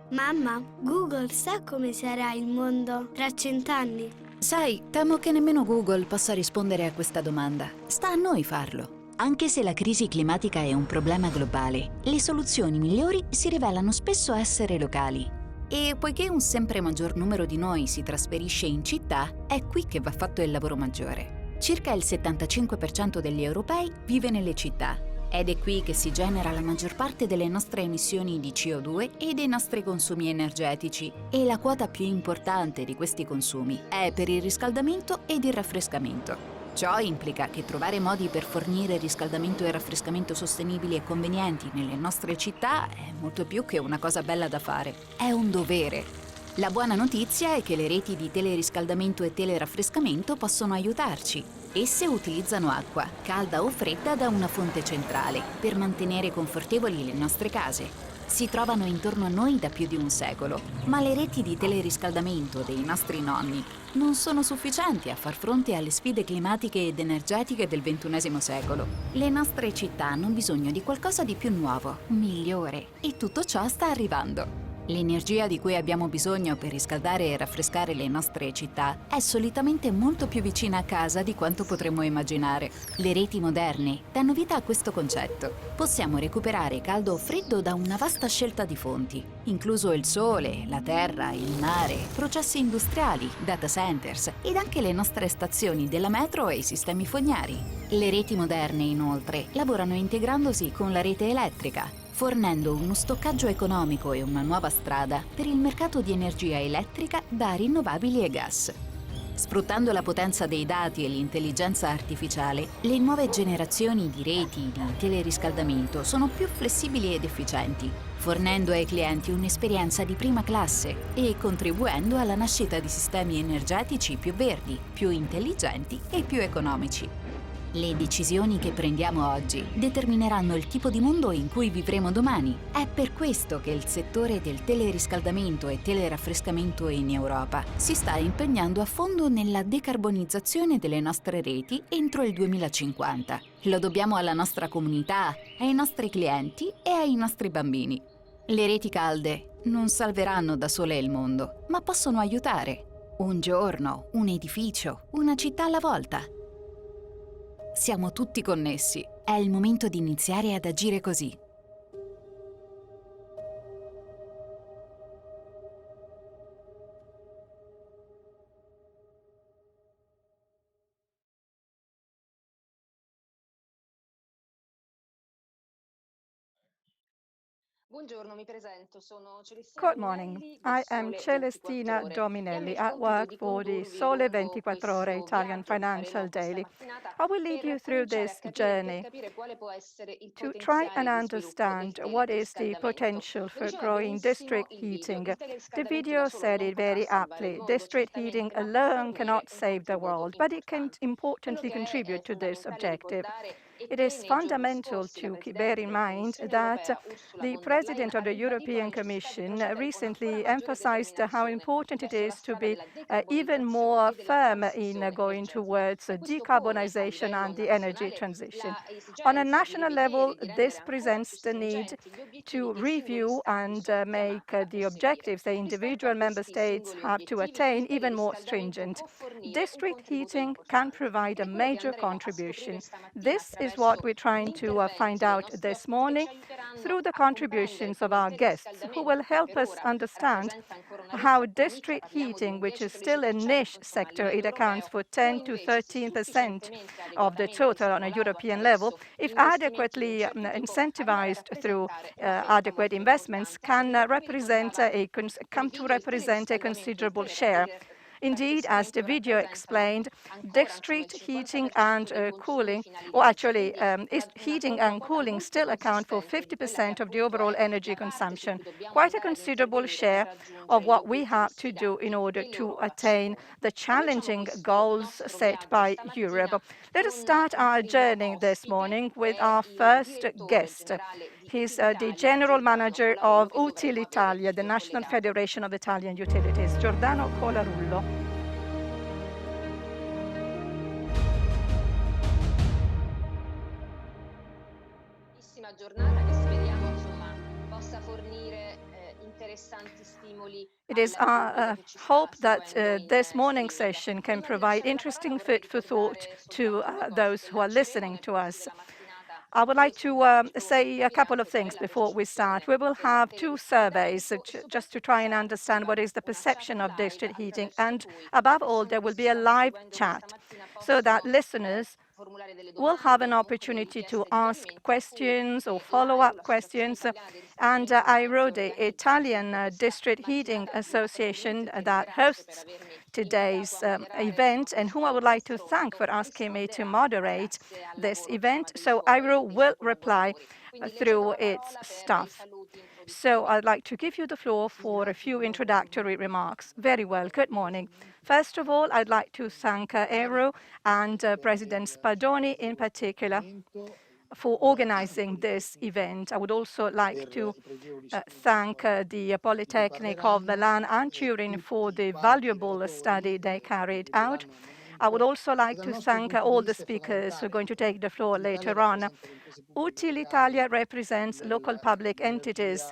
Mamma, Google sa come sarà il mondo tra 100 anni? Sai, temo che nemmeno Google possa rispondere a questa domanda. Sta a noi farlo. Anche se la crisi climatica è un problema globale, le soluzioni migliori si rivelano spesso essere locali. E poiché un sempre maggior numero di noi si trasferisce in città, è qui che va fatto il lavoro maggiore. Circa il 75% degli europei vive nelle città. Ed è qui che si genera la maggior parte delle nostre emissioni di CO2 e dei nostri consumi energetici. E la quota più importante di questi consumi è per il riscaldamento ed il raffrescamento. Ciò implica che trovare modi per fornire riscaldamento e raffrescamento sostenibili e convenienti nelle nostre città è molto più che una cosa bella da fare. È un dovere. La buona notizia è che le reti di teleriscaldamento e teleraffrescamento possono aiutarci. Esse utilizzano acqua, calda o fredda, da una fonte centrale per mantenere confortevoli le nostre case. Si trovano intorno a noi da più di un secolo, ma le reti di teleriscaldamento dei nostri nonni non sono sufficienti a far fronte alle sfide climatiche ed energetiche del XXI secolo. Le nostre città hanno bisogno di qualcosa di più nuovo, migliore, e tutto ciò sta arrivando. L'energia di cui abbiamo bisogno per riscaldare e raffrescare le nostre città è solitamente molto più vicina a casa di quanto potremmo immaginare. Le reti moderne danno vita a questo concetto. Possiamo recuperare caldo o freddo da una vasta scelta di fonti, incluso il sole, la terra, il mare, processi industriali, data centers ed anche le nostre stazioni della metro e i sistemi fognari. Le reti moderne, inoltre, lavorano integrandosi con la rete elettrica, fornendo uno stoccaggio economico e una nuova strada per il mercato di energia elettrica da rinnovabili e gas. Sfruttando la potenza dei dati e l'intelligenza artificiale, le nuove generazioni di reti di teleriscaldamento sono più flessibili ed efficienti, fornendo ai clienti un'esperienza di prima classe e contribuendo alla nascita di sistemi energetici più verdi, più intelligenti e più economici. Le decisioni che prendiamo oggi determineranno il tipo di mondo in cui vivremo domani. È per questo che il settore del teleriscaldamento e teleraffrescamento in Europa si sta impegnando a fondo nella decarbonizzazione delle nostre reti entro il 2050. Lo dobbiamo alla nostra comunità, ai nostri clienti e ai nostri bambini. Le reti calde non salveranno da sole il mondo, ma possono aiutare. Un giorno, un edificio, una città alla volta. Siamo tutti connessi. È il momento di iniziare ad agire così. Buongiorno, mi presento, sono Celestina Good morning. Dominelli del I am Sole 24 Celestina Ore e a me Dominelli il at compito work di for the condurvi Sole lungo 24 Ore questo Italian viaggio che Financial faremo questa Daily. mattinata I will lead you per through cominciare a this capire, per journey capire quale può essere il to try and potenziale di sviluppo del understand what is the teleriscaldamento. potential Lo for diceva growing benissimo district il video, heating. il The teleriscaldamento da video solo said non it potrà very salvare il aptly. mondo, District heating certamente, ma può alone fornire cannot un save the contributo world, but it can importante. Quello importantly che è contribute to this fondamentale objective. ricordare è It che is nei giorni fundamental scorsi la to bear Presidente in della mind Commissione that europea, Ursula the von der Leyen, President ha of the ribadito la European necessità di Commission procedere con ancora recently maggiore emphasized how determinazione important it verso la is to strada be della even decarbonizzazione more e della firm in transizione going energetica. towards E questo pone a decarbonization livello and the energy nazionale transition. On a l'esigenza di national rivedere level, e di this rendere ancora più presents the need stringenti gli obiettivi to che i singoli review Stati and sono make chiamati a the perseguire. objectives the Rispetto a individual member questi states singoli have to obiettivi, attain il even more teleriscaldamento stringent. può fornire un District contributo heating can importante provide ed a è quello che major andremo a scoprire contribution. stamattina This is what attraverso we're trying gli to find interventi dei out nostri this ospiti che ci morning aiuteranno through the a comprendere contributions of come il our guests, who will teleriscaldamento, che help per us ora understand rappresenta ancora una how ricchezza, una nicchia, district parliamo di heating, un which is still a 10-13%, niche insomma a sector, livello it accounts europeo, for può 10 to invece, se 13% sufficientemente of the adeguatamente total on a stimolato European level, attraverso gli if investimenti di un adequately certo tipo, arrivare a incentivized through rappresentare una fetta adequate molto investments, importante. Anche can perché, come represent ricordava come il to video, il represent a teleriscaldamento e il considerable share. Indeed, as the teleraffrescamento video rappresentano explained, ancora insomma il district heating and 50% dei consumi cooling, finali di or energia, actually, quindi una heating and quota cooling molto still account for consistente di quella che 50% of the appunto overall è energy la parte su consumption, cui dobbiamo quite a andare ad considerable intervenire per share of raggiungere gli what we obiettivi have to do in sfidanti order che to l'Europa ci attain pone. the Cominciamo challenging questo goals nostro set viaggio by stamattina Europe. Let us con start il our primo journey this ospite morning che with è our il first direttore guest. generale di He's the Utilitalia, general Giordano manager of Colarullo, che dovremmo avere Utilitalia, the subito National collegato. Federation of Italian Utilities. Giordano Colarullo. Giornata che speriamo insomma possa fornire interessanti It is our hope that this morning's session can provide interesting food for thought to those who are listening to us. I would like to say a couple of things before we start. We will have two surveys just to try and understand what is the perception of district heating. And above all, there will be a live chat so that listeners will have an opportunity to ask questions or follow-up questions. And AIRO, the Italian District Heating Association that hosts today's event, and whom I would like to thank for asking me to moderate this event. So AIRO will reply through its staff. So I'd like to give you the floor for a few introductory remarks. Very well, good morning. First of all, I'd like to thank AIRO and President Spadoni in particular for organizing this event. I would also like to thank the Politecnici of Milan and Turin for the valuable study they carried out. I would also like to thank all the speakers who are going to take the floor later on. Util Italia represents local public entities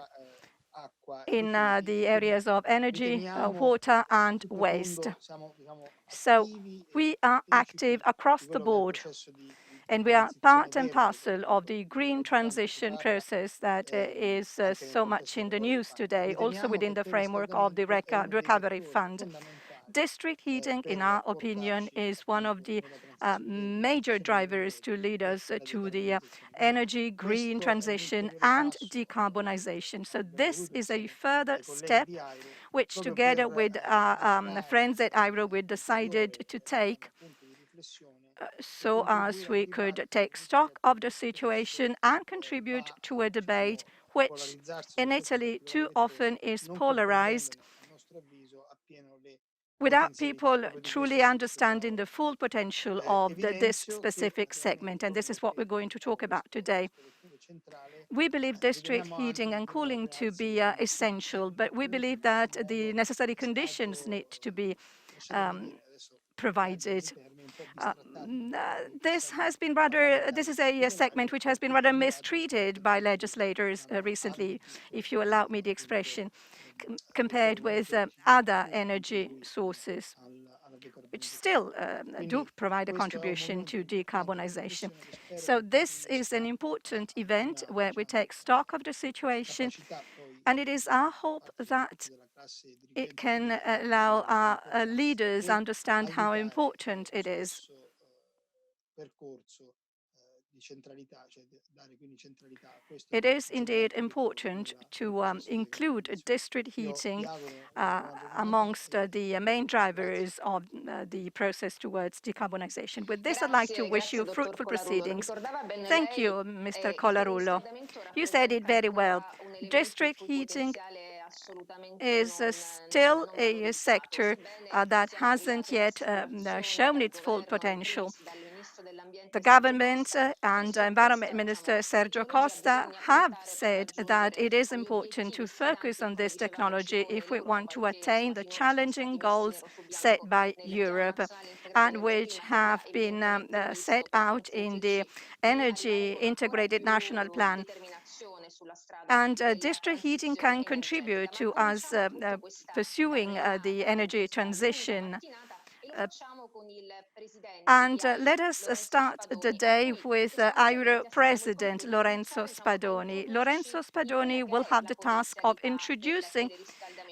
in the areas of energy, water, and waste. So we are active across the board, and we are part and parcel of the green transition process that is so much in the news today, also within the framework of the Recovery Fund. District heating, in our opinion, is one of the major drivers to lead us to the energy, green transition, and decarbonization. So this is a further step which, together with friends at AIRO, we decided to take so as we could take stock of the situation and contribute to a debate which in Italy too often is polarized without people truly understanding the full potential of this specific segment. And this is what we're going to talk about today. We believe district heating and cooling to be essential, but we believe that the necessary conditions need to be provided. This is a segment which has been rather mistreated by legislators recently, if you allow me the expression, compared with other energy sources, which still do provide a contribution to decarbonization. So this is an important event where we take stock of the situation, and it is our hope that it can allow our leaders understand how important it is. It is indeed important to include district heating amongst the main drivers of the process towards decarbonization. With this, I'd like to wish you fruitful proceedings. Thank you, Mr. Colarullo. You said it very well. District heating is still a sector that hasn't yet shown its full potential. The government and Environment Minister Sergio Costa have said that it is important to focus on this technology if we want to attain the challenging goals set by Europe and which have been set out in the Energy Integrated National Plan. And district heating can contribute to us pursuing the energy transition. Let us start the day with AIRO President Lorenzo Spadoni. Lorenzo Spadoni will have the task of introducing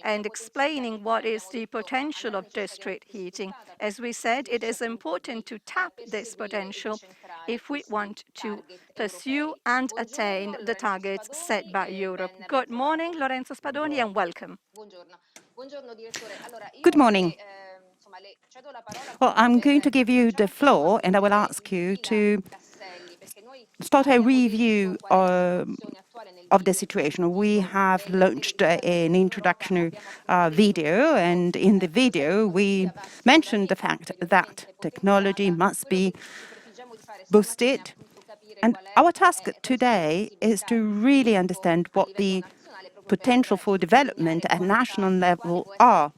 and explaining what is the potential of district heating. As we said, it is important to tap this potential if we want to pursue and attain the targets set by Europe. Good morning, Lorenzo Spadoni, and welcome. Good morning. Well, I'm going to give you the floor, and I will ask you to start a review of the situation. We have launched an introductory video, and in the video, we mentioned the fact that technology must be boosted. And our task today is to really understand what the potential for development at national level are.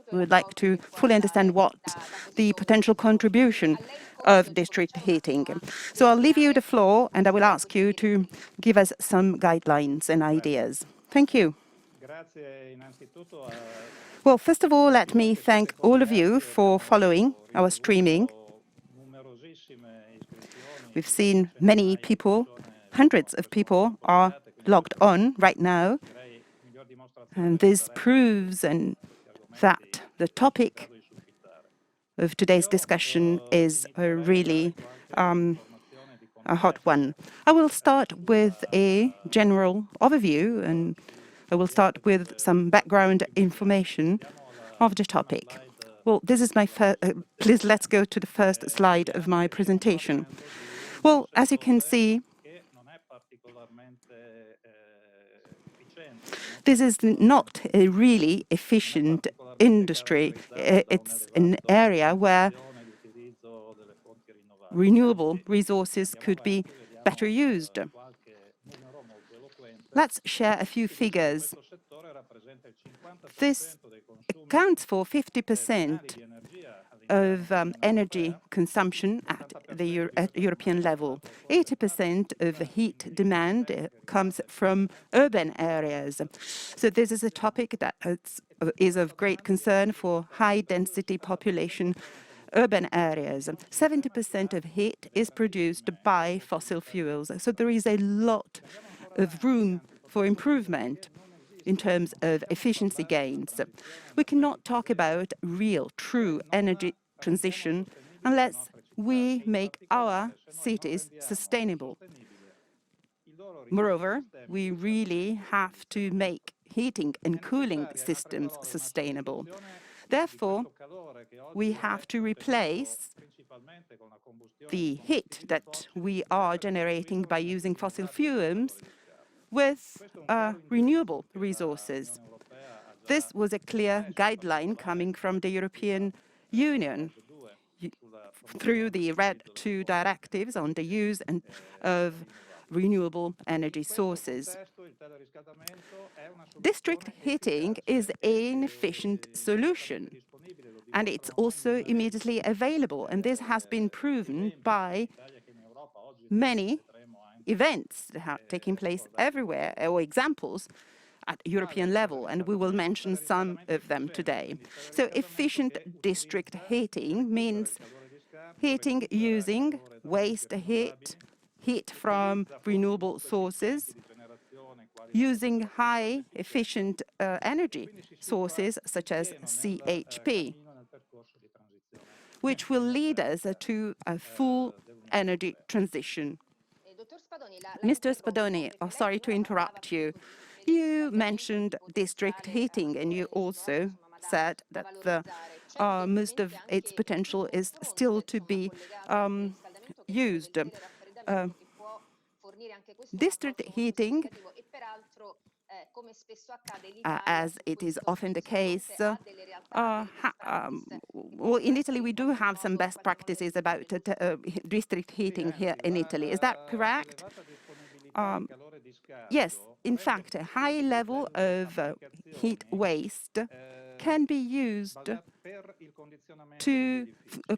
We would like to fully understand what the potential contribution of district heating. So I'll leave you the floor, and I will ask you to give us some guidelines and ideas. Thank you. Well, first of all, let me thank all of you for following our streaming. We've seen many people, hundreds of people are logged on right now. And this proves that the topic of today's discussion is really a hot one. I will start with a general overview, and I will start with some background information of the topic. Well, this is my first, please let's go to the first slide of my presentation. Well, as you can see, this is not a really efficient industry. It's an area where renewable resources could be better used. Let's share a few figures. This accounts for 50% of energy consumption at the European level. 80% of the heat demand comes from urban areas. So this is a topic that is of great concern for high-density population urban areas. 70% of heat is produced by fossil fuels. So there is a lot of room for improvement in terms of efficiency gains. We cannot talk about real, true energy transition unless we make our cities sustainable. Moreover, we really have to make heating and cooling systems sustainable. Therefore, we have to replace the heat that we are generating by using fossil fuels with renewable resources. This was a clear guideline coming from the European Union through the RED II directives on the use of renewable energy sources. District heating is an efficient solution, and it's also immediately available, and this has been proven by many events that are taking place everywhere, or examples at European level, and we will mention some of them today. So efficient district heating means heating using waste heat from renewable sources, using high efficient energy sources such as CHP, which will lead us to a full energy transition. Mr. Spadoni, sorry to interrupt you. You mentioned district heating, and you also said that most of its potential is still to be used. District heating, as it is often the case, well, in Italy we do have some best practices about district heating here in Italy. Is that correct? Yes, in fact, a high level of heat waste can be used to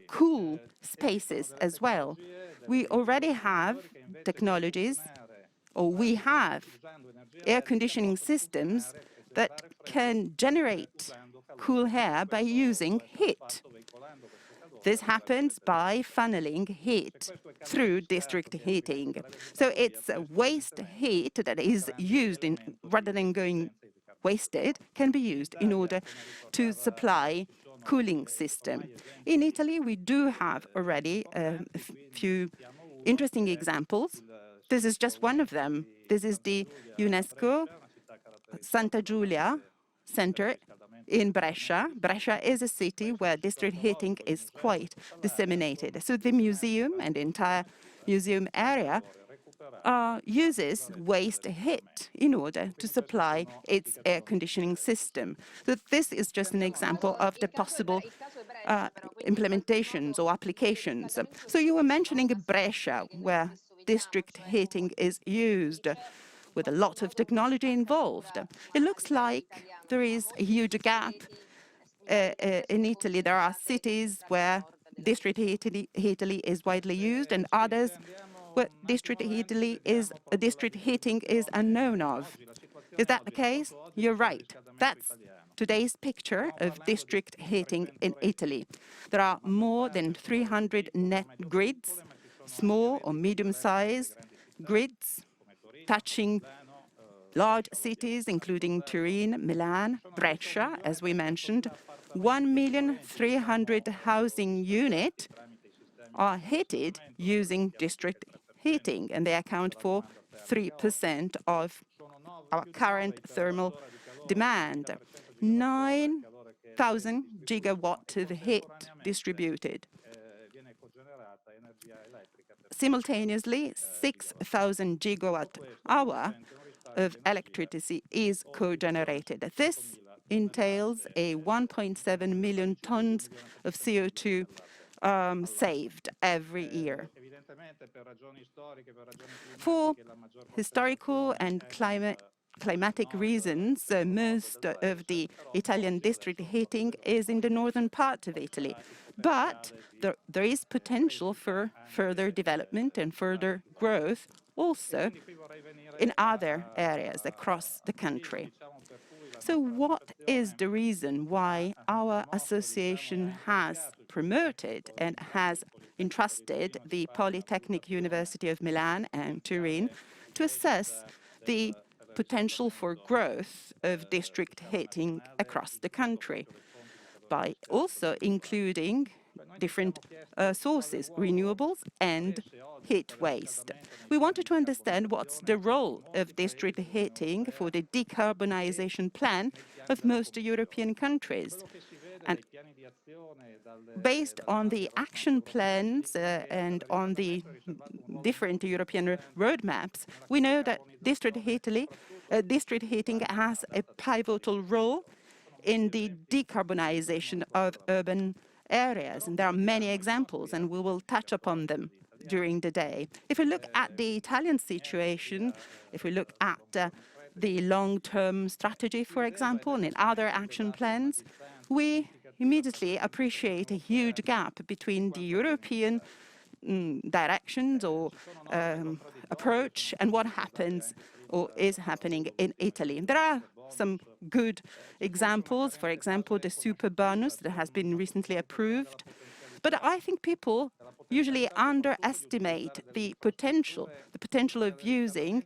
cool spaces as well. We already have technologies, or we have air conditioning systems that can generate cool air by using heat. This happens by funneling heat through district heating. So it's waste heat that is used rather than going wasted, can be used in order to supply cooling system. In Italy, we do have already a few interesting examples. This is just one of them. This is the UNESCO Santa Giulia Center in Brescia. Brescia is a city where district heating is quite disseminated. So the museum and the entire museum area uses waste heat in order to supply its air conditioning system. So this is just an example of the possible implementations or applications. So you were mentioning Brescia, where district heating is used with a lot of technology involved. It looks like there is a huge gap in Italy. There are cities where district heating is widely used, and others where district heating is unknown of. Is that the case? You're right. That's today's picture of district heating in Italy. There are more than 300 net grids, small or medium-sized grids, touching large cities, including Turin, Milan, Brescia, as we mentioned. 1,300,000 housing units are heated using district heating, and they account for 3% of our current thermal demand. 9,000 gigawatt of heat distributed. Simultaneously, 6,000 gigawatt hour of electricity is co-generated. This entails a 1.7 million tons of CO2 saved every year. For historical and climatic reasons, most of the Italian district heating is in the northern part of Italy. But there is potential for further development and further growth also in other areas across the country. So what is the reason why our association has promoted and has entrusted the Politecnici University of Milan and Turin to assess the potential for growth of district heating across the country, by also including different sources, renewables and heat waste? We wanted to understand what's the role of district heating for the decarbonization plan of most European countries. And based on the action plans and on the different European roadmaps, we know that district heating has a pivotal role in the decarbonization of urban areas. And there are many examples, and we will touch upon them during the day. If we look at the Italian situation, if we look at the long-term strategy, for example, and in other action plans, we immediately appreciate a huge gap between the European directions or approach and what happens or is happening in Italy. There are some good examples, for example, the super bonus that has been recently approved. But I think people usually underestimate the potential of using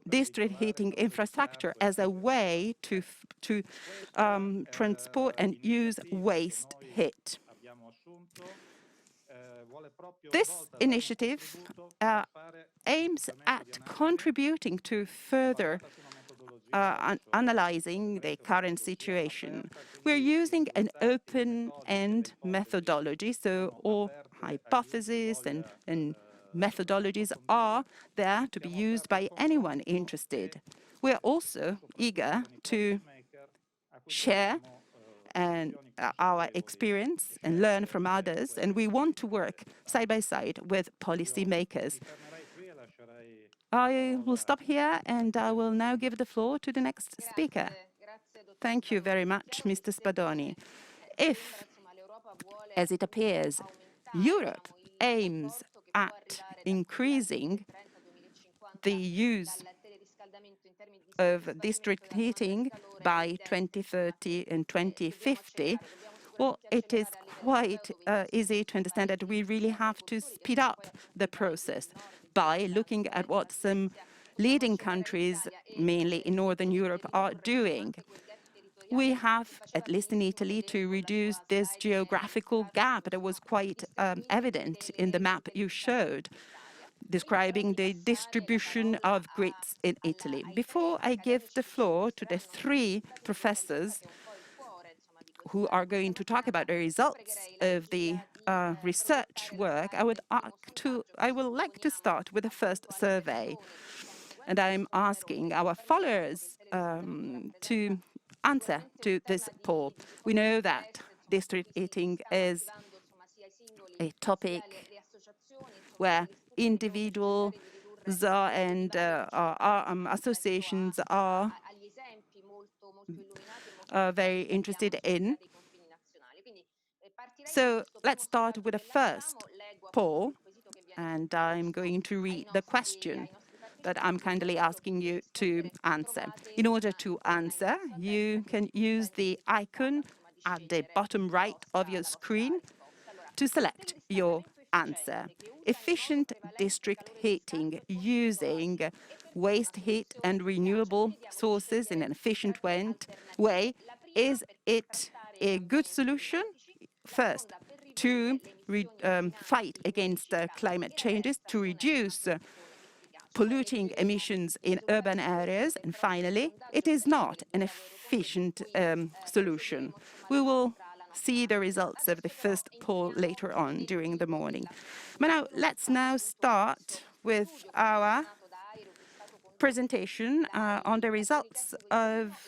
district heating infrastructure as a way to transport and use waste heat. This initiative aims at contributing to further analyzing the current situation. We're using an open-end methodology, so all hypotheses and methodologies are there to be used by anyone interested. We're also eager to share our experience and learn from others, and we want to work side by side with policymakers. I will stop here, and I will now give the floor to the next speaker. Thank you very much, Mr. Spadoni. If, as it appears, Europe aims at increasing the use of district heating by 2030 and 2050, well, it is quite easy to understand that we really have to speed up the process by looking at what some leading countries, mainly in Northern Europe, are doing. We have, at least in Italy, to reduce this geographical gap that was quite evident in the map you showed, describing the distribution of grids in Italy. Before I give the floor to the three professors who are going to talk about the results of the research work, I would like to start with the first survey. And I'm asking our followers to answer to this poll. We know that district heating is a topic where individuals and associations are very interested in. So let's start with the first poll, and I'm going to read the question. that I'm kindly asking you to answer. In order to answer, you can use the icon at the bottom right of your screen to select your answer. Efficient district heating using waste heat and renewable sources in an efficient way, is it a good solution? First, to fight against climate changes, to reduce polluting emissions in urban areas. And finally, it is not an efficient solution. We will see the results of the first poll later on during the morning. But now, let's now start with our presentation on the results of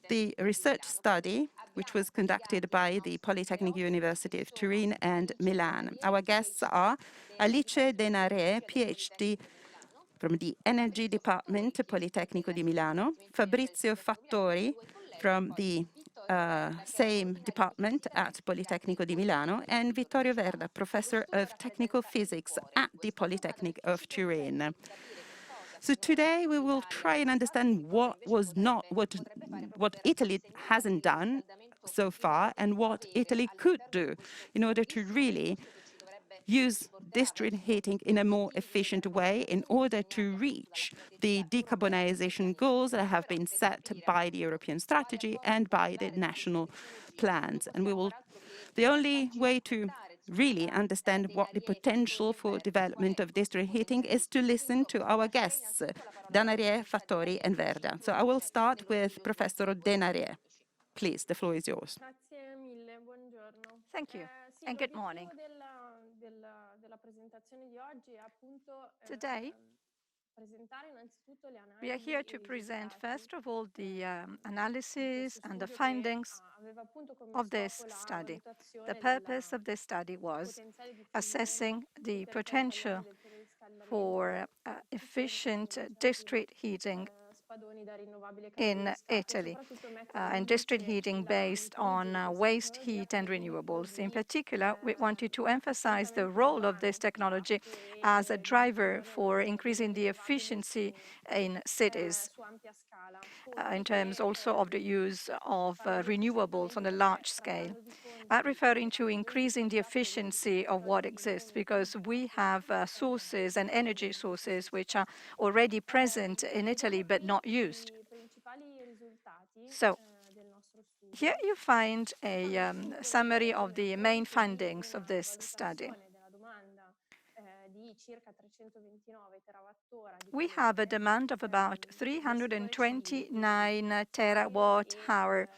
the research study which was conducted by the Politecnici University of Turin and Milan. Our guests are Alice Denare, PhD from the Energy Department, Politecnico di Milano, Fabrizio Fattori from the same department at Politecnico di Milano, and Vittorio Verda, Professor of Technical Physics at the Polytechnic of Turin. So today we will try and understand what Italy hasn't done so far and what Italy could do in order to really use district heating in a more efficient way in order to reach the decarbonization goals that have been set by the European strategy and by the national plans. And the only way to really understand what the potential for development of district heating is to listen to our guests, Denare, Fattori, and Verda. So I will start with Professor Denare. Please, the floor is yours. Thank you, and good morning. Today, we are here to present, first of all, the analysis and the findings of this study. The purpose of this study was assessing the potential for efficient district heating in Italy, and district heating based on waste heat and renewables. In particular, we wanted to emphasize the role of this technology as a driver for increasing the efficiency in cities, in terms also of the use of renewables on a large scale. I'm referring to increasing the efficiency of what exists, because we have sources and energy sources which are already present in Italy but not used. So here you find a summary of the main findings of this study. We have a demand of about 329 terawatt-hour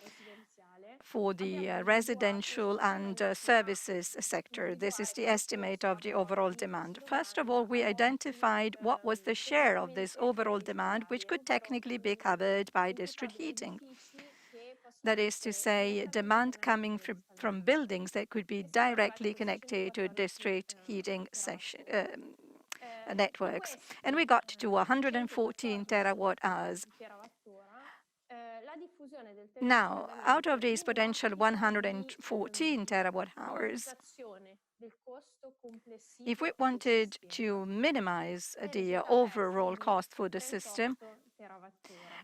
for the residential and services sector. This is the estimate of the overall demand. First of all, we identified what was the share of this overall demand, which could technically be covered by district heating. That is to say, demand coming from buildings that could be directly connected to district heating networks. And we got to 114 terawatt-hours. Now, out of these potential 114 terawatt-hours, if we wanted to minimize the overall cost for the system,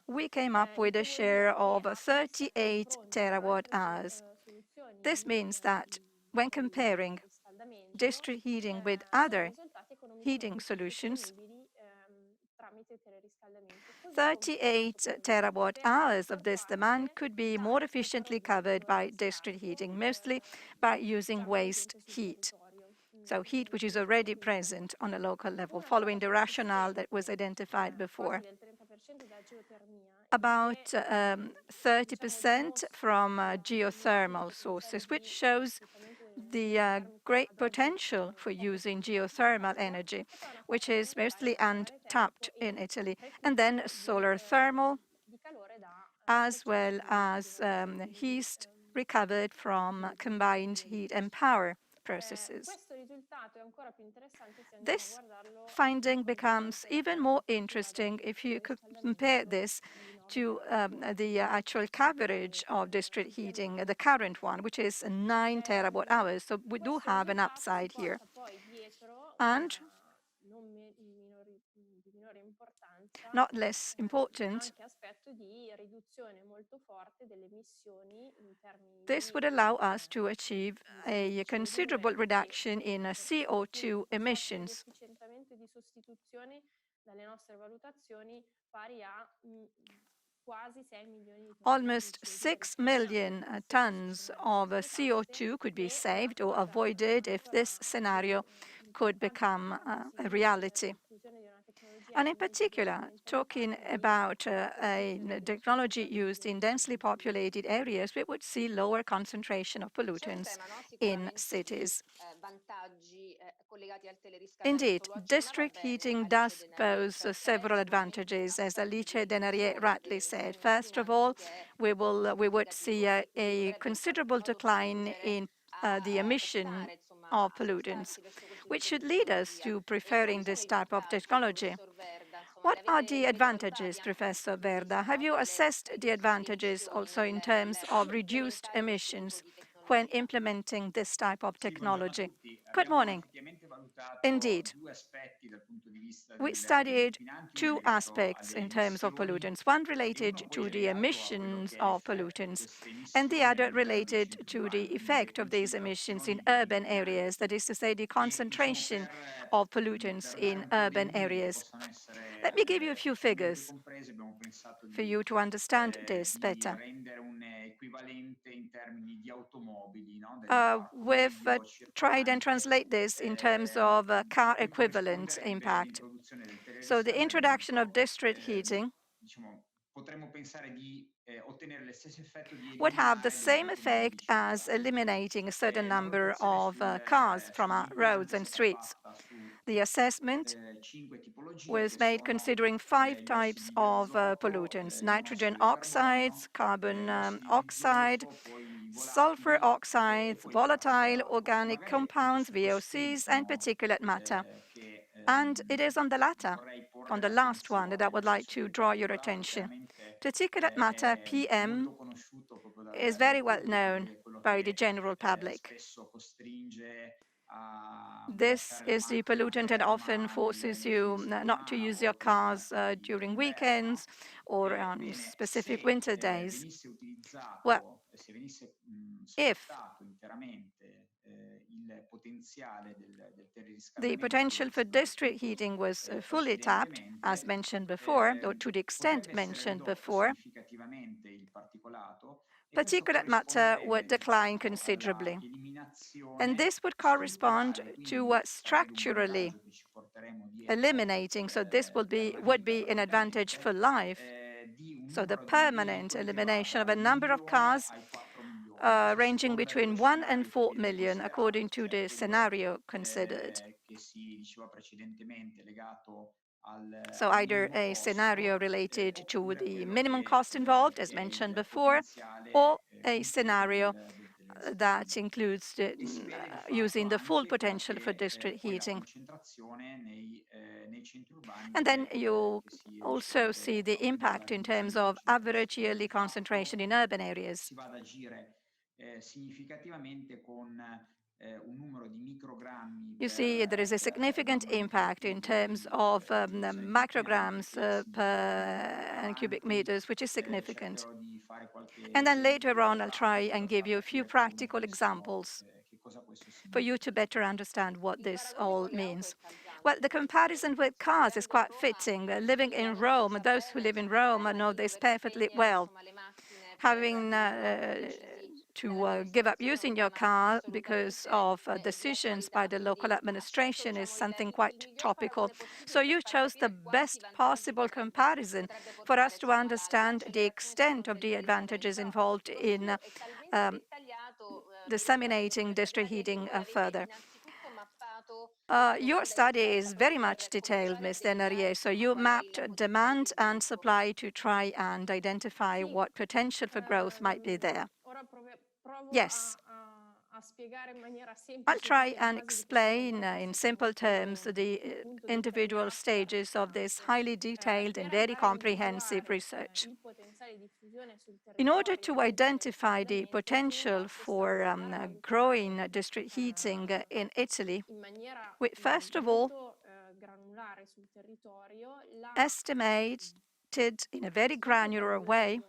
we came up with a share of 38 terawatt-hours. This means that when comparing district heating with other heating solutions, 38 terawatt-hours of this demand could be more efficiently covered by district heating, mostly by using waste heat. So heat which is already present on a local level, following the rationale that was identified before. About 30% from geothermal sources, which shows the great potential for using geothermal energy, which is mostly untapped in Italy, and then solar thermal, as well as heat recovered from combined heat and power processes. This finding becomes even more interesting if you compare this to the actual coverage of district heating, the current one, which is 9 terawatt-hours. So we do have an upside here. And not less important, this would allow us to achieve a considerable reduction in CO2 emissions. Almost 6 million tons of CO2 could be saved or avoided if this scenario could become a reality. And in particular, talking about a technology used in densely populated areas, we would see lower concentration of pollutants in cities. Indeed, district heating does pose several advantages, as Alice Denarier rightly said. First of all, we would see a considerable decline in the emission of pollutants, which should lead us to preferring this type of technology. What are the advantages, Professor Verda? Have you assessed the advantages also in terms of reduced emissions when implementing this type of technology? Good morning. Indeed, we studied two aspects in terms of pollutants, one related to the emissions of pollutants, and the other related to the effect of these emissions in urban areas, that is to say, the concentration of pollutants in urban areas. Let me give you a few figures for you to understand this better. We've tried and translate this in terms of car equivalent impact. So the introduction of district heating would have the same effect as eliminating a certain number of cars from our roads and streets. The assessment was made considering 5 types of pollutants: nitrogen oxides, carbon oxide, sulfur oxides, volatile organic compounds, VOCs, and particulate matter. And it is on the latter, on the last one, that I would like to draw your attention. Particulate matter, PM, is very well known by the general public. This is the pollutant that often forces you not to use your cars during weekends or on specific winter days. Well, if the potential for district heating was fully tapped, as mentioned before, or to the extent mentioned before, particulate matter would decline considerably. And this would correspond to structurally eliminating, so this would be an advantage for life. So the permanent elimination of a number of cars ranging between 1 and 4 million, according to the scenario considered. So either a scenario related to the minimum cost involved, as mentioned before, or a scenario that includes using the full potential for district heating. And then you also see the impact in terms of average yearly concentration in urban areas. You see, there is a significant impact in terms of micrograms per cubic meters, which is significant. And then later on, I'll try and give you a few practical examples for you to better understand what this all means. Well, the comparison with cars is quite fitting. Living in Rome, those who live in Rome know this perfectly well. Having to give up using your car because of decisions by the local administration is something quite topical. So you chose the best possible comparison for us to understand the extent of the advantages involved in disseminating district heating further. Your study is very much detailed, Ms. Denarier. So you mapped demand and supply to try and identify what potential for growth might be there. Yes. I'll try and explain in simple terms the individual stages of this highly detailed and very comprehensive research. In order to identify the potential for growing district heating in Italy, we first of all estimated in a very granular way,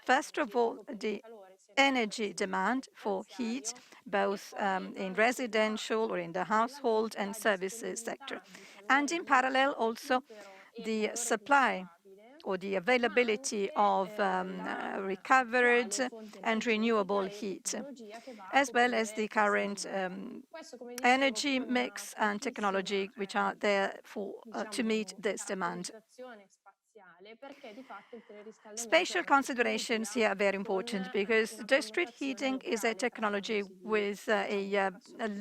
first of all, the energy demand for heat, both in residential or in the household and services sector. And in parallel, also the supply or the availability of recovered and renewable heat, as well as the current energy mix and technology which are there for to meet this demand. Spatial considerations here are very important because district heating is a technology with a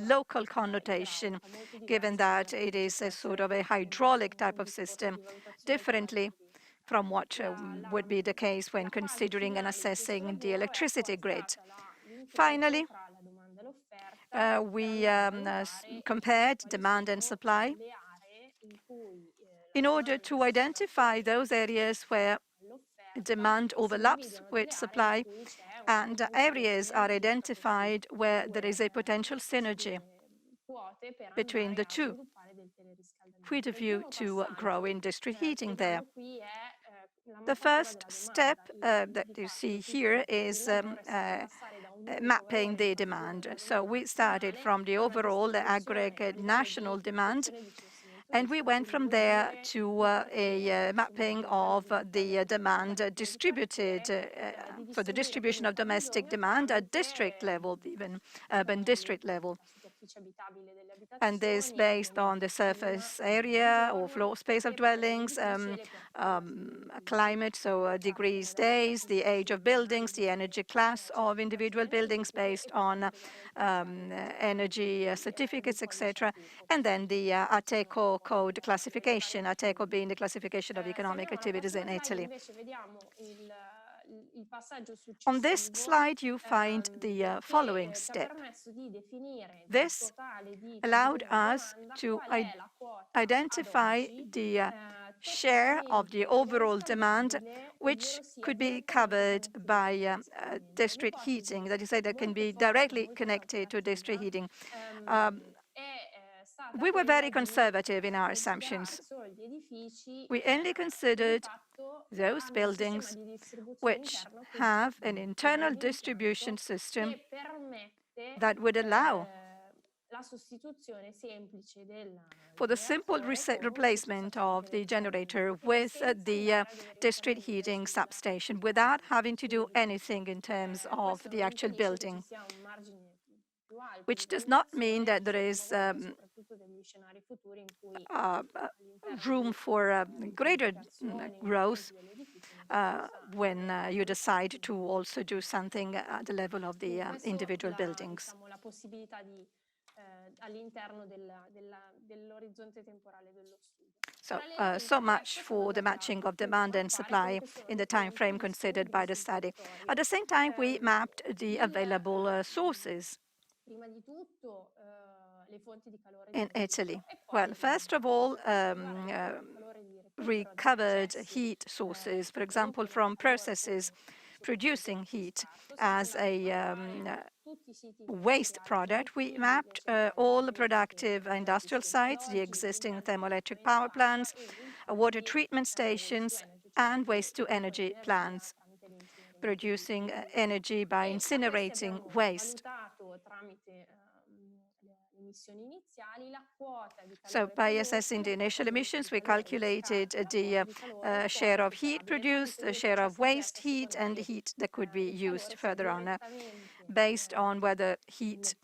local connotation, given that it is a sort of a hydraulic type of system, differently from what would be the case when considering and assessing the electricity grid. Finally, we compared demand and supply in order to identify those areas where demand overlaps with supply and areas are identified where there is a potential synergy between the two, with a view to grow in district heating there. The first step that you see here is mapping the demand. So we started from the overall aggregate national demand, and we went from there to a mapping of the demand distributed for the distribution of domestic demand at district level, even urban district level. And this based on the surface area or floor space of dwellings, climate, so degrees, days, the age of buildings, the energy class of individual buildings based on energy certificates, etc. And then the ATECO code classification, ATECO being the classification of economic activities in Italy. On this slide, you find the following step. This allowed us to identify the share of the overall demand which could be covered by district heating, that is, that can be directly connected to district heating. We were very conservative in our assumptions. We only considered those buildings which have an internal distribution system that would allow for the simple replacement of the generator with the district heating substation without having to do anything in terms of the actual building, which does not mean that there is room for greater growth when you decide to also do something at the level of the individual buildings. So much for the matching of demand and supply in the time frame considered by the study. At the same time, we mapped the available sources in Italy. Well, first of all, recovered heat sources, for example, from processes producing heat as a waste product. We mapped all the productive industrial sites, the existing thermoelectric power plants, water treatment stations, and waste-to-energy plants, producing energy by incinerating waste. So by assessing the initial emissions, we calculated the share of heat produced, the share of waste heat, and the heat that could be used further on, based on whether heat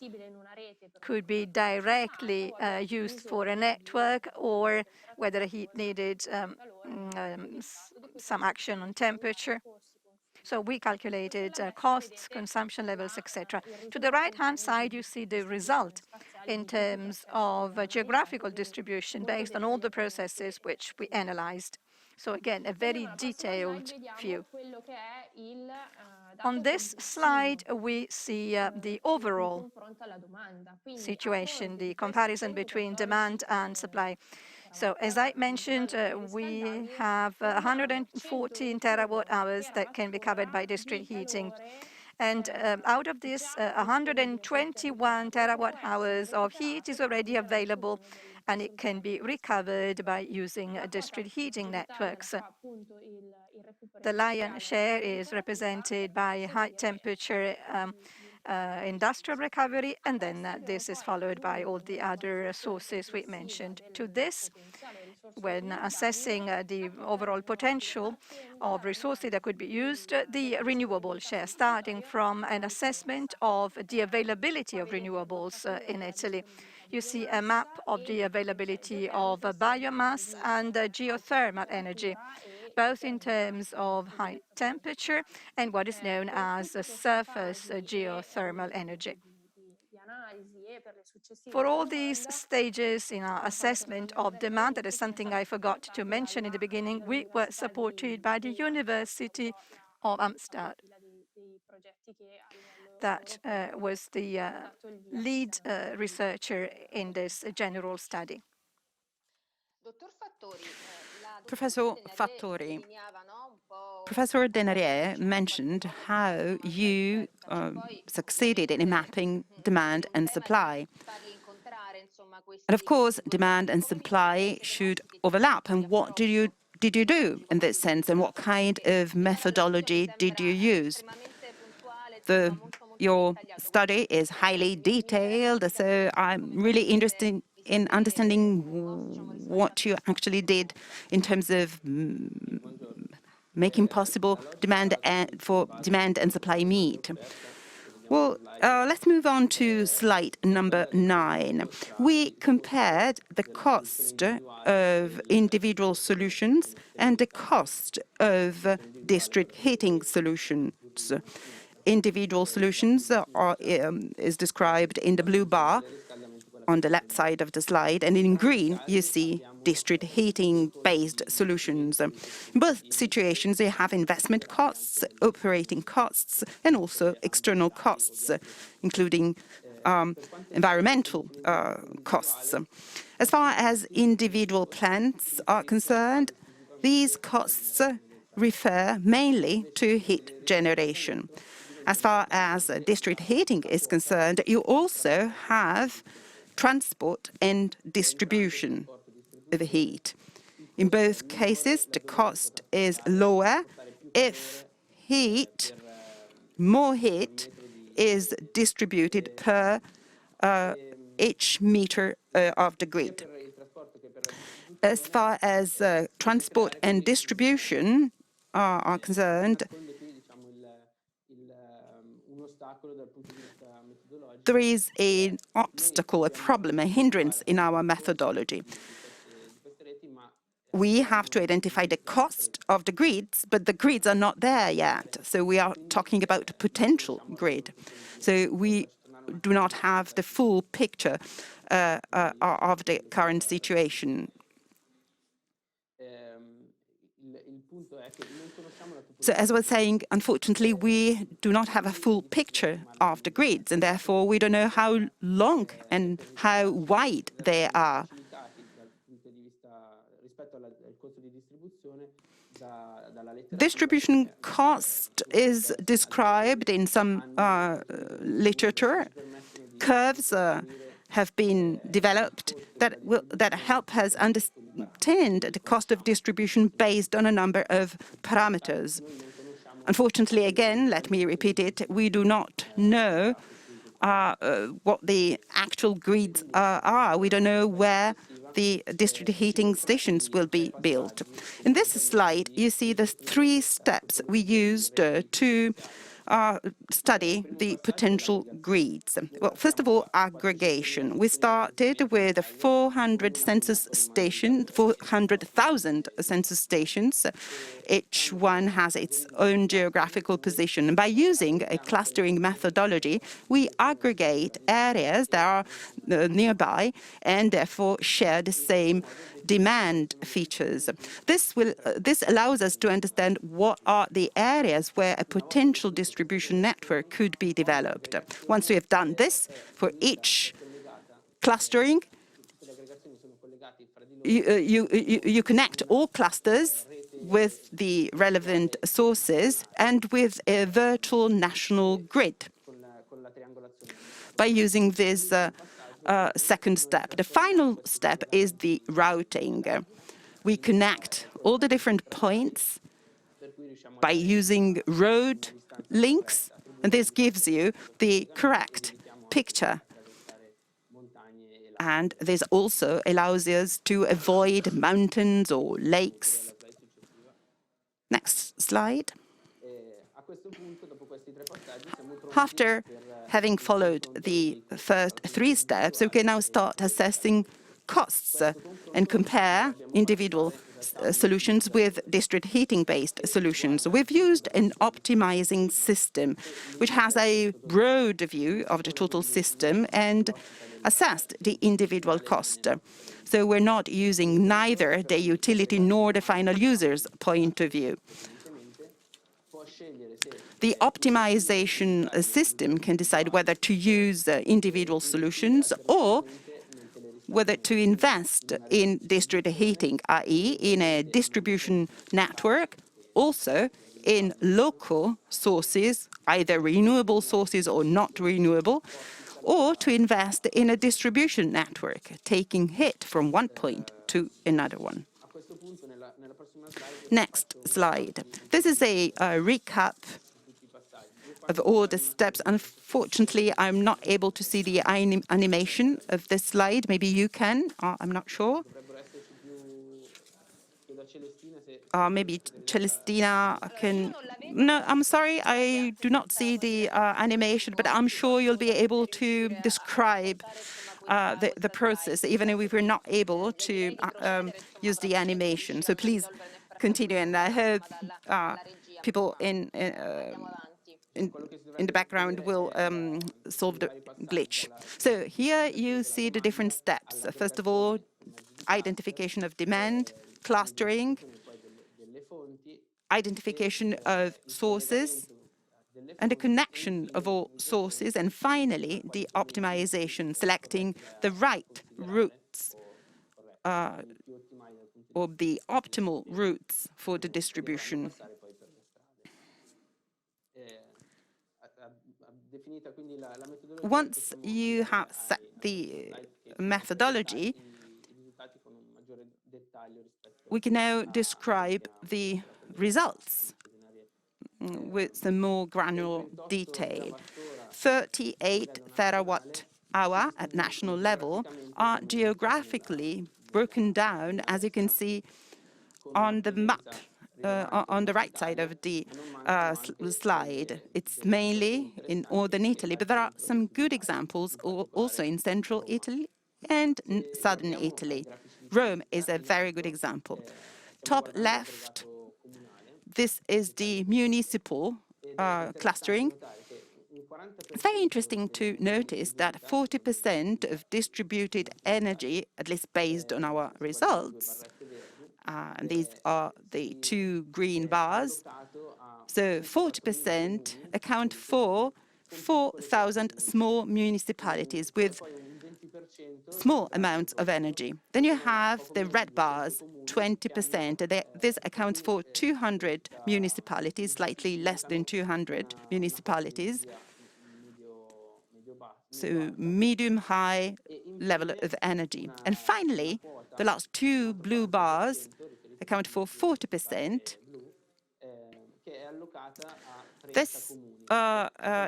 could be directly used for a network or whether heat needed some action on temperature. So we calculated costs, consumption levels, etc. To the right-hand side, you see the result in terms of geographical distribution based on all the processes which we analyzed. So again, a very detailed view. On this slide, we see the overall situation, the comparison between demand and supply. So as I mentioned, we have 114 terawatt hours that can be covered by district heating. And out of this, 121 terawatt hours of heat is already available and it can be recovered by using district heating networks. The lion's share is represented by high temperature industrial recovery, and then this is followed by all the other sources we mentioned. To this, when assessing the overall potential of resources that could be used, the renewable share, starting from an assessment of the availability of renewables in Italy. You see a map of the availability of biomass and geothermal energy, both in terms of high temperature and what is known as surface geothermal energy. For all these stages in our assessment of demand, that is something I forgot to mention in the beginning, we were supported by the University of Amsterdam. That was the lead researcher in this general study. Professor Fattori, Professor Denarier mentioned how you succeeded in mapping demand and supply. And of course, demand and supply should overlap. And what did you do in this sense? And what kind of methodology did you use? Your study is highly detailed, so I'm really interested in understanding what you actually did in terms of making possible demand and supply meet. Well, let's move on to slide number 9. We compared the cost of individual solutions and the cost of district heating solutions. Individual solutions is described in the blue bar on the left side of the slide, and in green you see district heating-based solutions. In both situations, they have investment costs, operating costs, and also external costs, including environmental costs. As far as individual plants are concerned, these costs refer mainly to heat generation. As far as district heating is concerned, you also have transport and distribution of heat. In both cases, the cost is lower if more heat is distributed per each meter of the grid. As far as transport and distribution are concerned, there is an obstacle, a problem, a hindrance in our methodology. We have to identify the cost of the grids, but the grids are not there yet. So we are talking about a potential grid. So we do not have the full picture of the current situation. So as I was saying, unfortunately, we do not have a full picture of the grids, and therefore we don't know how long and how wide they are. Distribution cost is described in some literature. Curves have been developed that help us understand the cost of distribution based on a number of parameters. Unfortunately, again, let me repeat it, we do not know what the actual grids are. We don't know where the district heating stations will be built. In this slide, you see the 3 steps we used to study the potential grids. Well, first of all, aggregation. We started with 400,000 census stations. Each one has its own geographical position. And by using a clustering methodology, we aggregate areas that are nearby and therefore share the same demand features. This allows us to understand what are the areas where a potential distribution network could be developed. Once we have done this, for each clustering, you connect all clusters with the relevant sources and with a virtual national grid. By using this second step. The final step is the routing. We connect all the different points by using road links, and this gives you the correct picture. And this also allows us to avoid mountains or lakes. Next slide. After having followed the first three steps, we can now start assessing costs and compare individual solutions with district heating-based solutions. We've used an optimizing system, which has a broad view of the total system and assessed the individual cost. So we're not using neither the utility nor the final user's point of view. The optimization system can decide whether to use individual solutions or whether to invest in district heating, i.e. in a distribution network, also in local sources, either renewable sources or not renewable, or to invest in a distribution network, taking heat from one point to another one. Next slide. This is a recap of all the steps. Unfortunately, I'm not able to see the animation of this slide. Maybe you can. I'm not sure. Maybe Celestina can. No, I'm sorry, I do not see the animation, but I'm sure you'll be able to describe the process, even if we're not able to use the animation. So please continue, and I hope people in the background will solve the glitch. So here you see the different steps. First of all, identification of demand, clustering, identification of sources, and the connection of all sources, and finally, the optimization, selecting the right routes or the optimal routes for the distribution. Once you have set the methodology, we can now describe the results with some more granular detail. 38 terawatt-hour at national level are geographically broken down, as you can see on the map on the right side of the slide. It's mainly in northern Italy, but there are some good examples also in central Italy and southern Italy. Rome is a very good example. Top left, this is the municipal clustering. It's very interesting to notice that 40% of distributed energy, at least based on our results, and these are the two green bars, so 40% account for 4,000 small municipalities with small amounts of energy. Then you have the red bars, 20%. This accounts for 200 municipalities, slightly less than 200 municipalities. So medium-high level of energy. And finally, the last two blue bars account for 40%. This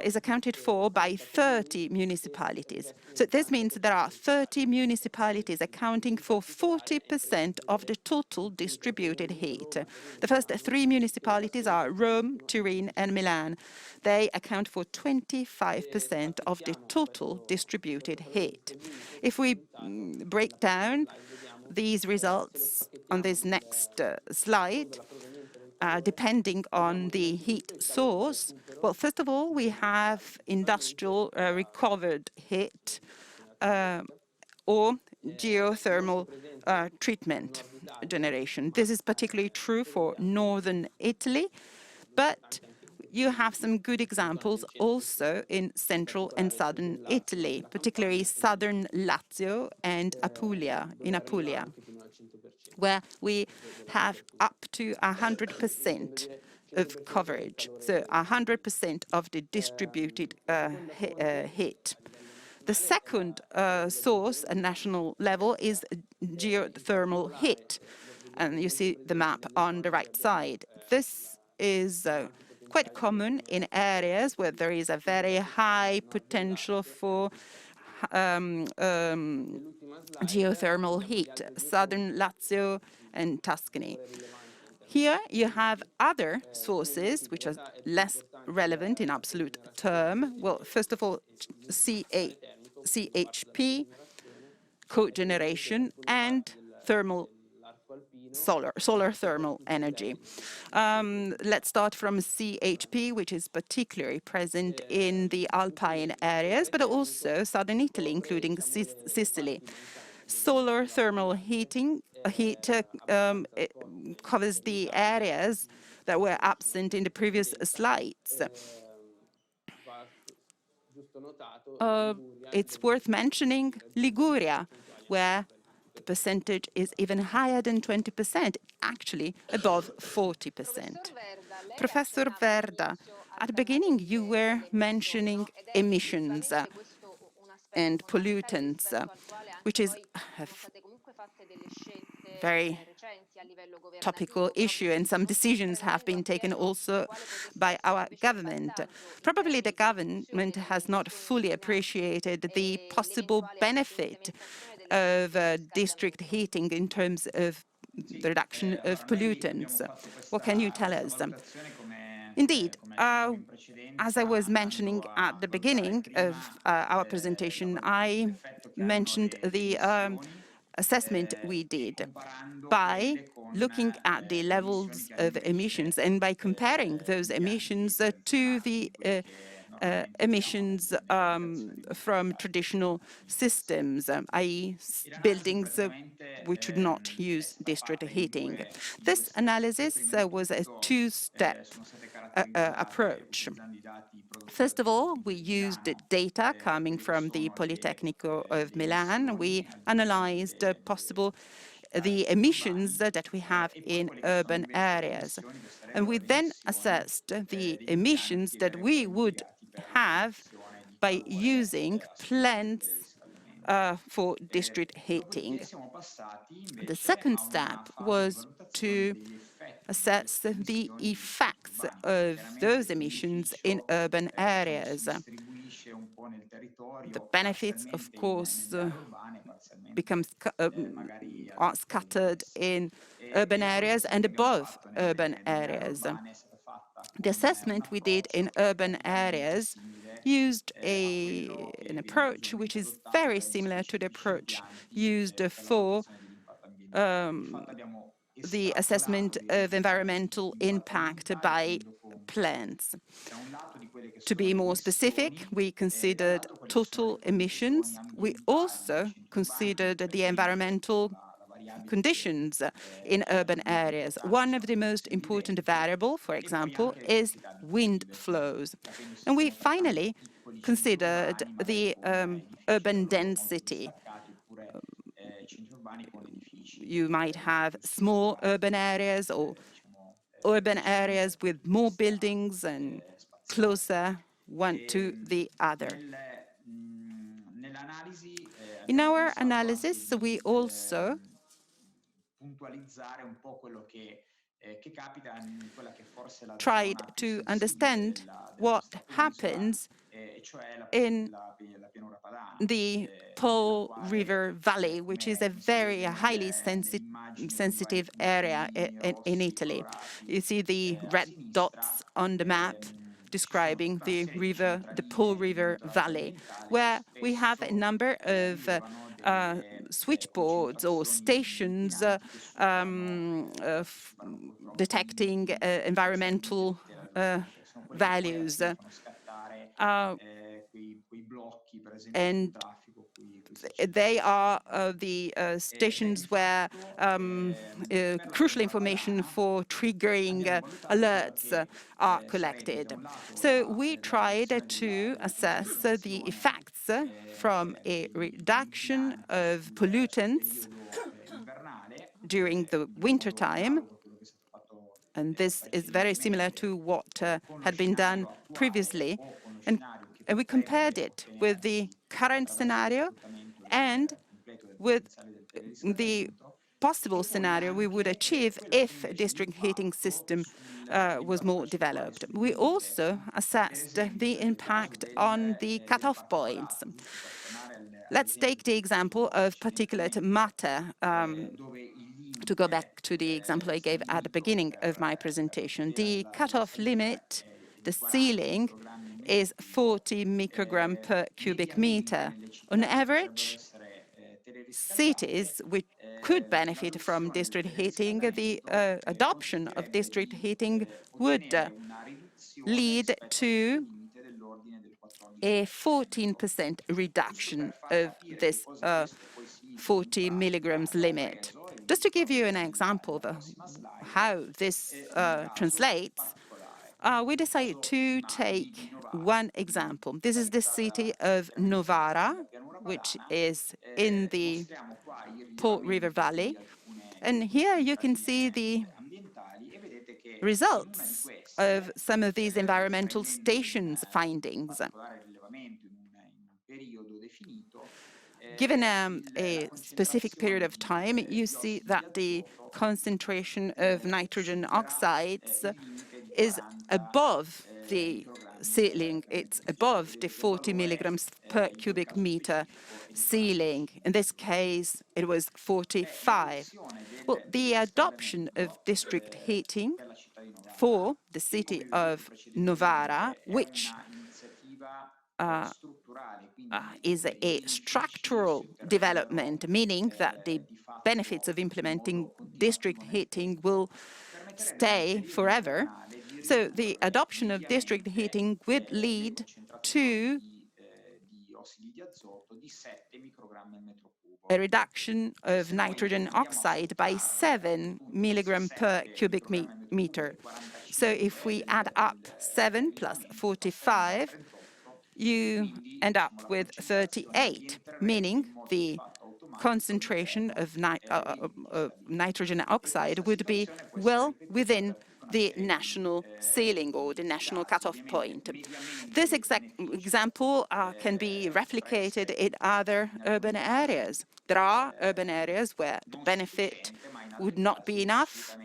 is accounted for by 30 municipalities. So this means there are 30 municipalities accounting for 40% of the total distributed heat. The first three municipalities are Rome, Turin, and Milan. They account for 25% of the total distributed heat. If we break down these results on this next slide, depending on the heat source, well, first of all, we have industrial recovered heat or geothermal treatment generation. This is particularly true for northern Italy, but you have some good examples also in central and southern Italy, particularly southern Lazio and Apulia, in Apulia, where we have up to 100% of coverage, so 100% of the distributed heat. The second source at national level is geothermal heat. And you see the map on the right side. This is quite common in areas where there is a very high potential for geothermal heat, southern Lazio and Tuscany. Here you have other sources which are less relevant in absolute term. Well, first of all, CHP, cogeneration, and solar thermal energy. Let's start from CHP, which is particularly present in the Alpine areas, but also southern Italy, including Sicily. Solar thermal heat covers the areas that were absent in the previous slides. It's worth mentioning Liguria, where the percentage is even higher than 20%, actually above 40%. Professor Verda, at the beginning you were mentioning emissions and pollutants, which is a very topical issue, and some decisions have been taken also by our government. Probably the government has not fully appreciated the possible benefit of district heating in terms of the reduction of pollutants. What can you tell us? Indeed, as I was mentioning at the beginning of our presentation, I mentioned the assessment we did by looking at the levels of emissions and by comparing those emissions to the emissions from traditional systems, i.e. buildings which would not use district heating. This analysis was a two-step approach. First of all, we used data coming from the Politecnici of Milan. We analyzed the emissions that we have in urban areas. And we then assessed the emissions that we would have by using plants for district heating. The second step was to assess the effects of those emissions in urban areas. The benefits, of course, are scattered in urban areas and above urban areas. The assessment we did in urban areas used an approach which is very similar to the approach used for the assessment of environmental impact by plants. To be more specific, we considered total emissions. We also considered the environmental conditions in urban areas. One of the most important variables, for example, is wind flows. And we finally considered the urban density. You might have small urban areas or urban areas with more buildings and closer one to the other. In our analysis, we also tried to understand what happens in the Po River Valley, which is a very highly sensitive area in Italy. You see the red dots on the map describing the Po River Valley, where we have a number of switchboards or stations detecting environmental values. And they are the stations where crucial information for triggering alerts are collected. So we tried to assess the effects from a reduction of pollutants during the winter time. And this is very similar to what had been done previously. And and we compared it with the current scenario and with the possible scenario we would achieve if a district heating system was more developed. We also assessed the impact on the cutoff points. Let's take the example of particulate matter, to go back to the example I gave at the beginning of my presentation. The cutoff limit, the ceiling, is 40 microgram per cubic meter. On average, cities which could benefit from district heating, the adoption of district heating would lead to a 14% reduction of this 40 milligrams limit. Just to give you an example of how this translates, we decided to take one example. This is the city of Novara, which is in the Po River Valley. And here you can see the results of some of these environmental stations findings. Given a specific period of time, you see that the concentration of nitrogen oxides is above the ceiling. It's above the 40 milligrams per cubic meter ceiling. In this case, it was 45. Well, the adoption of district heating for the city of Novara, which is a structural development, meaning that the benefits of implementing district heating will stay forever. So the adoption of district heating would lead to a reduction of nitrogen oxide by 7 milligram per cubic meter. So if we add up 7 plus 45, you end up with 38, meaning the concentration of nitrogen oxide would be well within the national ceiling or the national cutoff point. This example can be replicated in other urban areas. There are urban areas where the benefit would not be enough,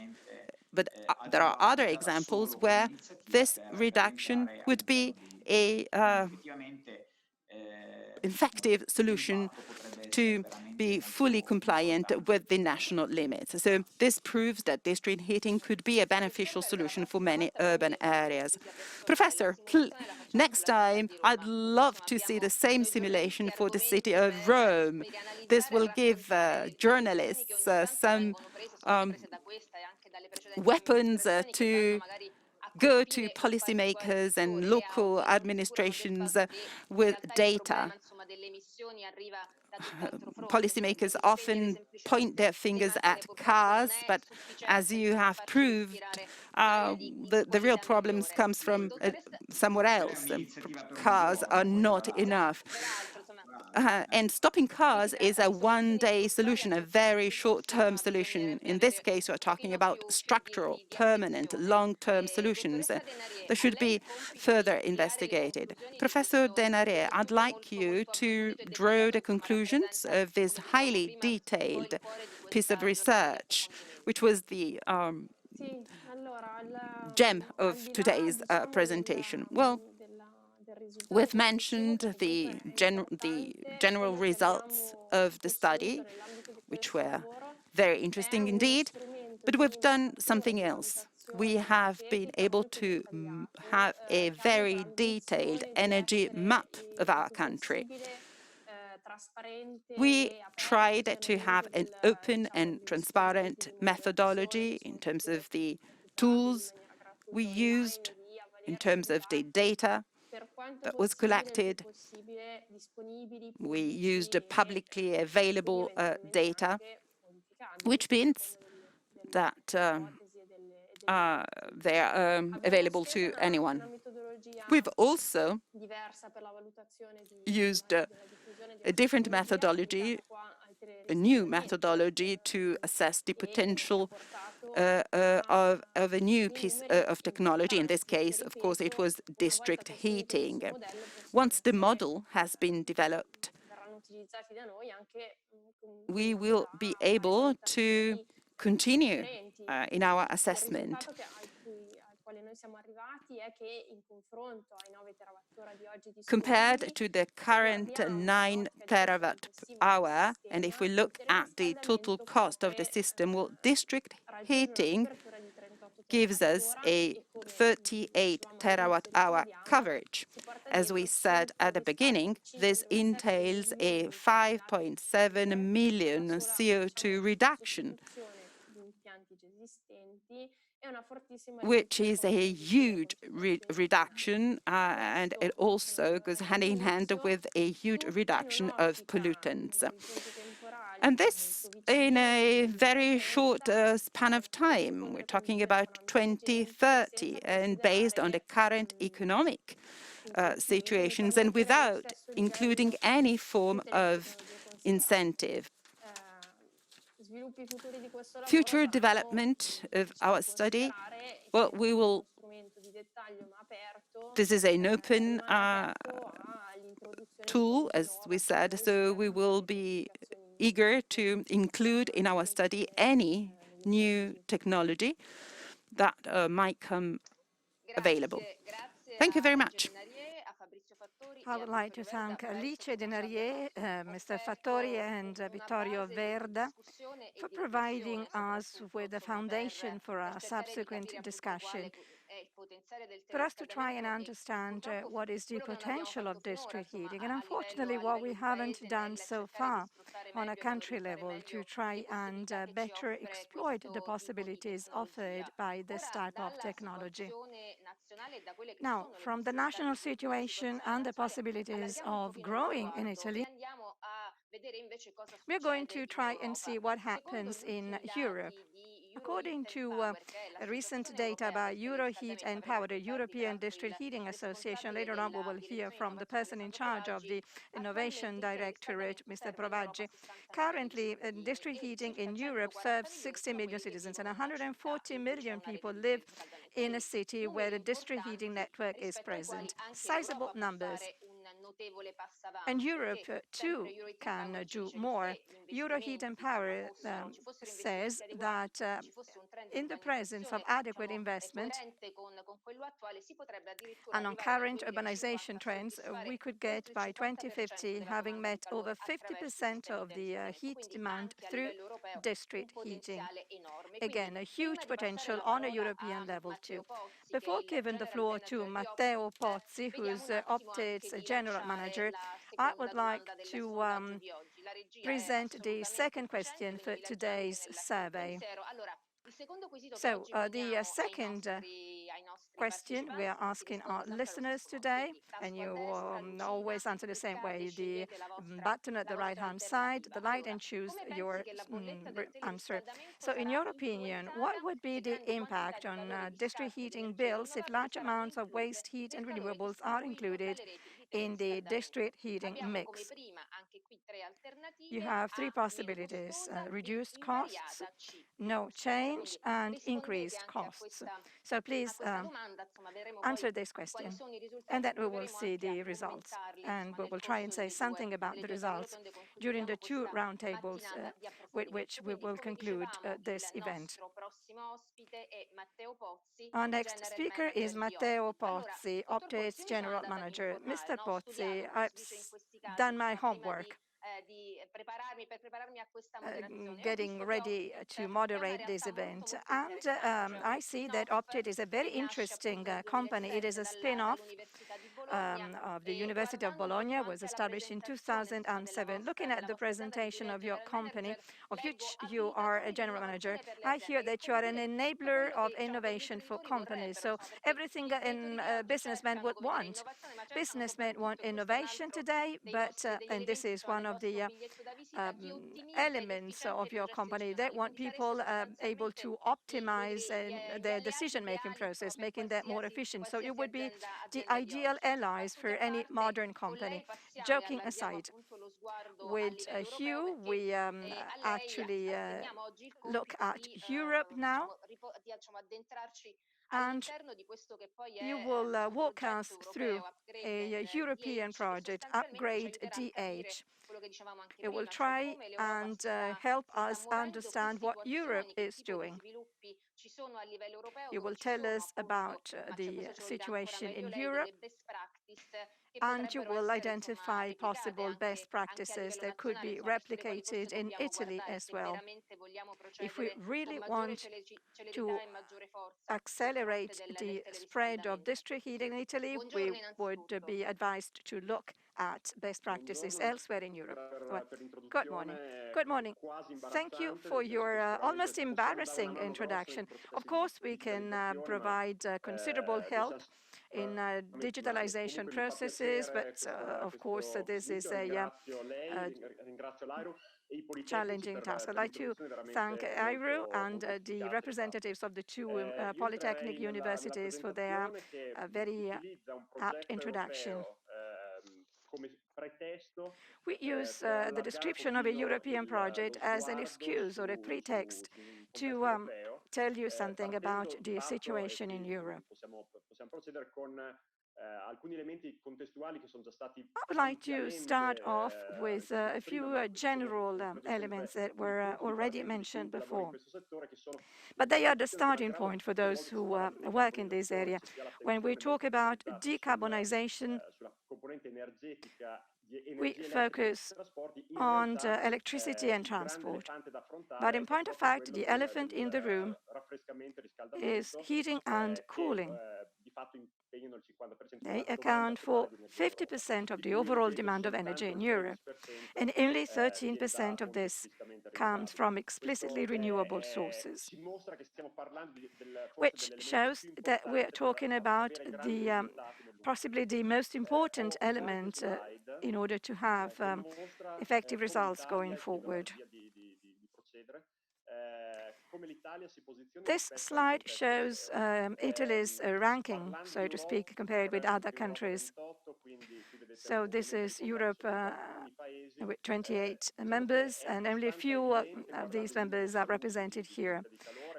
but there are other examples where this reduction would be a effective solution to be fully compliant with the national limits. So this proves that district heating could be a beneficial solution for many urban areas. Professor, next time I'd love to see the same simulation for the city of Rome. This will give journalists some weapons to go to policymakers and local administrations with data. Policymakers often point their fingers at cars, but as you have proved, the real problems comes from somewhere else. Cars are not enough. And stopping cars is a one-day solution, a very short-term solution. In this case, we're talking about structural, permanent, long-term solutions that should be further investigated. Professor Denare, I'd like you to draw the conclusions of this highly detailed piece of research, which was the gem of today's presentation. Well, we've mentioned the general results of the study, which were very interesting indeed, but we've done something else. We have been able to have a very detailed energy map of our country. We tried to have an open and transparent methodology in terms of the tools we used, in terms of the data that was collected. We used publicly available data, which means that they are available to anyone. We've also used a different methodology, a new methodology to assess the potential of a new piece of technology. In this case, of course, it was district heating. Once the model has been developed, we will be able to continue in our assessment. Compared to the current 9 terawatt hour, and if we look at the total cost of the system, well, district heating gives us a 38 terawatt hour coverage. As we said at the beginning, this entails a 5.7 million CO2 reduction, which is a huge reduction, and it also goes hand in hand with a huge reduction of pollutants. And this in a very short span of time. We're talking about 2030, and based on the current economic situations and without including any form of incentive. Future development of our study, well, this is an open tool, as we said, so we will be eager to include in our study any new technology that might come available. Thank you very much. I would like to thank Alice Denarier, Mr. Fattori, and Vittorio Verda for providing us with a foundation for our subsequent discussion. For us to try and understand what is the potential of district heating, and unfortunately what we haven't done so far on a country level to try and better exploit the possibilities offered by this type of technology. Now, from the national situation and the possibilities of growing in Italy, we're going to try and see what happens in Europe. According to recent data by Euroheat and Power, the European District Heating Association, later on we will hear from the person in charge of the Innovation Directorate, Mr. Provaggi. Currently, district heating in Europe serves 60 million citizens, and 140 million people live in a city where the district heating network is present. Sizable numbers. And Europe, too, can do more. Euroheat and Power says that in the presence of adequate investment and on current urbanization trends, we could get by 2050 having met over 50% of the heat demand through district heating. Again, a huge potential on a European level too. Before giving the floor to Matteo Pozzi, who's Optate's general manager, I would like to present the second question for today's survey. So the second question we are asking our listeners today, and you always answer the same way, the button at the right-hand side, the light, and choose your answer. So in your opinion, what would be the impact on district heating bills if large amounts of waste heat and renewables are included in the district heating mix? You have three possibilities: reduced costs, no change, and increased costs. So please answer this question, and then we will see the results. And we will try and say something about the results during the two roundtables with which we will conclude this event. Our next speaker is Matteo Pozzi, Optate's General Manager. Mr. Pozzi, I've done my homework getting ready to moderate this event. And I see that Optate is a very interesting company. It is a spin-off of the University of Bologna, was established in 2007. Looking at the presentation of your company, of which you are a general manager, I hear that you are an enabler of innovation for companies. So everything a businessman would want. Businessmen want innovation today, but, and this is one of the elements of your company. They want people able to optimize their decision-making process, making that more efficient. So you would be the ideal allies for any modern company. Joking aside, with Hugh, we actually look at Europe now, and you will walk us through a European project, Upgrade DH. It will try and help us understand what Europe is doing. You will tell us about the situation in Europe, and you will identify possible best practices that could be replicated in Italy as well. If we really want to accelerate the spread of district heating in Italy, we would be advised to look at best practices elsewhere in Europe. Well, good morning. Good morning. Thank you for your almost embarrassing introduction. Of course, we can provide considerable help in digitalization processes, but of course, this is a challenging task. I'd like to thank Airo and the representatives of the two Polytechnic universities for their very apt introduction. We use the description of a European project as an excuse or a pretext to tell you something about the situation in Europe. I would like to start off with a few general elements that were already mentioned before. But they are the starting point for those who work in this area. When we talk about decarbonization, we focus on electricity and transport. But in point of fact, the elephant in the room is heating and cooling. They account for 50% of the overall demand of energy in Europe, and only 13% of this comes from explicitly renewable sources, which shows that we're talking about the possibly the most important element in order to have effective results going forward. This slide shows Italy's ranking, so to speak, compared with other countries. So this is Europe with 28 members, and only a few of these members are represented here.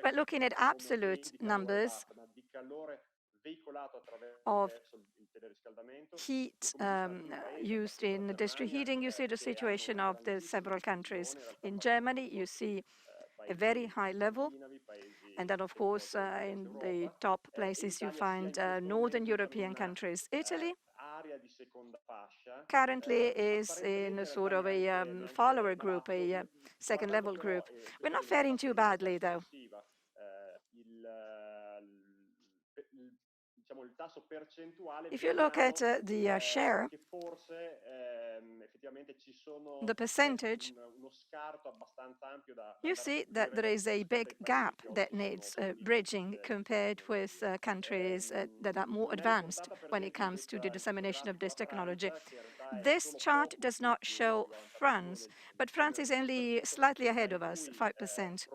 But looking at absolute numbers of heat used in district heating, you see the situation of the several countries. In Germany, you see a very high level. And then, of course, in the top places, you find Northern European countries. Italy currently is in a sort of a follower group, a second-level group. We're not faring too badly, though. If you look at the share, the percentage, you see that there is a big gap that needs bridging compared with countries that are more advanced when it comes to the dissemination of this technology. This chart does not show France, but France is only slightly ahead of us, 5%.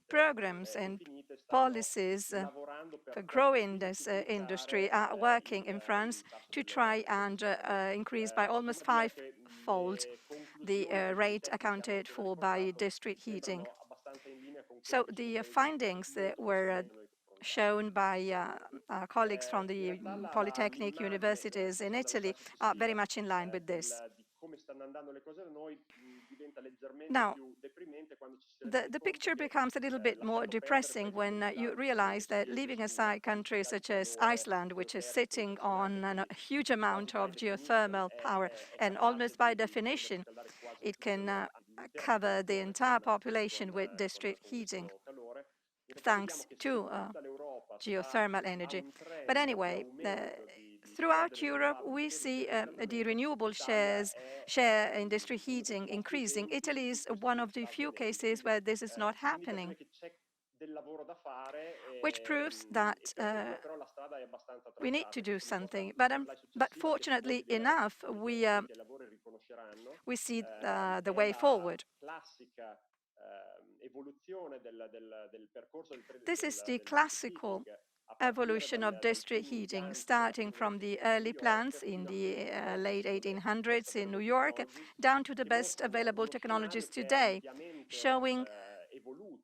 Programs and policies for growing this industry are working in France to try and increase by almost five-fold the rate accounted for by district heating. So the findings that were shown by our colleagues from the Polytechnic universities in Italy are very much in line with this. Now, the picture becomes a little bit more depressing when you realize that, leaving aside countries such as Iceland, which is sitting on a huge amount of geothermal power, and almost by definition, it can cover the entire population with district heating, thanks to geothermal energy. But anyway, throughout Europe, we see the renewable share in district heating increasing. Italy is one of the few cases where this is not happening. which proves that we need to do something. But fortunately enough, we see the way forward. This is the classical evolution of district heating, starting from the early plants in the late 1800s in New York, down to the best available technologies today, showing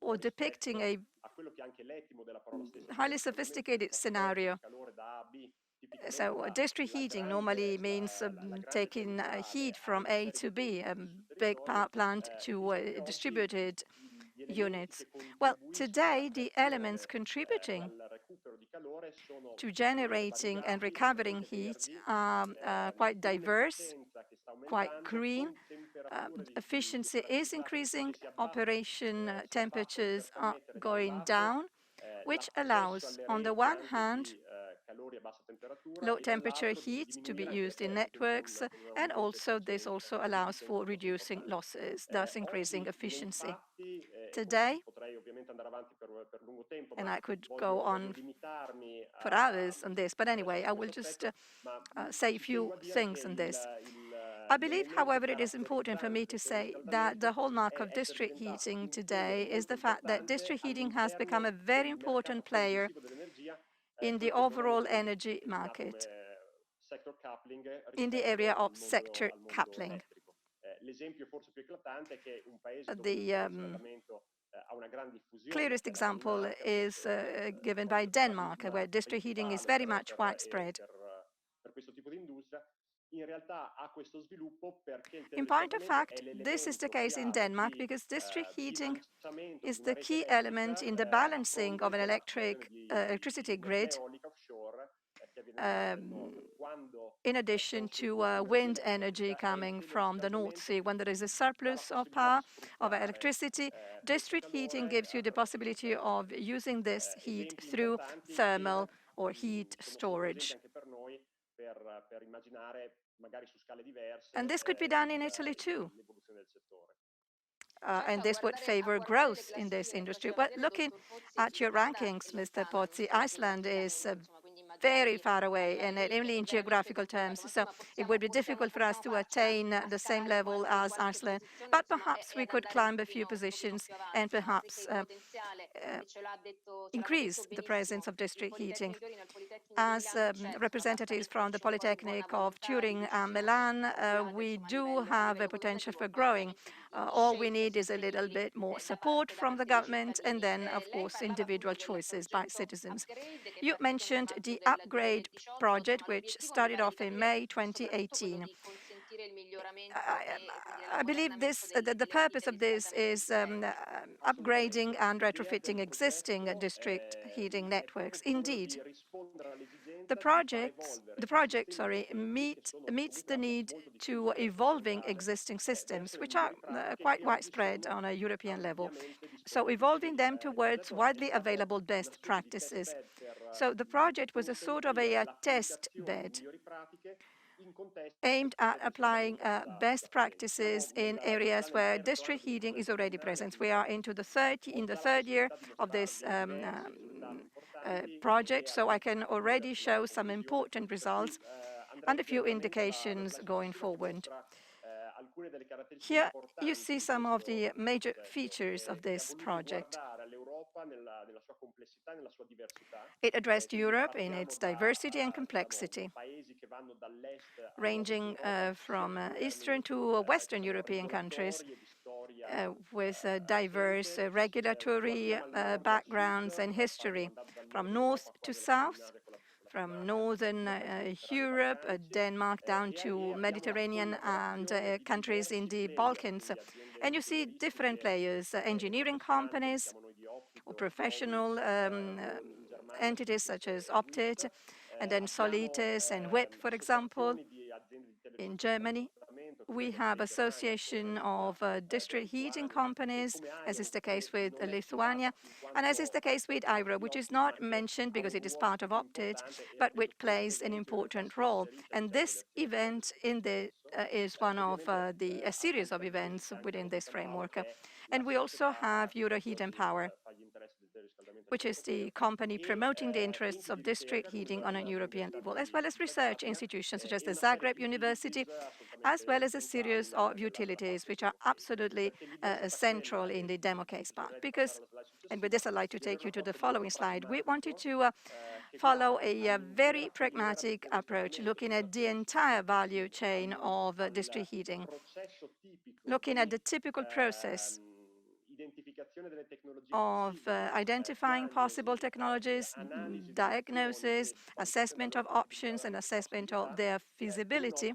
or depicting a highly sophisticated scenario. So district heating normally means taking heat from A to B, a big power plant to distributed units. Well, today the elements contributing to generating and recovering heat are quite diverse, quite green. Efficiency is increasing, operation temperatures are going down, which allows, on the one hand, low temperature heat to be used in networks, and also this also allows for reducing losses, thus increasing efficiency. Today, and I could go on for hours on this, but anyway, I will just say a few things on this. I believe, however, it is important for me to say that the hallmark of district heating today is the fact that district heating has become a very important player in the overall energy market, in the area of sector coupling. The clearest example is given by Denmark, where district heating is very much widespread. In point of fact, this is the case in Denmark because district heating is the key element in the balancing of an electricity grid, in addition to wind energy coming from the North Sea. When there is a surplus of power, of electricity, district heating gives you the possibility of using this heat through thermal or heat storage. And this could be done in Italy too. And this would favor growth in this industry. But looking at your rankings, Mr. Pozzi, Iceland is very far away, and only in geographical terms. So it would be difficult for us to attain the same level as Iceland. But perhaps we could climb a few positions and perhaps increase the presence of district heating. As representatives from the Polytechnic of Turin and Milan, we do have a potential for growing. All we need is a little bit more support from the government and then, of course, individual choices by citizens. You mentioned the upgrade project, which started off in May 2018. I believe the purpose of this is upgrading and retrofitting existing district heating networks. Indeed, the project meets the need to evolving existing systems, which are quite widespread on a European level. So evolving them towards widely available best practices. So the project was a sort of a test bed aimed at applying best practices in areas where district heating is already present. We are in the third year of this project, so I can already show some important results and a few indications going forward. Here you see some of the major features of this project. It addressed Europe in its diversity and complexity, ranging from Eastern to Western European countries with diverse regulatory backgrounds and history, from north to south, from Northern Europe, Denmark, down to Mediterranean and countries in the Balkans. And you see different players, engineering companies or professional entities such as Optit, and then Solitis and WIP, for example. In Germany, we have association of district heating companies, as is the case with Lithuania, and as is the case with IRO, which is not mentioned because it is part of Optit, but which plays an important role. And this event is one of a series of events within this framework. And we also have Euroheat and Power, which is the company promoting the interests of district heating on a European level, as well as research institutions such as the Zagreb University, as well as a series of utilities which are absolutely central in the demo case part. Because, and with this I'd like to take you to the following slide, we wanted to follow a very pragmatic approach, looking at the entire value chain of district heating, looking at the typical process of identifying possible technologies, diagnosis, assessment of options, and assessment of their feasibility,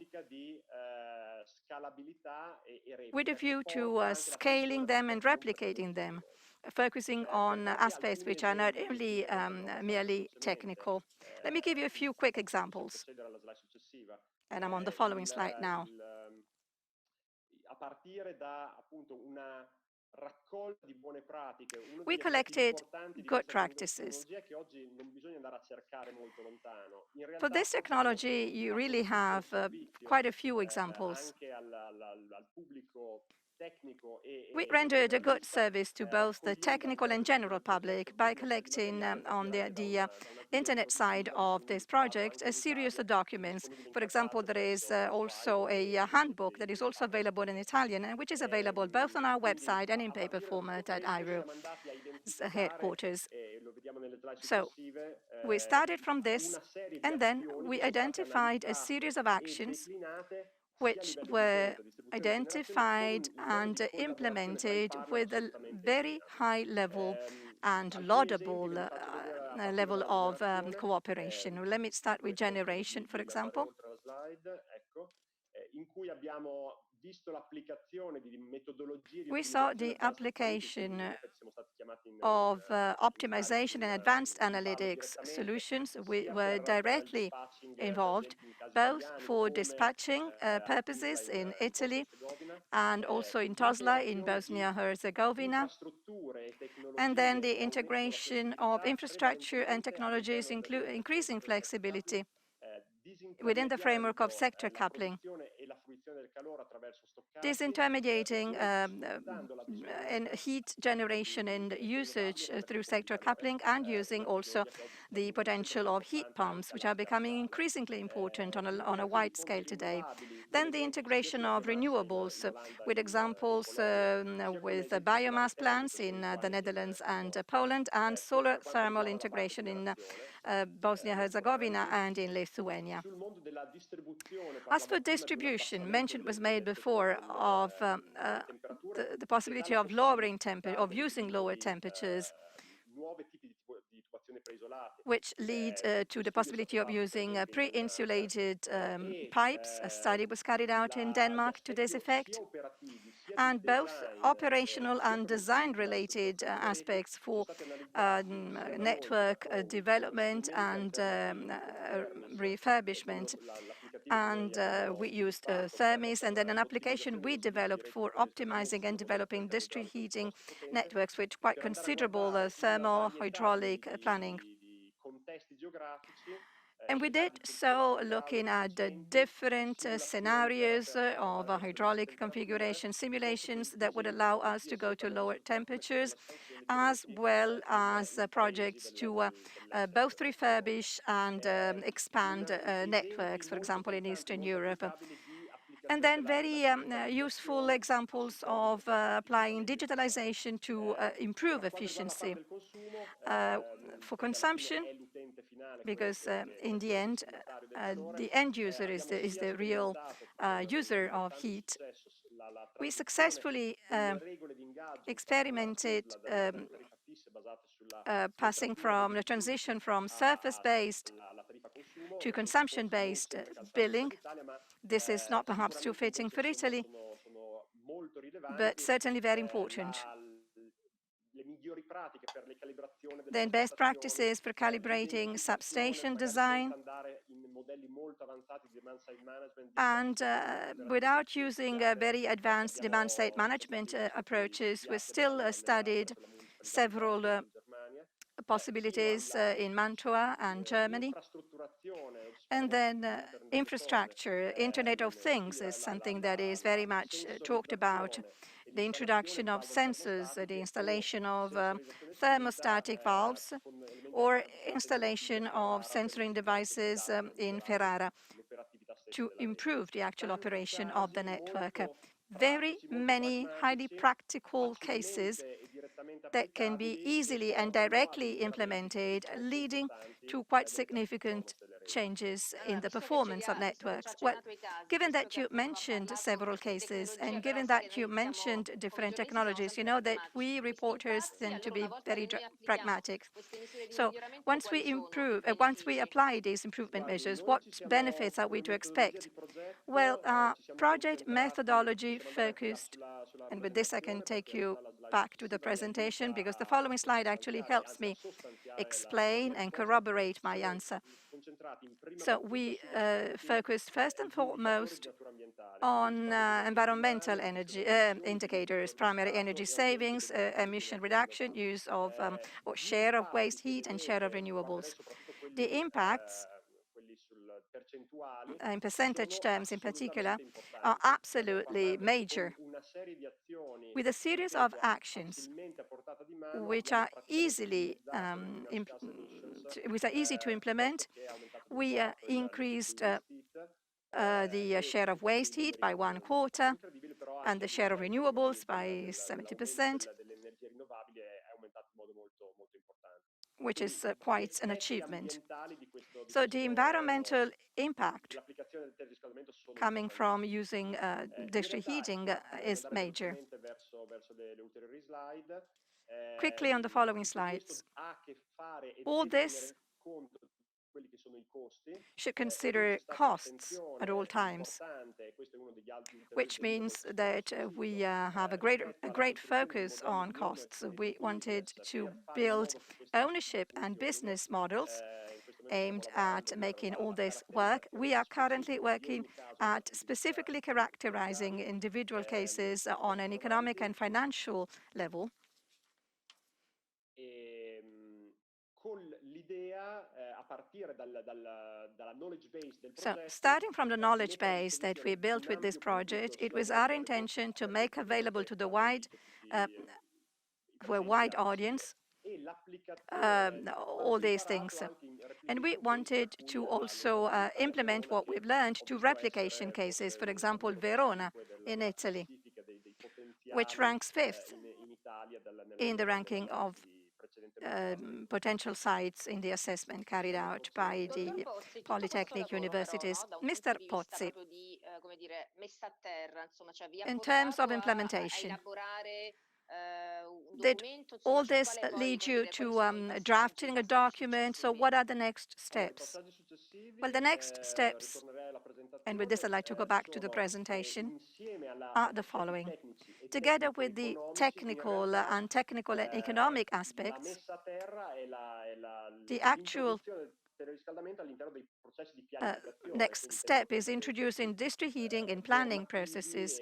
with a view to scaling them and replicating them, focusing on aspects which are not only merely technical. Let me give you a few quick examples. And I'm on the following slide now. We collected good practices. For this technology, you really have quite a few examples. We rendered a good service to both the technical and general public by collecting on the internet side of this project a series of documents. For example, there is also a handbook that is also available in Italian, and which is available both on our website and in paper format at IRU's headquarters. So we started from this, and then we identified a series of actions which were identified and implemented with a very high level and laudable level of cooperation. Let me start with generation, for example. We saw the application of optimization and advanced analytics solutions. We were directly involved, both for dispatching purposes in Italy and also in Tuzla in Bosnia-Herzegovina. And then the integration of infrastructure and technologies, increasing flexibility within the framework of sector coupling, disintermediating and heat generation and usage through sector coupling, and using also the potential of heat pumps, which are becoming increasingly important on a wide scale today. Then the integration of renewables, with examples with biomass plants in the Netherlands and Poland, and solar thermal integration in Bosnia-Herzegovina and in Lithuania. As for distribution, mention was made before of the possibility of using lower temperatures, which lead to the possibility of using pre-insulated pipes. A study was carried out in Denmark to this effect. And both operational and design-related aspects for network development and refurbishment. And we used thermis, and then an application we developed for optimizing and developing district heating networks with quite considerable thermal hydraulic planning. And we did so looking at the different scenarios of hydraulic configuration simulations that would allow us to go to lower temperatures, as well as projects to both refurbish and expand networks, for example, in Eastern Europe. And then very useful examples of applying digitalization to improve efficiency for consumption, because in the end, the end user is the real user of heat. We successfully experimented passing from the transition from surface-based to consumption-based billing. This is not perhaps too fitting for Italy, but certainly very important. Then best practices for calibrating substation design, and without using very advanced demand-side management approaches, we still studied several possibilities in Mantua and Germany. And then infrastructure, Internet of Things is something that is very much talked about. The introduction of sensors, the installation of thermostatic valves, or installation of sensoring devices in Ferrara to improve the actual operation of the network. Very many highly practical cases that can be easily and directly implemented, leading to quite significant changes in the performance of networks. Well, given that you mentioned several cases and given that you mentioned different technologies, you know that we reporters tend to be very pragmatic. So once we apply these improvement measures, what benefits are we to expect? Well, project methodology focused, and with this I can take you back to the presentation because the following slide actually helps me explain and corroborate my answer. So we focused first and foremost on environmental energy indicators, primary energy savings, emission reduction, use of or share of waste heat and share of renewables. The impacts in percentage terms in particular are absolutely major, with a series of actions which are easy to implement. We increased the share of waste heat by 1/4 and the share of renewables by 70%, which is quite an achievement. So the environmental impact coming from using district heating is major. Quickly on the following slides. All this should consider costs at all times, which means that we have a great focus on costs. We wanted to build ownership and business models aimed at making all this work. We are currently working at specifically characterizing individual cases on an economic and financial level. So, starting from the knowledge base that we built with this project, it was our intention to make available to a wide audience all these things. And we wanted to also implement what we've learned to replication cases, for example, Verona in Italy, which ranks 5th in the ranking of potential sites in the assessment carried out by the Polytechnic universities. Mr. Pozzi, in terms of implementation, did all this lead you to drafting a document? So what are the next steps? Well, the next steps, and with this I'd like to go back to the presentation, are the following. Together with the technical and economic aspects, the actual next step is introducing district heating in planning processes.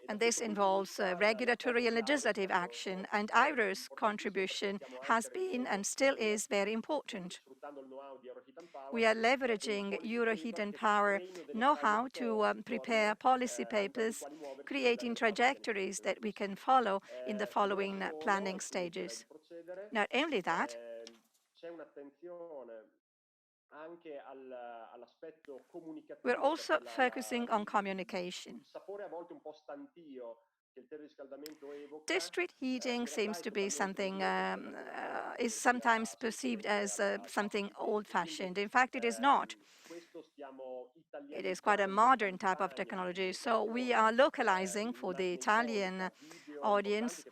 And this involves regulatory and legislative action, and IRO's contribution has been and still is very important. We are leveraging Euroheat and Power know-how to prepare policy papers, creating trajectories that we can follow in the following planning stages. Not only that, we're also focusing on communication. District heating seems to be something, is sometimes perceived as something old-fashioned. In fact, it is not. It is quite a modern type of technology. So we are localizing for the Italian audience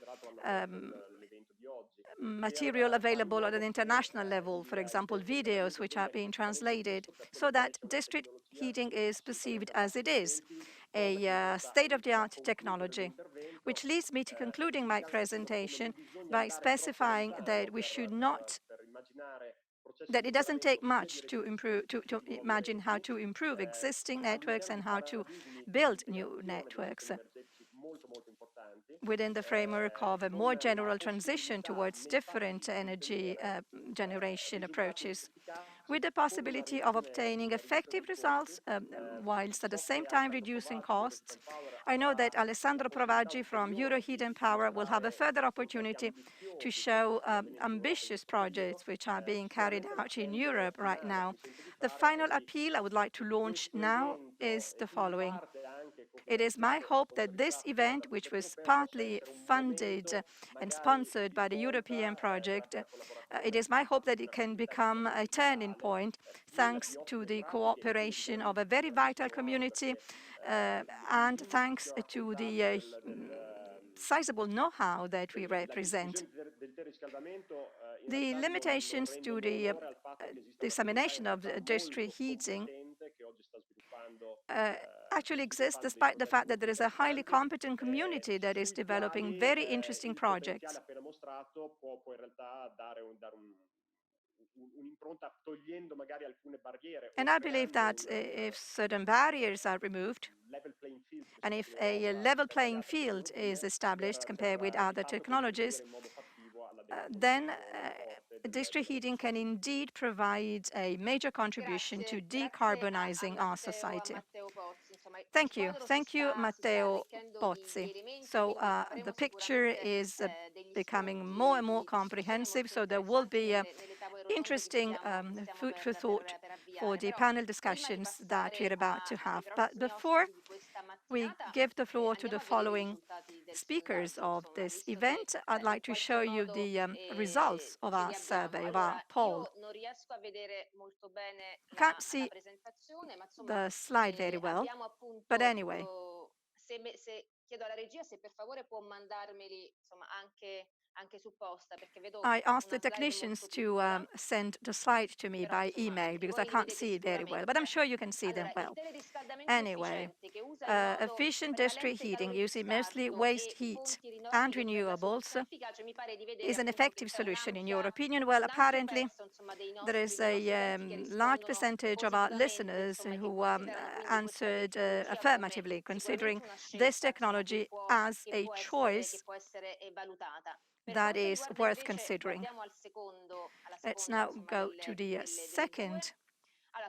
material available at an international level, for example, videos which are being translated, so that district heating is perceived as it is, a state-of-the-art technology, which leads me to concluding my presentation by specifying that we should not that it doesn't take much to imagine how to improve existing networks and how to build new networks within the framework of a more general transition towards different energy generation approaches. with the possibility of obtaining effective results whilst at the same time reducing costs. I know that Alessandro Provaggi from Euroheat and Power will have a further opportunity to show ambitious projects which are being carried out in Europe right now. The final appeal I would like to launch now is the following. It is my hope that this event, which was partly funded and sponsored by the European project, it is my hope that it can become a turning point thanks to the cooperation of a very vital community and thanks to the sizable know-how that we represent. The limitations to the dissemination of district heating actually exist despite the fact that there is a highly competent community that is developing very interesting projects. And I believe that if certain barriers are removed, and if a level playing field is established compared with other technologies, then district heating can indeed provide a major contribution to decarbonizing our society. Thank you. Thank you, Matteo Pozzi. So the picture is becoming more and more comprehensive, so there will be interesting food for thought for the panel discussions that we're about to have. But before we give the floor to the following speakers of this event, I'd like to show you the results of our survey, of our poll. Can't see the slide very well, but anyway. I asked the technicians to send the slide to me by email because I can't see it very well, but I'm sure you can see them well. Anyway, efficient district heating using mostly waste heat and renewables is an effective solution in your opinion? Well, apparently there is a large percentage of our listeners who answered affirmatively, considering this technology as a choice that is worth considering. Let's now go to the second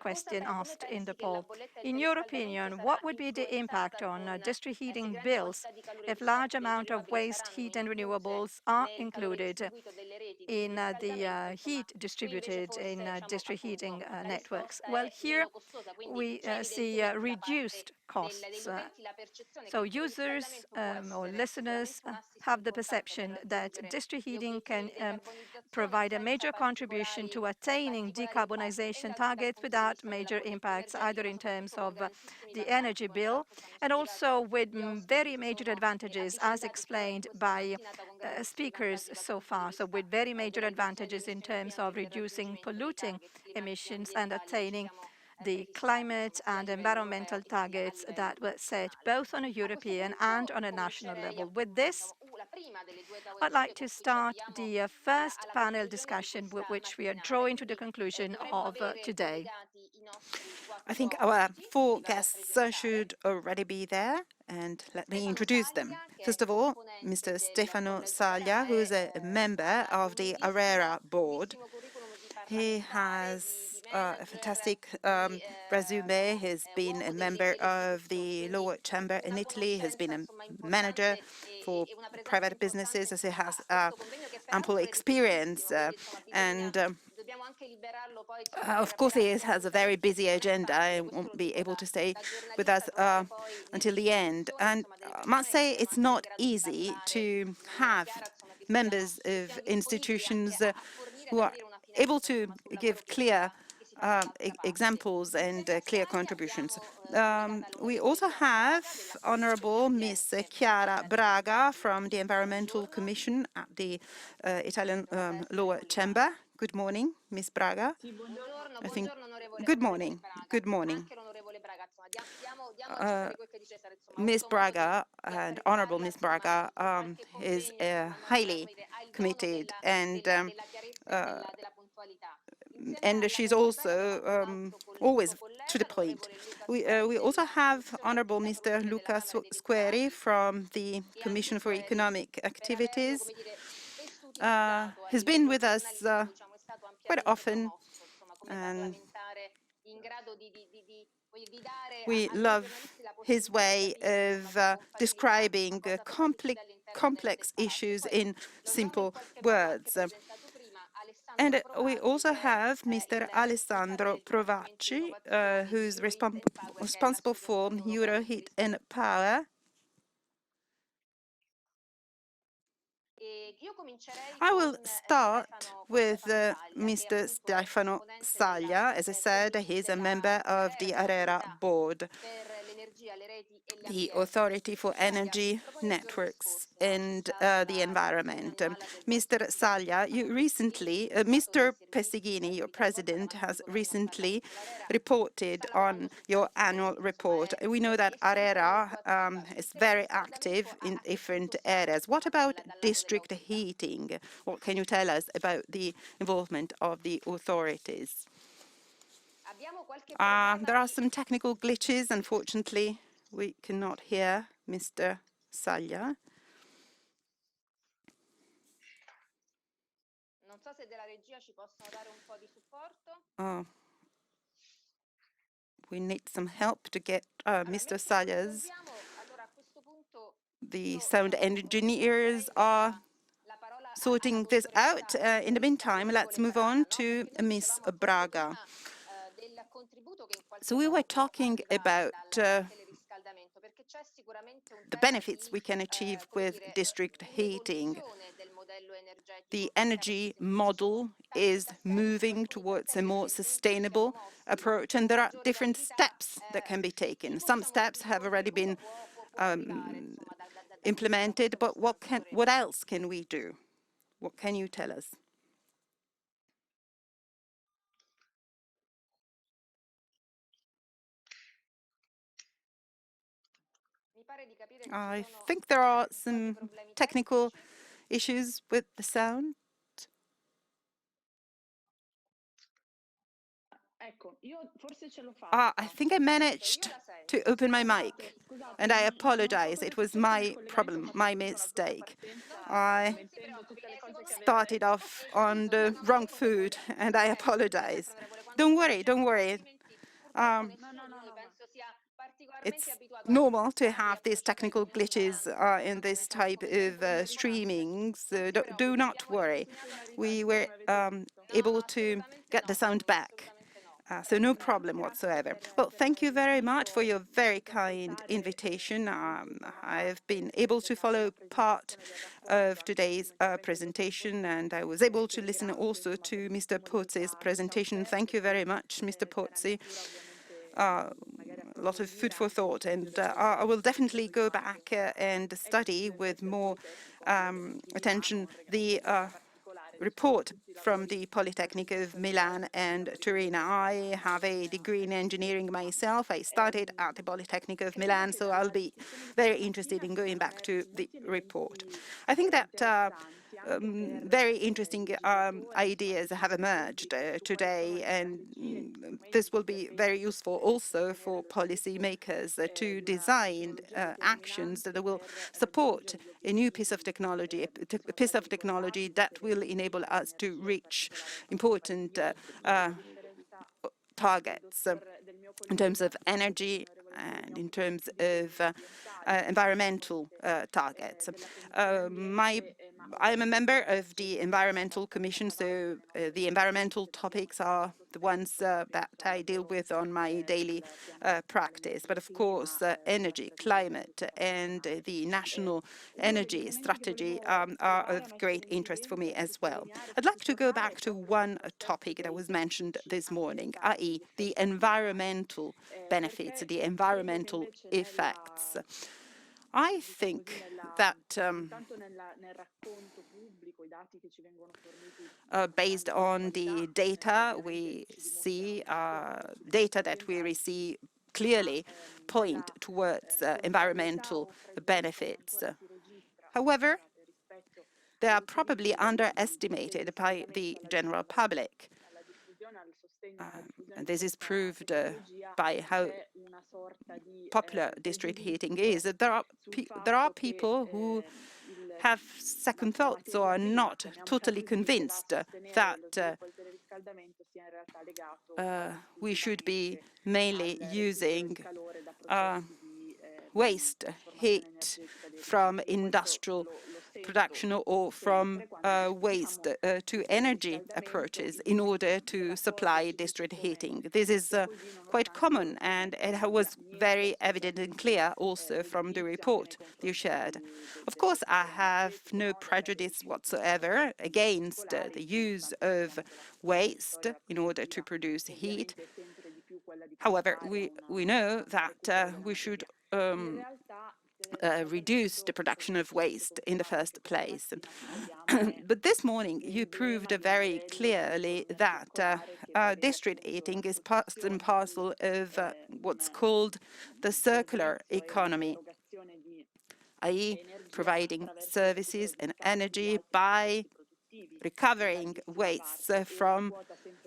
question asked in the poll. In your opinion, what would be the impact on district heating bills if large amount of waste heat and renewables are included in the heat distributed in district heating networks? Well, here we see reduced costs. So users or listeners have the perception that district heating can provide a major contribution to attaining decarbonization targets without major impacts, either in terms of the energy bill and also with very major advantages, as explained by speakers so far. So with very major advantages in terms of reducing polluting emissions and attaining the climate and environmental targets that were set both on a European and on a national level. With this, I'd like to start the first panel discussion with which we are drawing to the conclusion of today. I think our 4 guests should already be there, and let me introduce them. First of all, Mr. Stefano Saglia, who is a member of the ARERA board. He has a fantastic resume. He's been a member of the lower chamber in Italy, has been a manager for private businesses, as he has ample experience. Of course, he has a very busy agenda and won't be able to stay with us until the end. And I must say it's not easy to have members of institutions who are able to give clear examples and clear contributions. We also have Honorable Miss Chiara Braga from the Environmental Commission at the Italian Lower Chamber. Good morning, Miss Braga. I think. Good morning. Good morning. Ms. Braga and Honorable Ms. Braga is highly committed and she's also always to the point. We also have Honorable Mr. Luca Squeri from the Commission for Economic Activities. He's been with us quite often And we love his way of describing complex issues in simple words. And we also have Mr. Alessandro Provacci, who's responsible for Euroheat and Power. I will start with Mr. Stefano Saglia. As I said, he's a member of the ARERA board, the Authority for Energy, Networks and the Environment. Mr. Saglia, you recently, Mr. Pessigini, your president, has recently reported on your annual report. We know that ARERA is very active in different areas. What about district heating? What can you tell us about the involvement of the authorities? There are some technical glitches, unfortunately. We cannot hear Mr. Saglia. Oh, we need some help to get Mr. Saglia's. The sound engineers are sorting this out. In the meantime, let's move on to Miss Braga. So we were talking about the benefits we can achieve with district heating. The energy model is moving towards a more sustainable approach, and there are different steps that can be taken. Some steps have already been implemented, but what else can we do? What can you tell us? I think there are some technical issues with the sound. I think I managed to open my mic, and I apologize. It was my problem, my mistake. I started off on the wrong foot, and I apologize. Don't worry, don't worry. It's normal to have these technical glitches in this type of streaming, so do not worry. We were able to get the sound back. So no problem whatsoever. Well, thank you very much for your very kind invitation. I've been able to follow part of today's presentation, and I was able to listen also to Mr. Pozzi's presentation. Thank you very much, Mr. Pozzi. A lot of food for thought, and I will definitely go back and study with more attention the report from the Politecnici of Milan and Torino. I have a degree in engineering myself. I started at the Politecnici of Milan, so I'll be very interested in going back to the report. I think that very interesting ideas have emerged today, and this will be very useful also for policymakers to design actions that will support a new piece of technology, that will enable us to reach important targets in terms of energy and in terms of environmental targets. I am a member of the Environmental Commission, so the environmental topics are the ones that I deal with on my daily practice. But of course, energy, climate, and the national energy strategy are of great interest for me as well. I'd like to go back to one topic that was mentioned this morning, i.e. the environmental benefits, the environmental effects. I think that based on the data we see, data that we receive clearly point towards environmental benefits. However, they are probably underestimated by the general public. And this is proved by how popular district heating is. There are people who have second thoughts or are not totally convinced that we should be mainly using waste heat from industrial production or from waste to energy approaches in order to supply district heating. This is quite common, and it was very evident and clear also from the report you shared. Of course, I have no prejudice whatsoever against the use of waste in order to produce heat. However, we know that we should reduce the production of waste in the first place. But this morning, you proved very clearly that district heating is part and parcel of what's called the circular economy, i.e. providing services and energy by recovering wastes from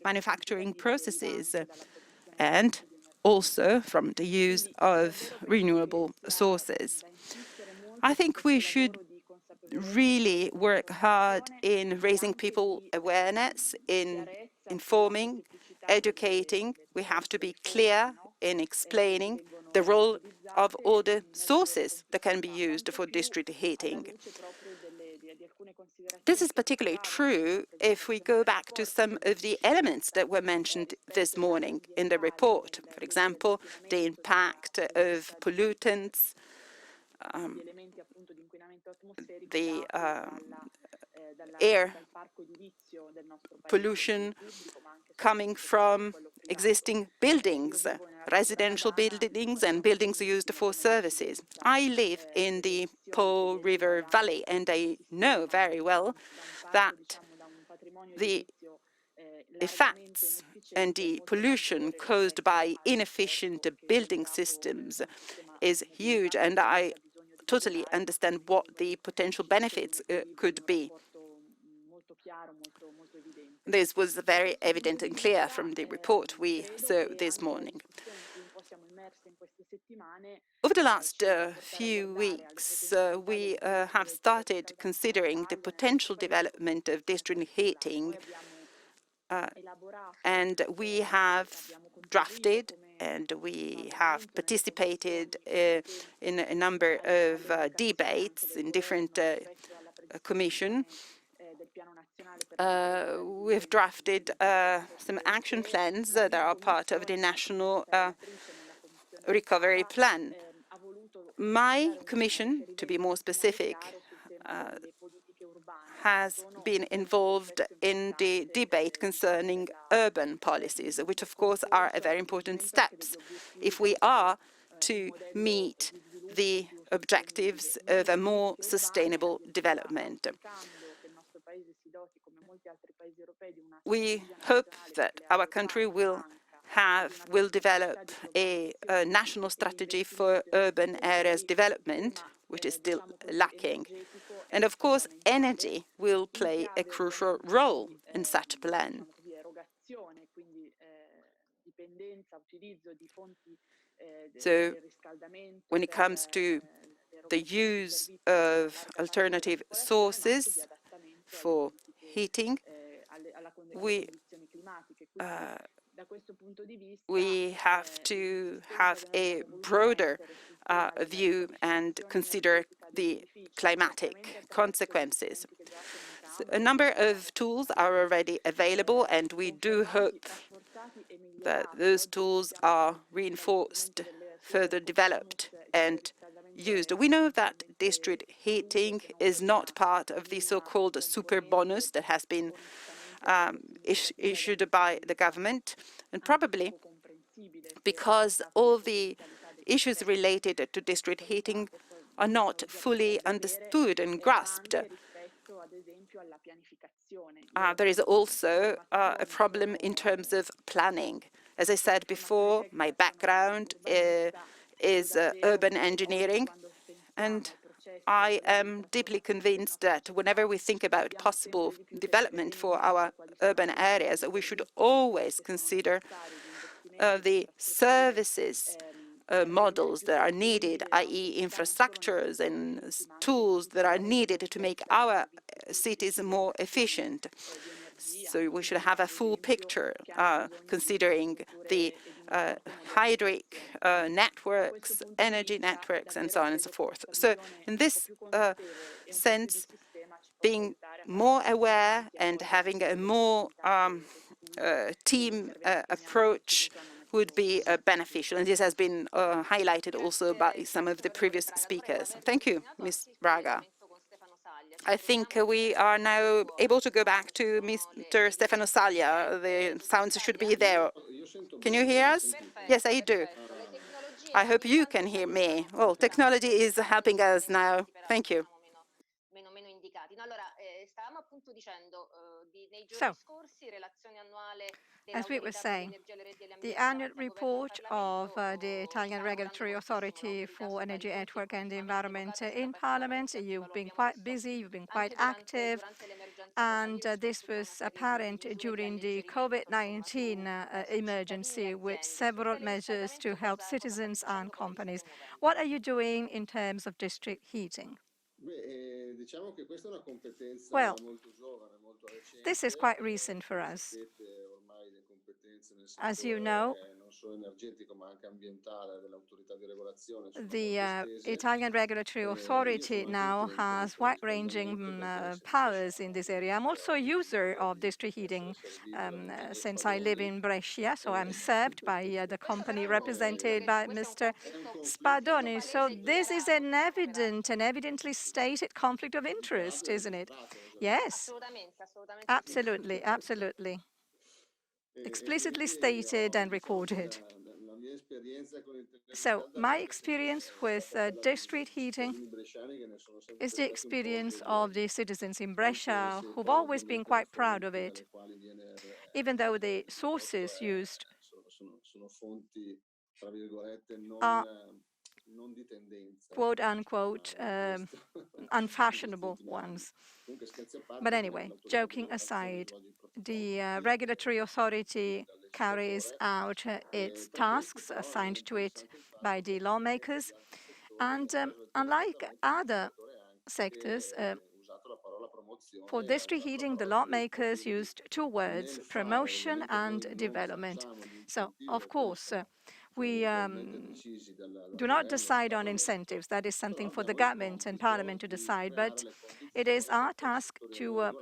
manufacturing processes and also from the use of renewable sources. I think we should really work hard in raising people awareness, in informing, educating. We have to be clear in explaining the role of all the sources that can be used for district heating. This is particularly true if we go back to some of the elements that were mentioned this morning in the report. For example, the impact of pollutants, the air pollution coming from existing buildings, residential buildings and buildings used for services. I live in the Po River Valley, and I know very well that the effects and the pollution caused by inefficient building systems is huge, and I totally understand what the potential benefits could be. This was very evident and clear from the report we saw this morning. Over the last few weeks, we have started considering the potential development of district heating, and we have drafted and we have participated in a number of debates in different commissions. We've drafted some action plans that are part of the National Recovery Plan. My commission, to be more specific, has been involved in the debate concerning urban policies, which of course are a very important steps if we are to meet the objectives of a more sustainable development. We hope that our country will develop a national strategy for urban areas development, which is still lacking. And of course, energy will play a crucial role in such a plan. So when it comes to the use of alternative sources for heating, we have to have a broader view and consider the climatic consequences. So a number of tools are already available, and we do hope that those tools are reinforced, further developed, and used. We know that district heating is not part of the so-called super bonus that has been issued by the government, and probably because all the issues related to district heating are not fully understood and grasped. There is also a problem in terms of planning. As I said before, my background is urban engineering, and I am deeply convinced that whenever we think about possible development for our urban areas, we should always consider the services models that are needed, i.e. infrastructures and tools that are needed to make our cities more efficient. So we should have a full picture, considering the hydric networks, energy networks, and so on and so forth. So in this sense, being more aware and having a more team approach would be beneficial. And this has been highlighted also by some of the previous speakers. Thank you, Ms. Braga. I think we are now able to go back to Mr. Stefano Saglia. The sounds should be there. Can you hear us? Yes, I do. I hope you can hear me. Well, technology is helping us now. Thank you. So, as we were saying, the annual report of the Italian Regulatory Authority for Energy Network and the Environment in Parliament. You've been quite busy, you've been quite active, and this was apparent during the COVID-19 emergency with several measures to help citizens and companies. What are you doing in terms of district heating? Well, this is quite recent for us. As you know, the Italian Regulatory Authority now has wide-ranging powers in this area. I'm also a user of district heating since I live in Brescia, so I'm served by the company represented by Mr. Spadoni. So this is an evidently stated conflict of interest, isn't it? Yes, absolutely, absolutely. Explicitly stated and recorded. So my experience with district heating is the experience of the citizens in Brescia who've always been quite proud of it, even though the sources used are quote-unquote unfashionable ones. But anyway, joking aside, the regulatory authority carries out its tasks assigned to it by the lawmakers. And unlike other sectors, for district heating, the lawmakers used two words, promotion and development. So, of course, we do not decide on incentives. That is something for the government and parliament to decide. But it is our task to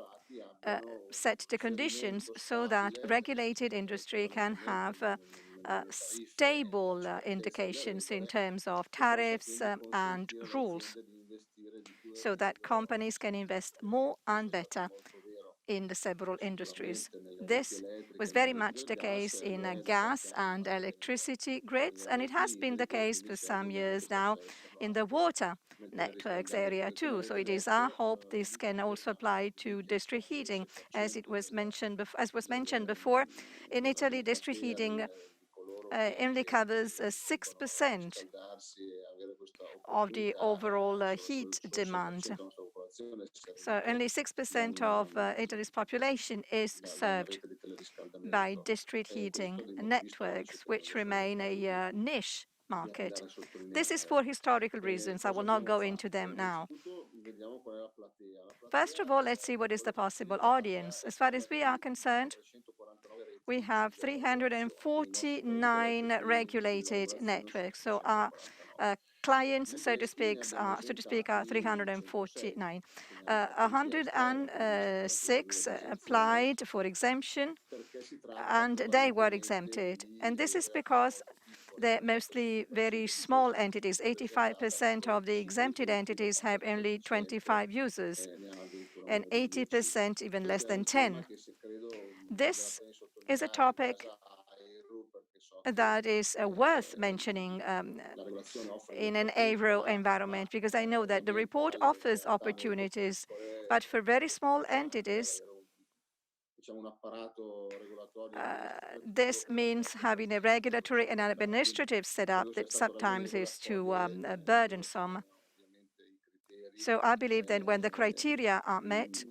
set the conditions so that regulated industry can have stable indications in terms of tariffs and rules, so that companies can invest more and better in the several industries. This was very much the case in gas and electricity grids, and it has been the case for some years now in the water networks area too. So it is our hope this can also apply to district heating. As was mentioned before, in Italy, district heating only covers 6% of the overall heat demand. So only 6% of Italy's population is served by district heating networks, which remain a niche market. This is for historical reasons. I will not go into them now. First of all, let's see what is the possible audience. As far as we are concerned, we have 349 regulated networks. So our clients, so to speak, are 349. 106 applied for exemption, and they were exempted. And this is because they're mostly very small entities. 85% of the exempted entities have only 25 users, and 80% even less than 10. This is a topic that is worth mentioning in an aero environment, because I know that the report offers opportunities, but for very small entities, this means having a regulatory and an administrative setup that sometimes is too burdensome. So I believe that when the criteria are met,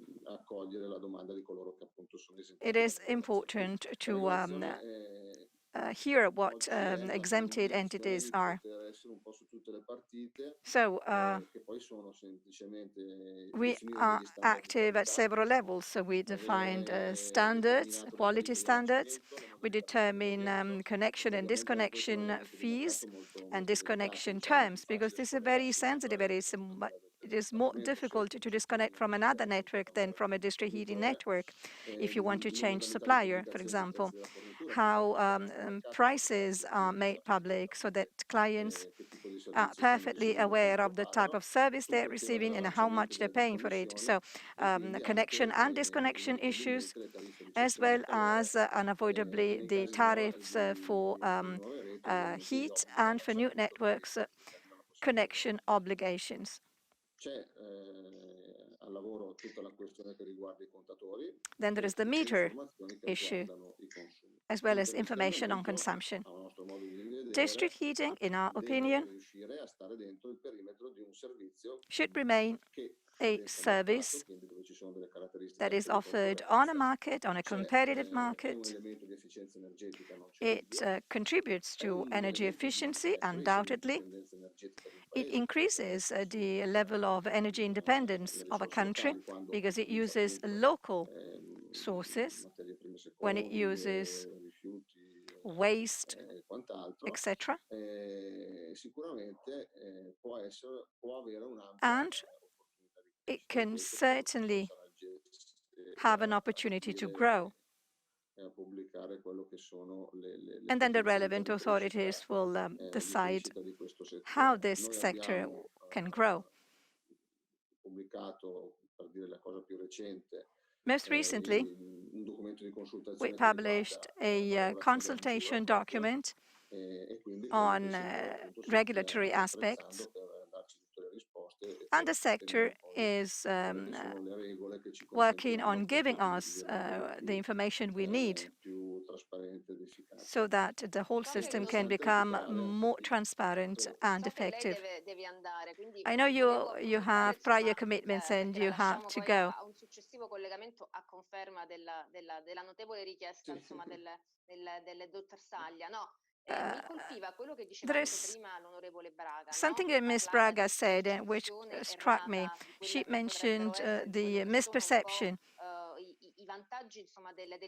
it is important to here what exempted entities are. So we are active at several levels. So we defined standards, quality standards. We determine connection and disconnection fees and disconnection terms, because this is very sensitive. It is more difficult to disconnect from another network than from a district heating network if you want to change supplier, for example. How prices are made public so that clients are perfectly aware of the type of service they're receiving and how much they're paying for it. So connection and disconnection issues, as well as unavoidably the tariffs for heat and for new networks connection obligations. Then there is the meter issue, as well as information on consumption. District heating, in our opinion, should remain a service that is offered on a market, on a competitive market. It contributes to energy efficiency, undoubtedly. It increases the level of energy independence of a country because it uses local sources when it uses waste, etc. And it can certainly have an opportunity to grow. And then the relevant authorities will decide how this sector can grow. Most recently, we published a consultation document on regulatory aspects, and the sector is working on giving us the information we need so that the whole system can become more transparent and effective. I know you have prior commitments and you have to go. There is something that Ms. Braga said, which struck me. She mentioned the misperception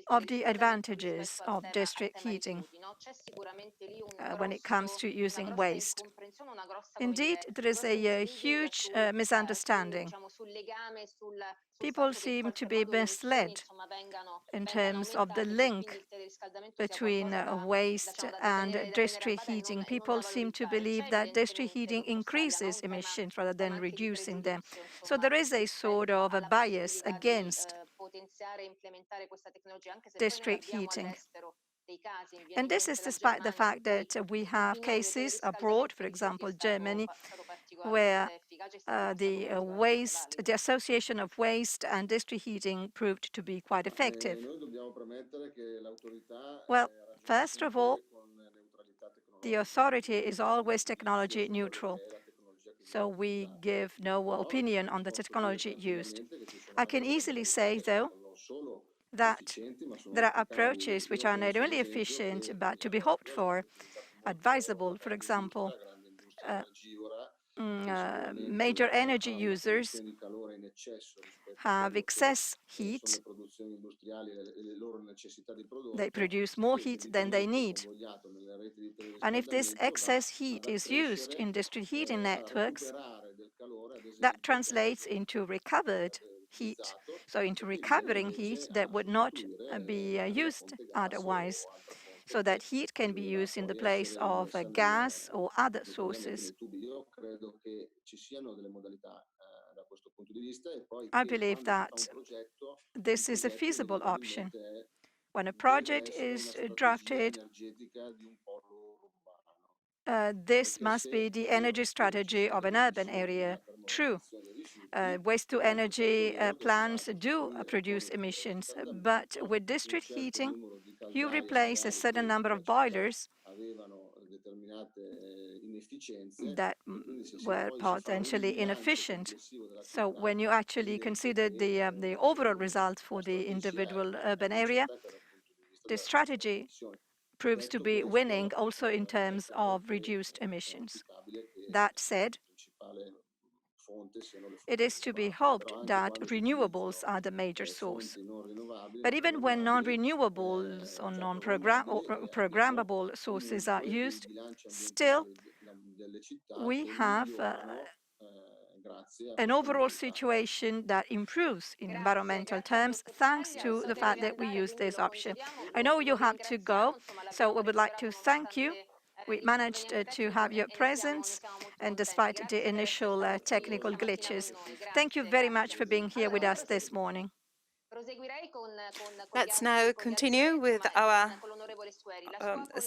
of the advantages of district heating when it comes to using waste. Indeed, there is a huge misunderstanding. People seem to be misled in terms of the link between waste and district heating. People seem to believe that district heating increases emissions rather than reducing them. So there is a sort of a bias against district heating. And this is despite the fact that we have cases abroad, for example, Germany, where the association of waste and district heating proved to be quite effective. Well, first of all, the authority is always technology neutral, so we give no opinion on the technology used. I can easily say, though, that there are approaches which are not only efficient but to be hoped for, advisable. For example, major energy users have excess heat. They produce more heat than they need. And if this excess heat is used in district heating networks, that translates into recovered heat, so into recovering heat that would not be used otherwise, so that heat can be used in the place of gas or other sources. I believe that this is a feasible option. When a project is drafted, this must be the energy strategy of an urban area. True, waste-to-energy plants do produce emissions, but with district heating, you replace a certain number of boilers that were potentially inefficient. So when you actually consider the overall result for the individual urban area, the strategy proves to be winning also in terms of reduced emissions. That said, it is to be hoped that renewables are the major source. But even when non-renewables or non-programmable sources are used, still we have an overall situation that improves in environmental terms thanks to the fact that we use this option. I know you have to go, so we would like to thank you. We managed to have your presence, and despite the initial technical glitches. Thank you very much for being here with us this morning. Let's now continue with our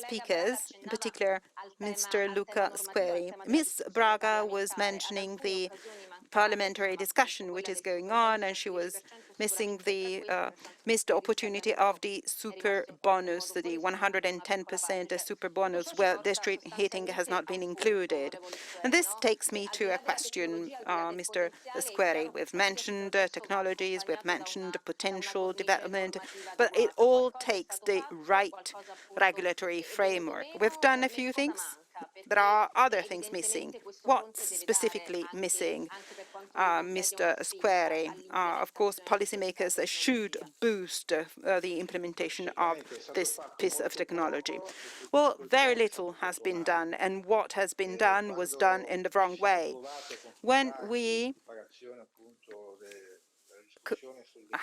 speakers, in particular Mr. Luca Squeri. Ms. Braga was mentioning the parliamentary discussion which is going on, and she was missing the missed opportunity of the super bonus, the 110% super bonus, where district heating has not been included. And this takes me to a question, Mr. Squeri. We've mentioned technologies, we've mentioned potential development, but it all takes the right regulatory framework. We've done a few things. There are other things missing. What's specifically missing, Mr. Squeri? Of course, policymakers should boost the implementation of this piece of technology. Well, very little has been done, and what has been done was done in the wrong way. When we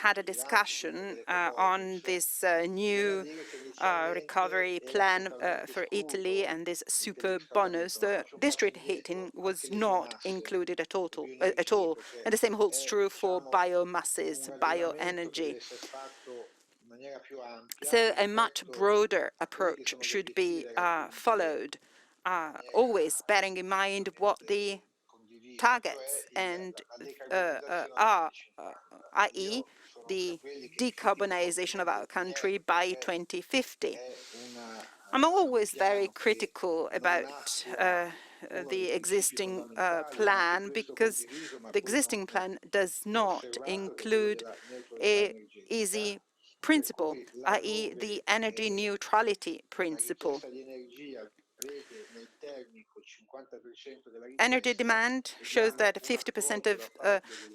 had a discussion on this new recovery plan for Italy and this super bonus, the district heating was not included at all. And the same holds true for biomasses, bioenergy. So a much broader approach should be followed, always bearing in mind what the targets and are, i.e., the decarbonization of our country by 2050. I'm always very critical about the existing plan, because the existing plan does not include an easy principle, i.e., the energy neutrality principle. Energy demand shows that 50% of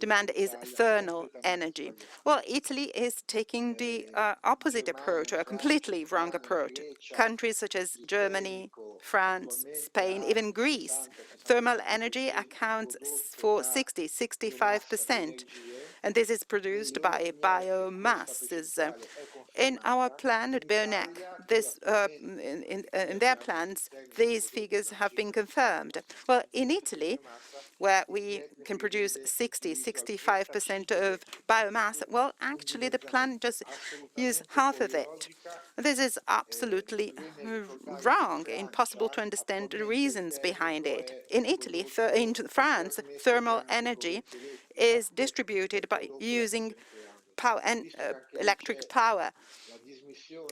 demand is thermal energy. Well, Italy is taking the opposite approach, a completely wrong approach. Countries such as Germany, France, Spain, even Greece, thermal energy accounts for 65%. And this is produced by biomasses. In our plan at BONEC, in their plans, these figures have been confirmed. Well, in Italy, where we can produce 65% of biomass, well, actually the plan just uses half of it. This is absolutely wrong, impossible to understand the reasons behind it. In Italy, in France, thermal energy is distributed by using power and electric power.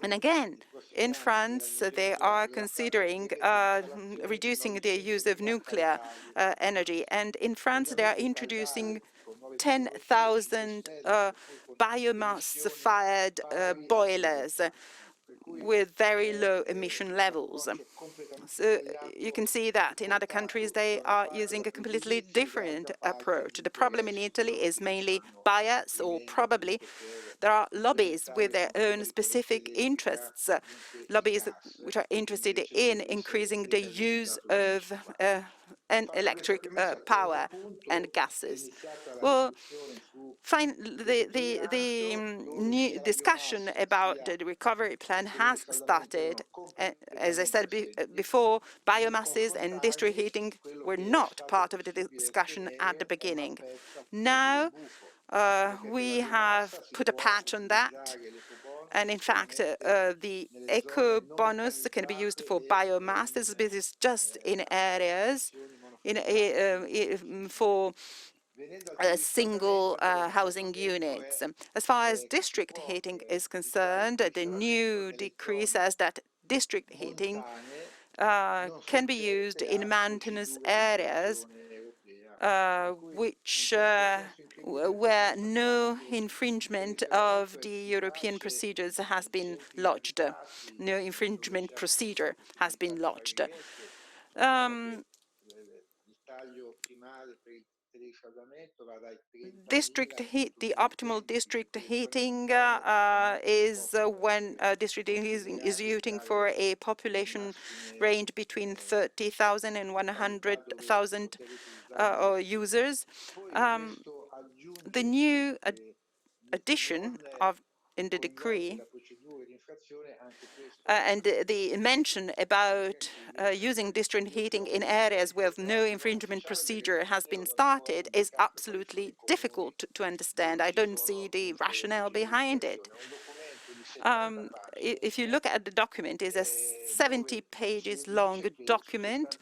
And again, in France, they are considering reducing the use of nuclear energy. And in France, they are introducing 10,000 biomass-fired boilers with very low emission levels. So you can see that in other countries they are using a completely different approach. The problem in Italy is mainly bias, or probably there are lobbies with their own specific interests, lobbies which are interested in increasing the use of electric power and gases. Well, the new discussion about the recovery plan has started. As I said before, biomasses and district heating were not part of the discussion at the beginning. Now we have put a patch on that. And in fact, the eco bonus can be used for biomass. This is just in areas for single housing units. As far as district heating is concerned, the new decree says that district heating can be used in mountainous areas where no infringement of the European procedures has been lodged. No infringement procedure has been lodged. The optimal district heating is when district heating is using for a population range between 30,000 and 100,000 users. The new addition in the decree and the mention about using district heating in areas where no infringement procedure has been started is absolutely difficult to understand. I don't see the rationale behind it. If you look at the document, it's a 70 pages long document.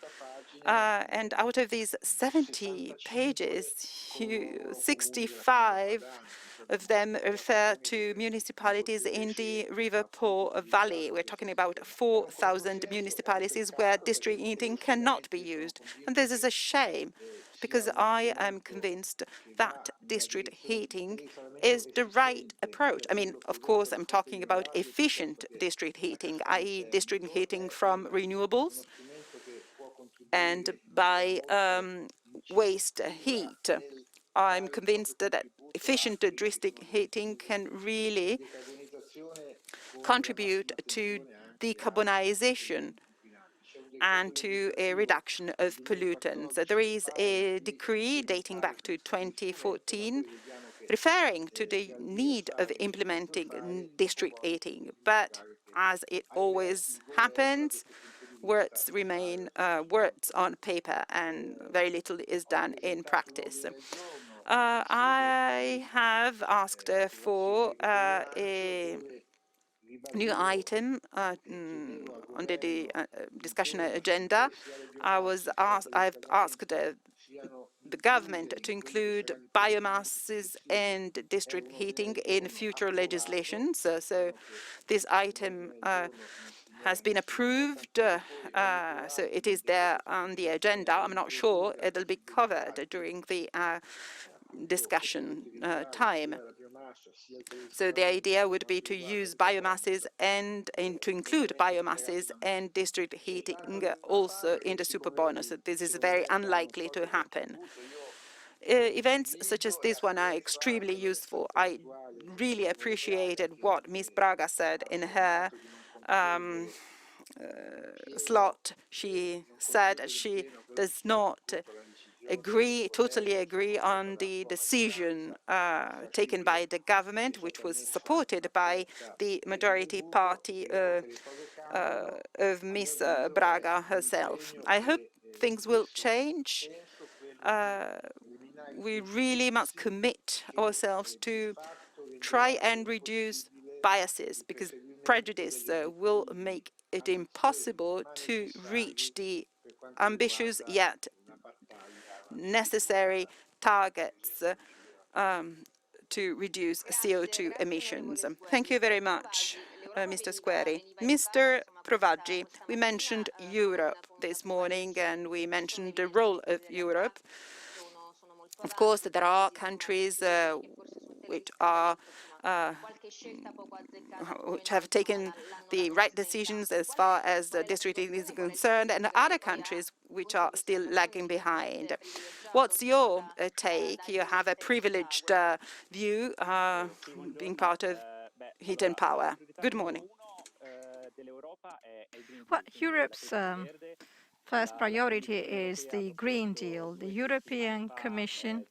And out of these 70 pages, 65 of them refer to municipalities in the River Po Valley. We're talking about 4,000 municipalities where district heating cannot be used. And this is a shame, because I am convinced that district heating is the right approach. I mean, of course, I'm talking about efficient district heating, i.e. district heating from renewables and by waste heat. I'm convinced that efficient district heating can really contribute to decarbonization and to a reduction of pollutants. There is a decree dating back to 2014 referring to the need of implementing district heating, but as it always happens, words remain words on paper and very little is done in practice. I have asked for a new item under the discussion agenda. I've asked the government to include biomasses and district heating in future legislation. So this item has been approved, so it is there on the agenda. I'm not sure it'll be covered during the discussion time. So the idea would be to use biomasses and to include biomasses and district heating also in the superbonus. This is very unlikely to happen. Events such as this one are extremely useful. I really appreciated what Ms. Braga said in her slot. She said she does not totally agree on the decision taken by the government, which was supported by the majority party of Ms. Braga herself. I hope things will change. We really must commit ourselves to try and reduce biases, because prejudice will make it impossible to reach the ambitious yet necessary targets to reduce CO2 emissions. Thank you very much, Mr. Squeri. Mr. Provaggi, we mentioned Europe this morning, and we mentioned the role of Europe. Of course, there are countries which have taken the right decisions as far as the district is concerned, and other countries which are still lagging behind. What's your take? You have a privileged view being part of Heat and Power. Good morning. Well, Europe's first priority is the Green Deal. The European Commission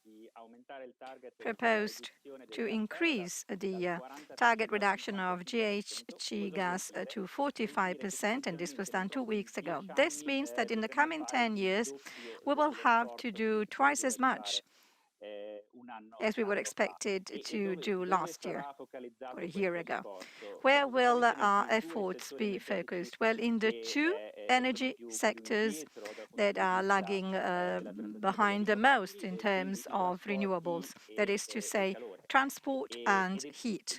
proposed to increase the target reduction of GHG gas to 45%, and this was done 2 weeks ago. This means that in the coming 10 years, we will have to do twice as much as we were expected to do last year or a year ago. Where will our efforts be focused? Well, in the two energy sectors that are lagging behind the most in terms of renewables, that is to say, transport and heat.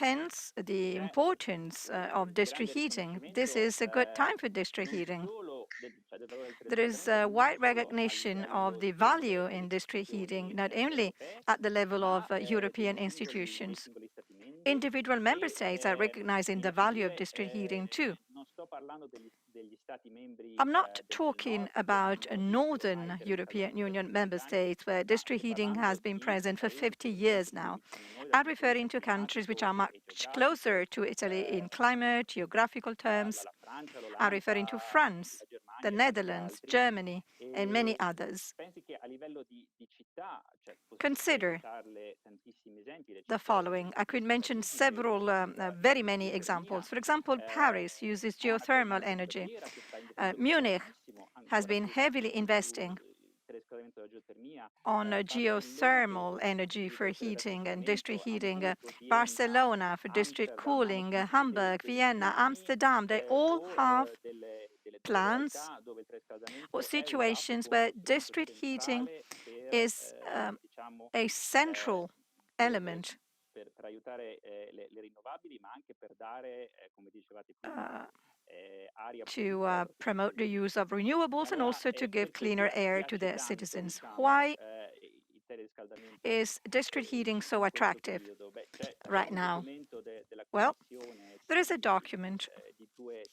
Hence, the importance of district heating. This is a good time for district heating. There is a wide recognition of the value in district heating, not only at the level of European institutions. Individual member states are recognizing the value of district heating too. I'm not talking about northern European Union member states where district heating has been present for 50 years now. I'm referring to countries which are much closer to Italy in climate, geographical terms. I'm referring to France, the Netherlands, Germany, and many others. Consider the following. I could mention several, very many examples. For example, Paris uses geothermal energy. Munich has been heavily investing on geothermal energy for heating and district heating. Barcelona for district cooling, Hamburg, Vienna, Amsterdam, they all have plans or situations where district heating is a central element to promote the use of renewables and also to give cleaner air to their citizens. Why is district heating so attractive right now? Well, there is a document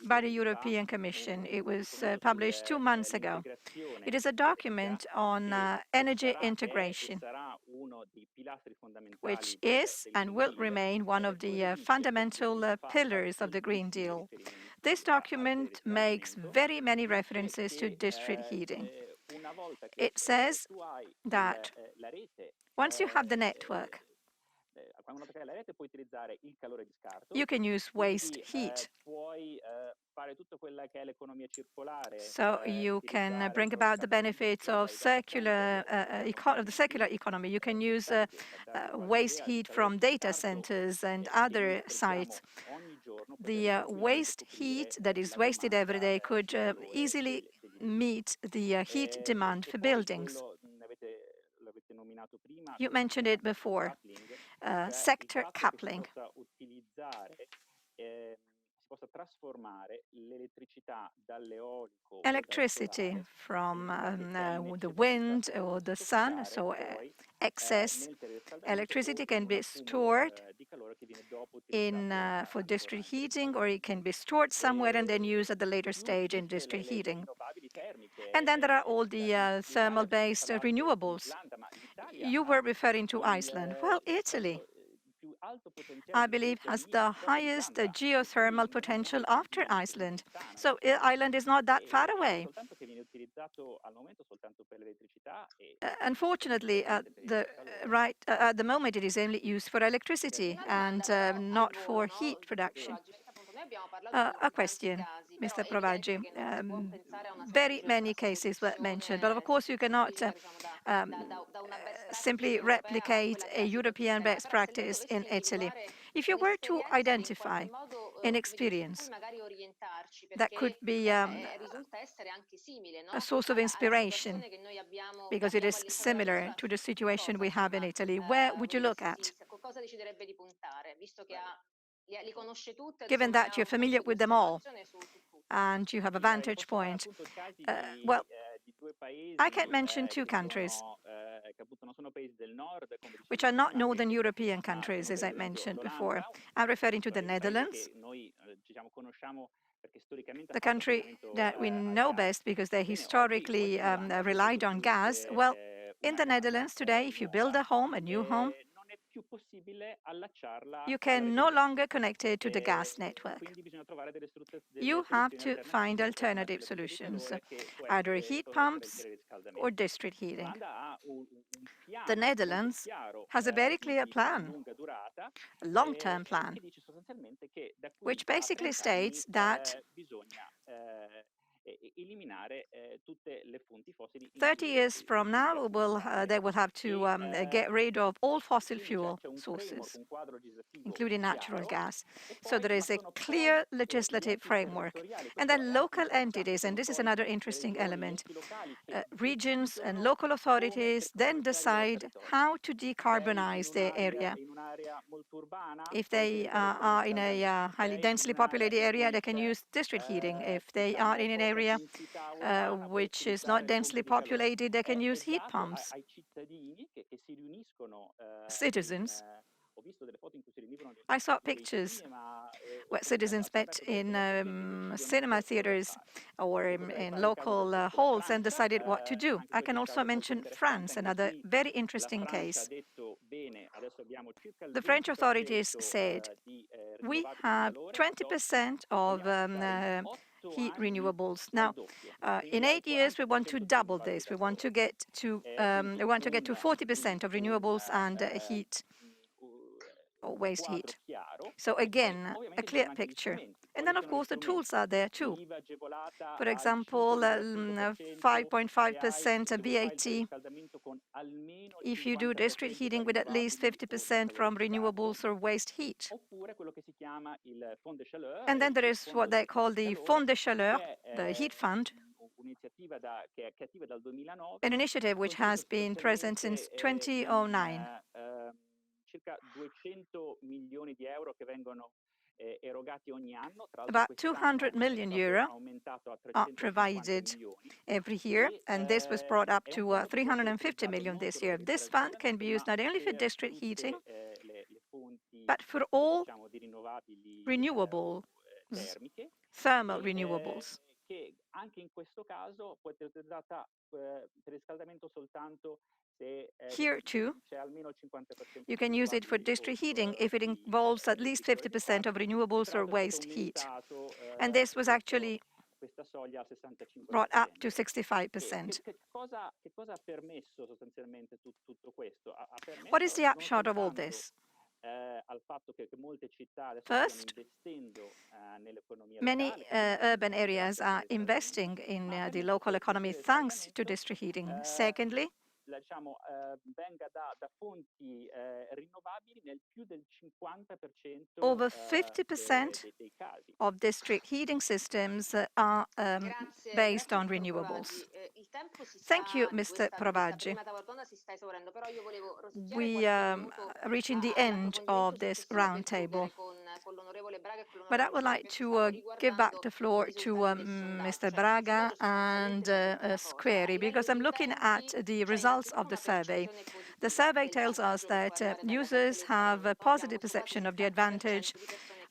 by the European Commission. It was published 2 months ago. It is a document on energy integration, which is and will remain one of the fundamental pillars of the Green Deal. This document makes very many references to district heating. It says that once you have the network, you can use waste heat. So you can bring about the benefits of the circular economy. You can use waste heat from data centers and other sites. The waste heat that is wasted every day could easily meet the heat demand for buildings. You mentioned it before, sector coupling. Electricity from the wind or the sun, so excess electricity can be stored for district heating, or it can be stored somewhere and then used at the later stage in district heating. And then there are all the thermal-based renewables. You were referring to Iceland. Well, Italy, I believe, has the highest geothermal potential after Iceland. So Ireland is not that far away. Unfortunately, at the moment, it is only used for electricity and not for heat production. A question, Mr. Provaggi. Very many cases were mentioned, but of course you cannot simply replicate a European best practice in Italy. If you were to identify an experience that could be a source of inspiration, because it is similar to the situation we have in Italy, where would you look at? Given that you're familiar with them all and you have a vantage point, well, I can mention 2 countries which are not Northern European countries, as I mentioned before. I'm referring to the Netherlands, the country that we know best because they historically relied on gas. Well, in the Netherlands today, if you build a new home, you can no longer connect it to the gas network. You have to find alternative solutions, either heat pumps or district heating. The Netherlands has a very clear plan, a long-term plan, which basically states that 30 years from now, they will have to get rid of all fossil fuel sources, including natural gas. So there is a clear legislative framework. And then local entities, and this is another interesting element, regions and local authorities then decide how to decarbonize their area. If they are in a highly densely populated area, they can use district heating. If they are in an area which is not densely populated, they can use heat pumps. Citizens. I saw pictures where citizens met in cinema theaters or in local halls and decided what to do. I can also mention France, another very interesting case. The French authorities said, we have 20% of heat renewables. Now, in 8 years, we want to double this. We want to get to 40% of renewables and heat or waste heat. So again, a clear picture. And then, of course, the tools are there too. For example, 5.5% VAT if you do district heating with at least 50% from renewables or waste heat. And then there is what they call the Fond de Chaleur, the heat fund, an initiative which has been present since 2009. About 200 million euro are provided every year, and this was brought up to 350 million this year. This fund can be used not only for district heating, but for all renewables, thermal renewables. Here too, you can use it for district heating if it involves at least 50% of renewables or waste heat. And this was actually brought up to 65%. What is the upshot of all this? First, many urban areas are investing in the local economy thanks to district heating. Secondly, over 50% of district heating systems are based on renewables. Thank you, Mr. Provaggi. We are reaching the end of this roundtable. But I would like to give back the floor to Mr. Braga and Squeri, because I'm looking at the results of the survey. The survey tells us that users have a positive perception of the advantage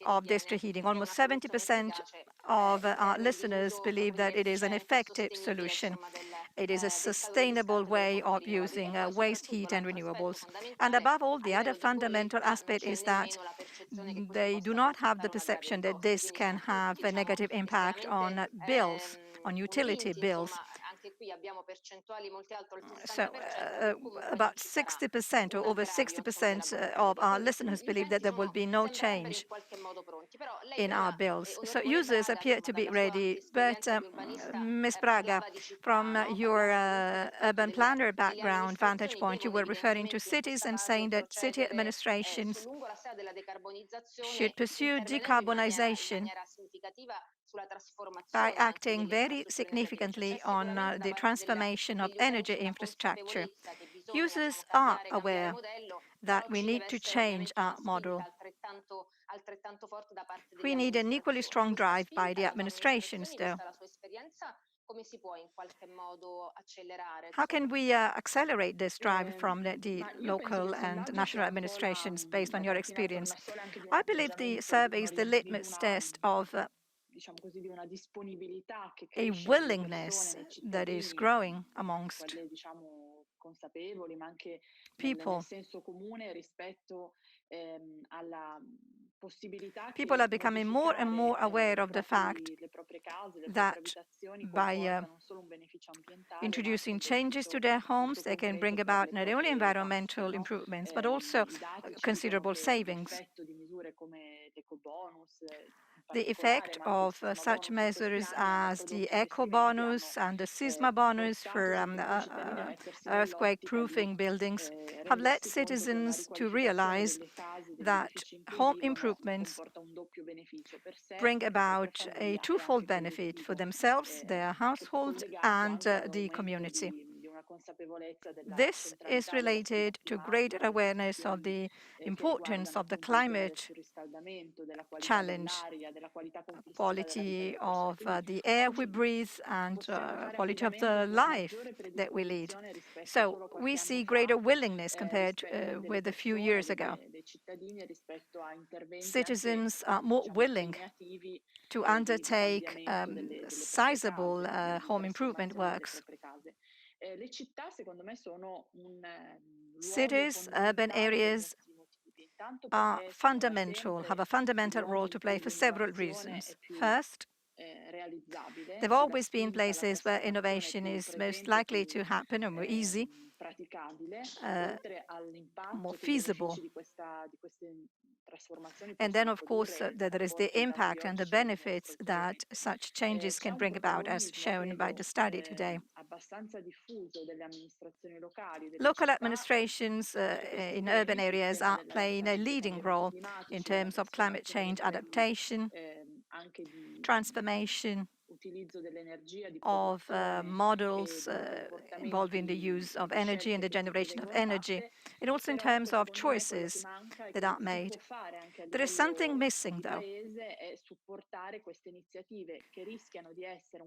of district heating. Almost 70% of our listeners believe that it is an effective solution. It is a sustainable way of using waste heat and renewables. And above all, the other fundamental aspect is that they do not have the perception that this can have a negative impact on bills, on utility bills. So about 60% or over 60% of our listeners believe that there will be no change in our bills. So users appear to be ready. But Ms. Braga, from your urban planner background vantage point, you were referring to cities and saying that city administrations should pursue decarbonization by acting very significantly on the transformation of energy infrastructure. Users are aware that we need to change our model. We need an equally strong drive by the administrations, though. How can we accelerate this drive from the local and national administrations based on your experience? I believe the survey is the litmus test of a willingness that is growing amongst people. People are becoming more and more aware of the fact that by introducing changes to their homes, they can bring about not only environmental improvements, but also considerable savings. The effect of such measures as the eco bonus and the sisma bonus for earthquake-proofing buildings have led citizens to realize that home improvements bring about a twofold benefit for themselves, their household, and the community. This is related to greater awareness of the importance of the climate challenge, quality of the air we breathe, and quality of the life that we lead. So we see greater willingness compared with a few years ago. Citizens are more willing to undertake sizable home improvement works. Cities, urban areas are fundamental, have a fundamental role to play for several reasons. First, they've always been places where innovation is most likely to happen and more easy, more feasible. And then, of course, there is the impact and the benefits that such changes can bring about, as shown by the study today. Local administrations in urban areas are playing a leading role in terms of climate change adaptation, transformation of models involving the use of energy and the generation of energy, and also in terms of choices that are made. There is something missing, though.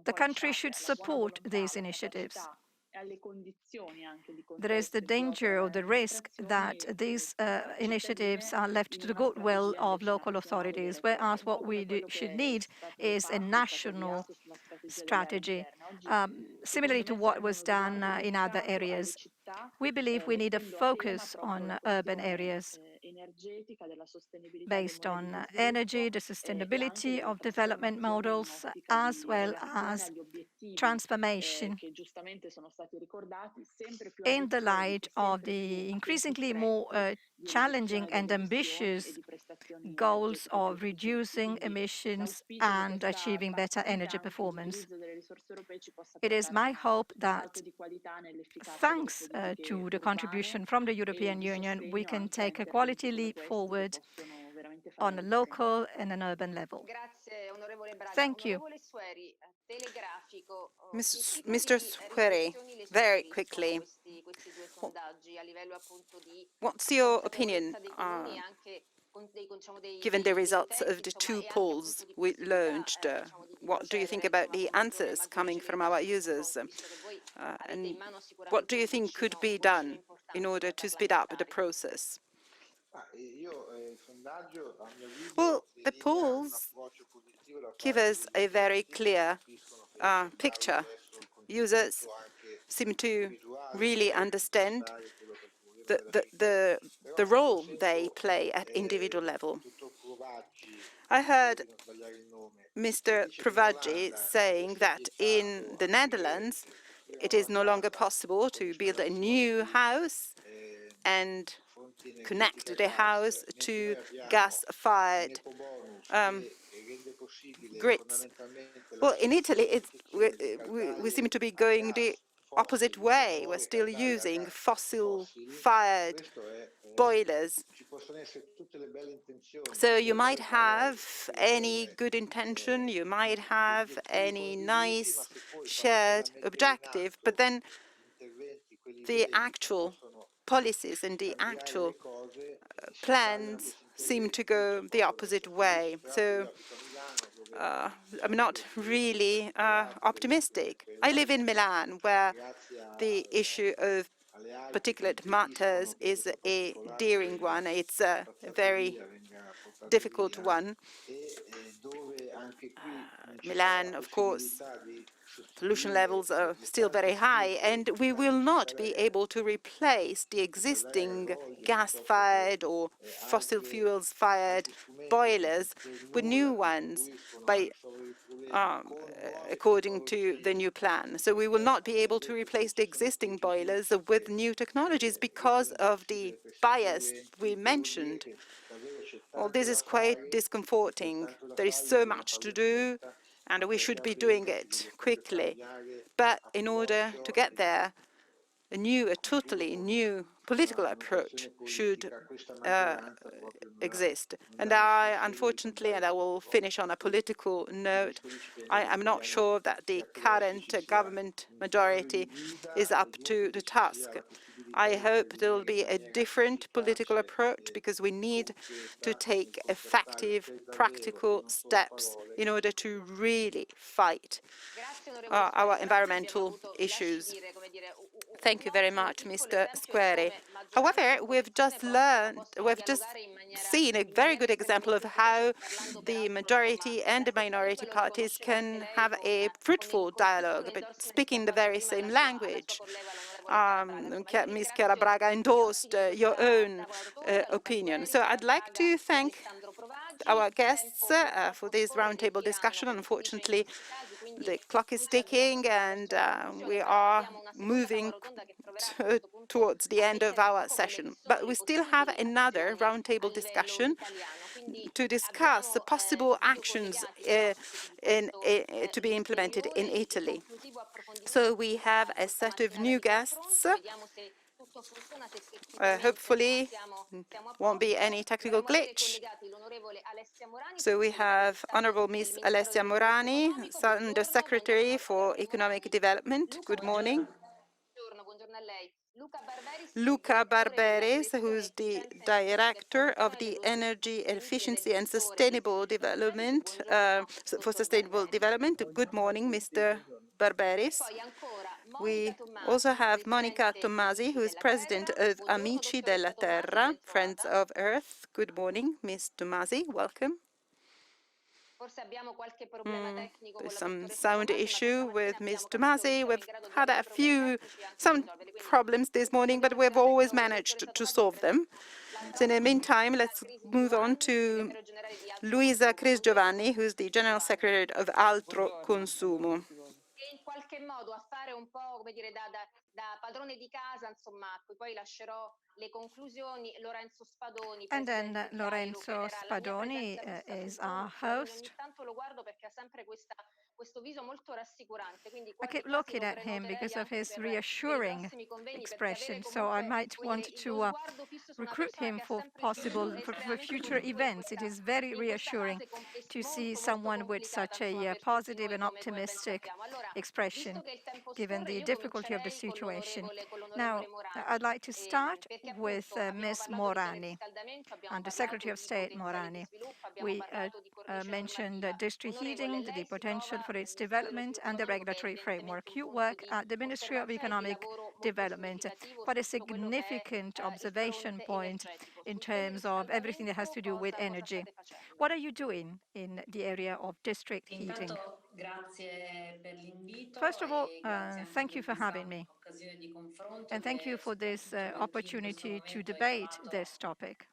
The country should support these initiatives. There is the danger or the risk that these initiatives are left to the goodwill of local authorities, whereas what we should need is a national strategy, similarly to what was done in other areas. We believe we need a focus on urban areas based on energy, the sustainability of development models, as well as transformation in the light of the increasingly more challenging and ambitious goals of reducing emissions and achieving better energy performance. It is my hope that thanks to the contribution from the European Union, we can take a quality leap forward on a local and an urban level. Thank you. Mr. Squeri, very quickly, what's your opinion given the results of the two polls we launched? What do you think about the answers coming from our users? And what do you think could be done in order to speed up the process? Well, the polls give us a very clear picture. Users seem to really understand the role they play at individual level. I heard Mr. Provaggi saying that in the Netherlands, it is no longer possible to build a new house and connect the house to gas-fired grids. Well, in Italy, we seem to be going the opposite way. We're still using fossil-fired boilers. So you might have any good intention, you might have any nice shared objective, but then the actual policies and the actual plans seem to go the opposite way. So I'm not really optimistic. I live in Milan, where the issue of particulate matters is a daring one. It's a very difficult one. Milan, of course, pollution levels are still very high, and we will not be able to replace the existing gas-fired or fossil fuels-fired boilers with new ones according to the new plan. So we will not be able to replace the existing boilers with new technologies because of the bias we mentioned. Well, this is quite discomforting. There is so much to do, and we should be doing it quickly. But in order to get there, a totally new political approach should exist. And unfortunately, and I will finish on a political note, I am not sure that the current government majority is up to the task. I hope there will be a different political approach, because we need to take effective, practical steps in order to really fight our environmental issues. Thank you very much, Mr. Squeri. However, we've just seen a very good example of how the majority and the minority parties can have a fruitful dialogue, but speaking the very same language. Ms. Chiara Braga endorsed your own opinion. So I'd like to thank our guests for this roundtable discussion. Unfortunately, the clock is ticking, and we are moving towards the end of our session. But we still have another roundtable discussion to discuss the possible actions to be implemented in Italy. So we have a set of new guests. Hopefully, won't be any technical glitch. So we have Honorable Ms. Alessia Morani, Under Secretary for Economic Development. Good morning. Luca Barberis, who's the Director of the Energy Efficiency and Sustainable Development, for Sustainable Development. Good morning, Mr. Barberis. We also have Monica Tommasi, who is President of Amici della Terra, Friends of Earth. Good morning, Ms. Tommasi. Welcome. There's some sound issue with Ms. Tommasi. We've had some problems this morning, but we've always managed to solve them. So in the meantime, let's move on to Luisa Cris Giovanni, who's the General Secretary of Altro Consumo. In qualche modo a fare un po', come dire, da padrone di casa, insomma, a cui poi lascerò le conclusioni, Lorenzo Spadoni. And then Lorenzo Spadoni is our host. Ogni tanto lo guardo perché ha sempre questo viso molto rassicurante. Quindi I keep looking at him because of his reassuring expression, so I might want to recruit him for future events. It is very reassuring to see someone with such a positive and optimistic expression, given the difficulty of the situation. Now, I'd like to start with Ms. Morani, Under Secretary of State Morani. We mentioned district heating, the potential for its development, and the regulatory framework. You work at the Ministry of Economic Development. What a significant observation point in terms of everything that has to do with energy. What are you doing in the area of district heating? First of all, thank you for having me. And thank you for this opportunity to debate this topic.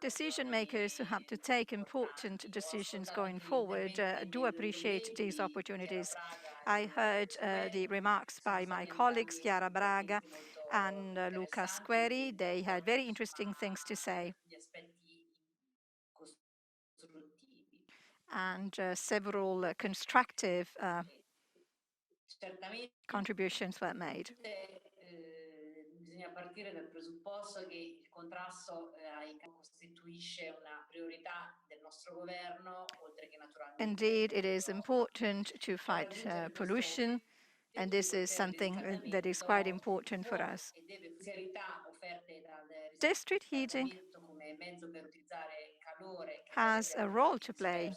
Decision makers who have to take important decisions going forward do appreciate these opportunities. I heard the remarks by my colleagues, Chiara Braga and Luca Squeri. They had very interesting things to say. And several constructive contributions were made. Indeed, it is important to fight pollution, and this is something that is quite important for us. District heating has a role to play.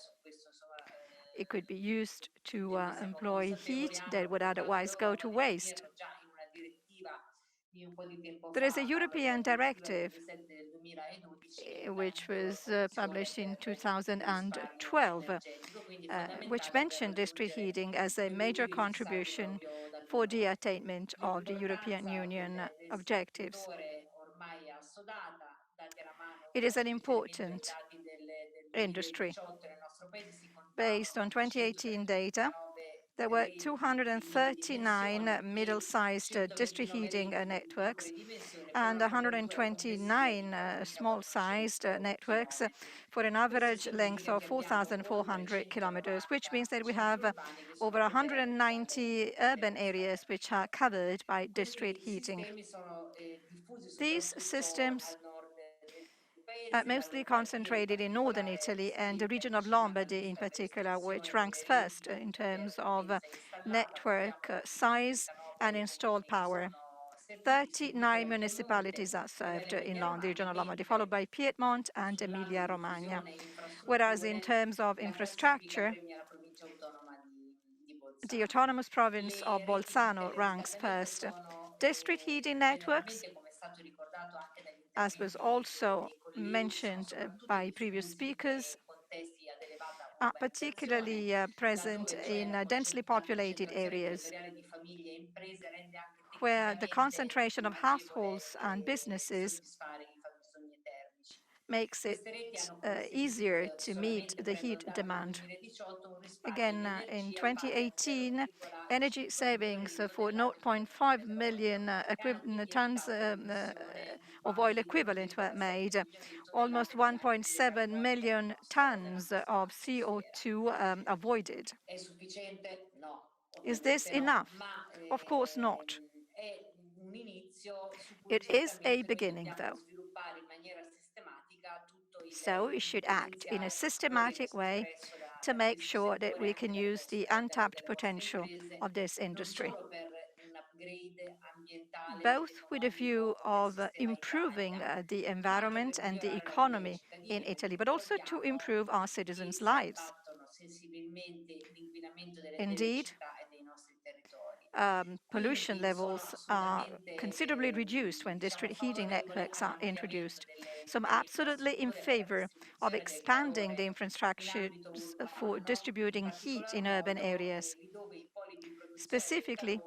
It could be used to employ heat that would otherwise go to waste. There is a European directive which was published in 2012, which mentioned district heating as a major contribution for the attainment of the European Union objectives. It is an important industry. Based on 2018 data, there were 239 middle-sized district heating networks, and 129 small-sized networks for an average length of 4,400 kilometers, which means that we have over 190 urban areas which are covered by district heating. These systems mostly concentrated in northern Italy and the region of Lombardy in particular, which ranks first in terms of network size and installed power. 39 municipalities are served in the region of Lombardy, followed by Piedmont and Emilia-Romagna. Whereas in terms of infrastructure, the autonomous province of Bolzano ranks first. District heating networks, as was also mentioned by previous speakers, are particularly present in densely populated areas where the concentration of households and businesses makes it easier to meet the heat demand. Again, in 2018, energy savings for 0.5 million tons of oil equivalent were made, almost 1.7 million tons of CO2 avoided. Is this enough? Of course not. It is a beginning, though. So we should act in a systematic way to make sure that we can use the untapped potential of this industry, both with a view of improving the environment and the economy in Italy, but also to improve our citizens' lives. Indeed, pollution levels are considerably reduced when district heating networks are introduced. So I'm absolutely in favor of expanding the infrastructure for distributing heat in urban areas, specifically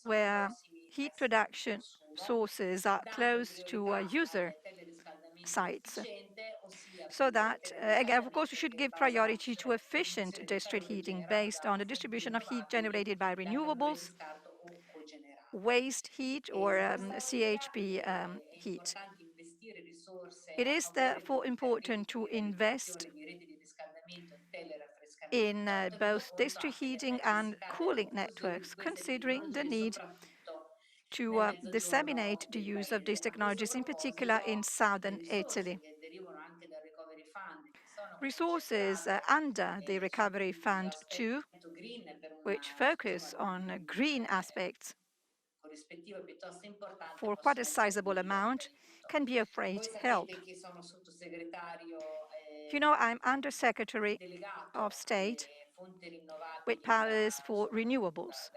where heat production sources are close to user sites. So that, again, of course, we should give priority to efficient district heating based on the distribution of heat generated by renewables, waste heat, or CHP heat. It is therefore important to invest in both district heating and cooling networks, considering the need to disseminate the use of these technologies, in particular in southern Italy. Resources under the Recovery Fund 2, which focus on green aspects for quite a sizable amount, can be of great help. You know, I'm Undersecretary of State with powers for renewables,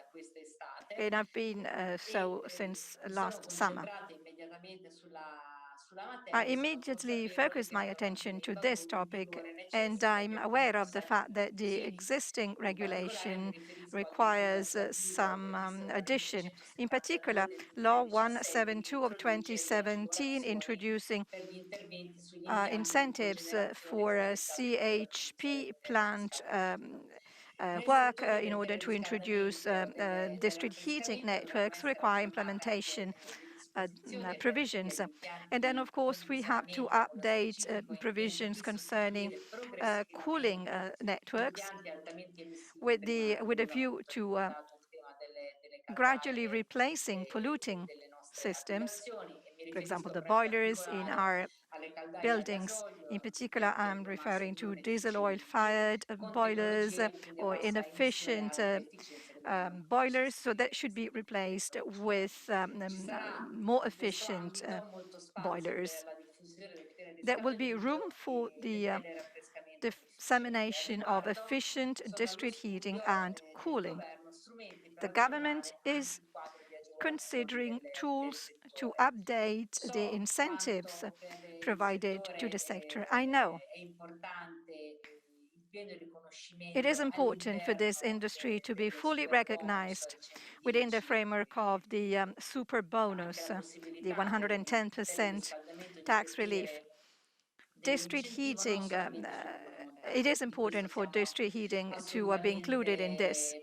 and I've been so since last summer. I immediately focused my attention to this topic, and I'm aware of the fact that the existing regulation requires some addition. In particular, Law 172 of 2017 introducing incentives for CHP plant work in order to introduce district heating networks require implementation provisions. And then, of course, we have to update provisions concerning cooling networks with a view to gradually replacing polluting systems, for example, the boilers in our buildings. In particular, I'm referring to diesel oil-fired boilers or inefficient boilers. So that should be replaced with more efficient boilers. There will be room for the dissemination of efficient district heating and cooling. The government is considering tools to update the incentives provided to the sector. I know it is important for this industry to be fully recognized within the framework of the super bonus, the 110% tax relief. District heating, it is important for district heating to be included in this.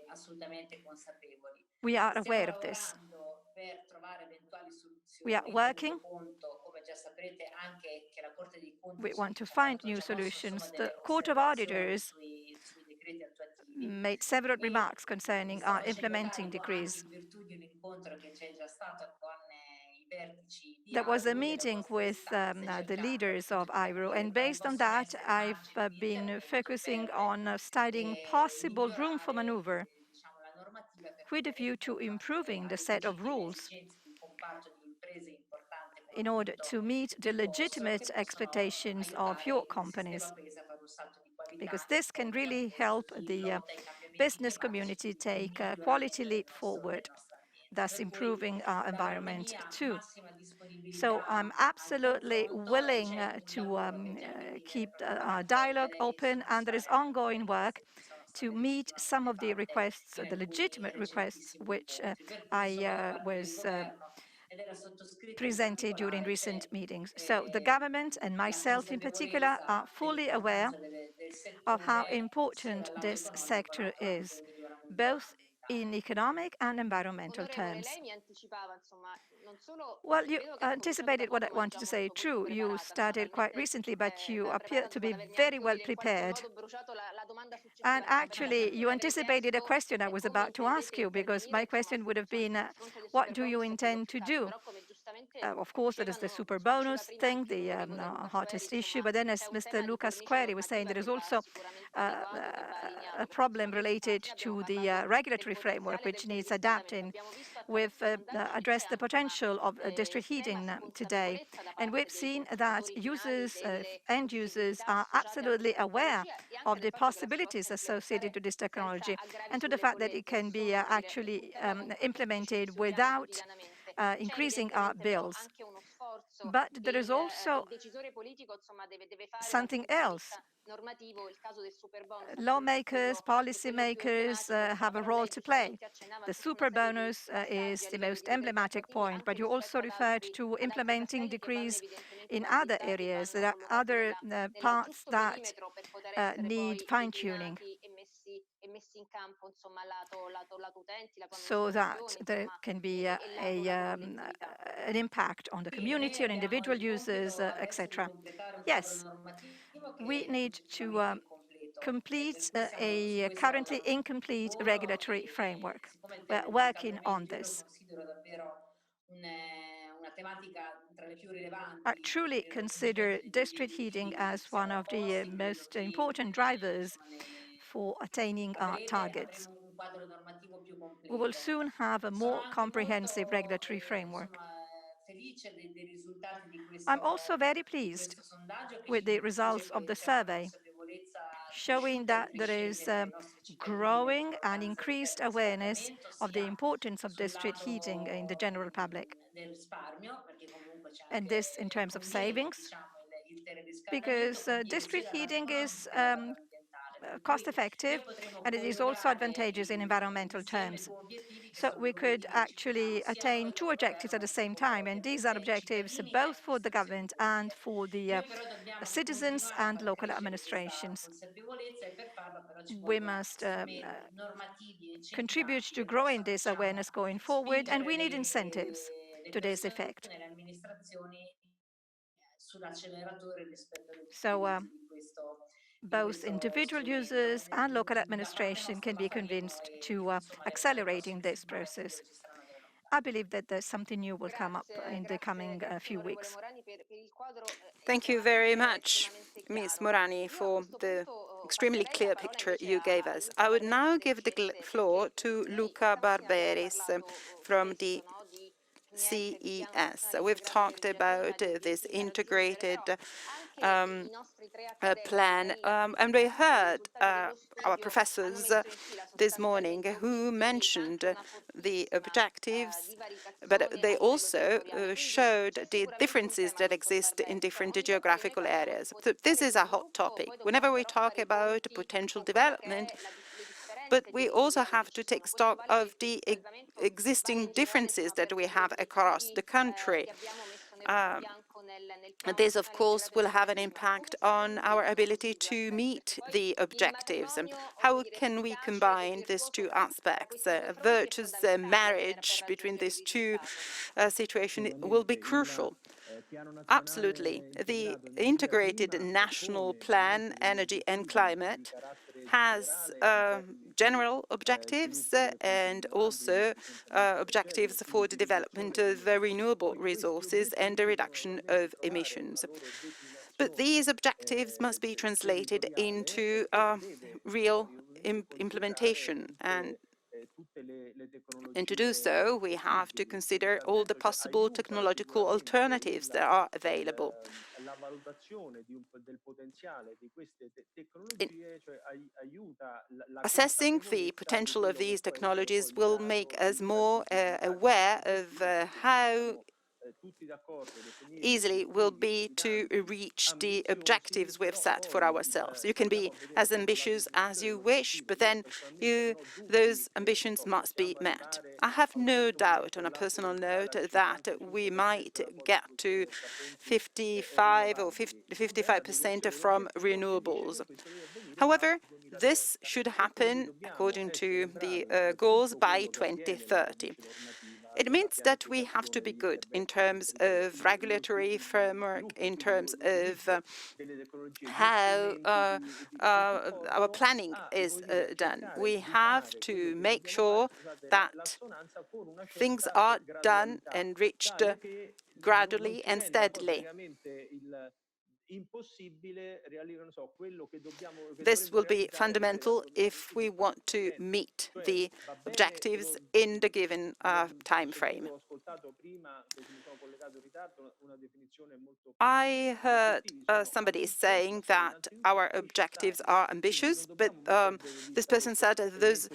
We are aware of this. We are working. We want to find new solutions. The Court of Auditors made several remarks concerning our implementing decrees. There was a meeting with the leaders of IRO, and based on that, I've been focusing on studying possible room for maneuver with a view to improving the set of rules in order to meet the legitimate expectations of your companies, because this can really help the business community take a quality leap forward, thus improving our environment too. So I'm absolutely willing to keep our dialogue open, and there is ongoing work to meet some of the requests, the legitimate requests, which I was presented during recent meetings. So the government and myself in particular are fully aware of how important this sector is, both in economic and environmental terms. Well, you anticipated what I wanted to say. True, you started quite recently, but you appear to be very well prepared. And actually, you anticipated a question I was about to ask you, because my question would have been, what do you intend to do? Of course, there is the super bonus thing, the hottest issue. But then, as Mr. Lucas Query was saying, there is also a problem related to the regulatory framework, which needs adapting. We've addressed the potential of district heating today, and we've seen that users, end users, are absolutely aware of the possibilities associated to this technology and to the fact that it can be actually implemented without increasing our bills. But there is also something else. Lawmakers, policymakers have a role to play. The super bonus is the most emblematic point, but you also referred to implementing decrees in other areas. There are other parts that need fine-tuning, so that there can be an impact on the community, on individual users, etc. Yes, we need to complete a currently incomplete regulatory framework. We're working on this. I truly consider district heating as one of the most important drivers for attaining our targets. We will soon have a more comprehensive regulatory framework. I'm also very pleased with the results of the survey, showing that there is growing and increased awareness of the importance of district heating in the general public. And this in terms of savings, because district heating is cost-effective, and it is also advantageous in environmental terms. So we could actually attain two objectives at the same time, and these are objectives both for the government and for the citizens and local administrations. We must contribute to growing this awareness going forward, and we need incentives to this effect. So both individual users and local administration can be convinced to accelerating this process. I believe that there's something new will come up in the coming few weeks. Thank you very much, Ms. Morani, for the extremely clear picture you gave us. I would now give the floor to Luca Barberis from the CES. We've talked about this integrated plan, and we heard our professors this morning who mentioned the objectives, but they also showed the differences that exist in different geographical areas. So this is a hot topic. Whenever we talk about potential development, but we also have to take stock of the existing differences that we have across the country. This, of course, will have an impact on our ability to meet the objectives. How can we combine these two aspects? A virtuous marriage between these two situations will be crucial. Absolutely. The integrated national plan, energy and climate, has general objectives and also objectives for the development of renewable resources and the reduction of emissions. But these objectives must be translated into real implementation, and to do so, we have to consider all the possible technological alternatives that are available. Assessing the potential of these technologies will make us more aware of how easily will be to reach the objectives we've set for ourselves. You can be as ambitious as you wish, but then those ambitions must be met. I have no doubt, on a personal note, that we might get to 55 or 55% from renewables. However, this should happen, according to the goals, by 2030. It means that we have to be good in terms of regulatory framework, in terms of how our planning is done. We have to make sure that things are done and reached gradually and steadily. This will be fundamental if we want to meet the objectives in the given time frame. I heard somebody saying that our objectives are ambitious, but this person said that those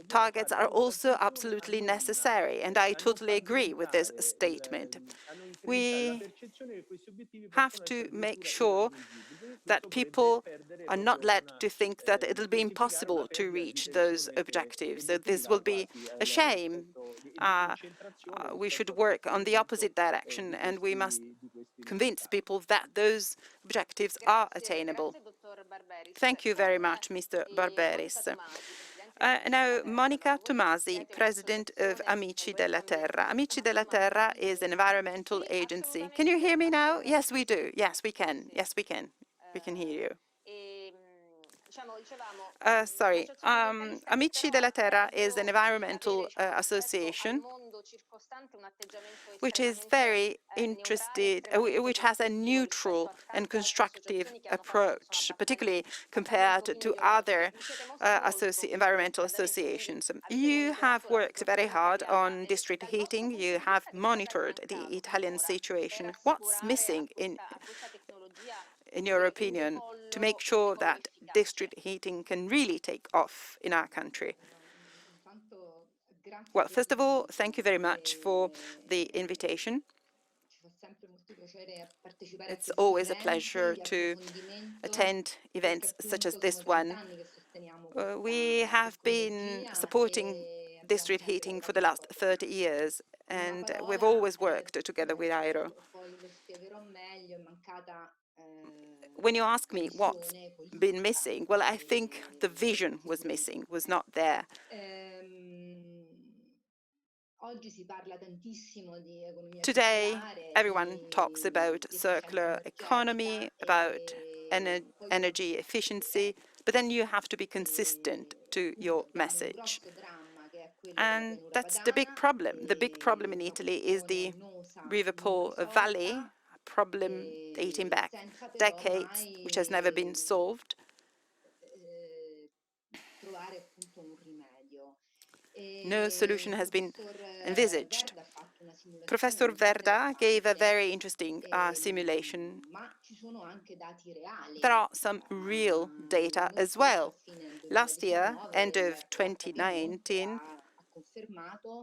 targets are also absolutely necessary, and I totally agree with this statement. We have to make sure that people are not led to think that it'll be impossible to reach those objectives. So this will be a shame. We should work on the opposite direction, and we must convince people that those objectives are attainable. Thank you very much, Mr. Barberis. Now, Monica Tomasi, President of Amici della Terra. Amici della Terra is an environmental agency. Can you hear me now? Yes, we do. Yes, we can. Yes, we can. We can hear you. Sorry. Amici della Terra is an environmental association which is very interested, which has a neutral and constructive approach, particularly compared to other environmental associations. You have worked very hard on district heating. You have monitored the Italian situation. What's missing in your opinion, to make sure that district heating can really take off in our country? Well, first of all, thank you very much for the invitation. It's always a pleasure to attend events such as this one. We have been supporting district heating for the last 30 years, and we've always worked together with AIRO. When you ask me what's been missing, well, I think the vision was missing, was not there. Today, everyone talks about circular economy, about energy efficiency, but then you have to be consistent to your message. And that's the big problem. The big problem in Italy is the River Po Valley, a problem dating back decades, which has never been solved. No solution has been envisaged. Professor Verda gave a very interesting simulation. There are some real data as well. Last year, end of 2019,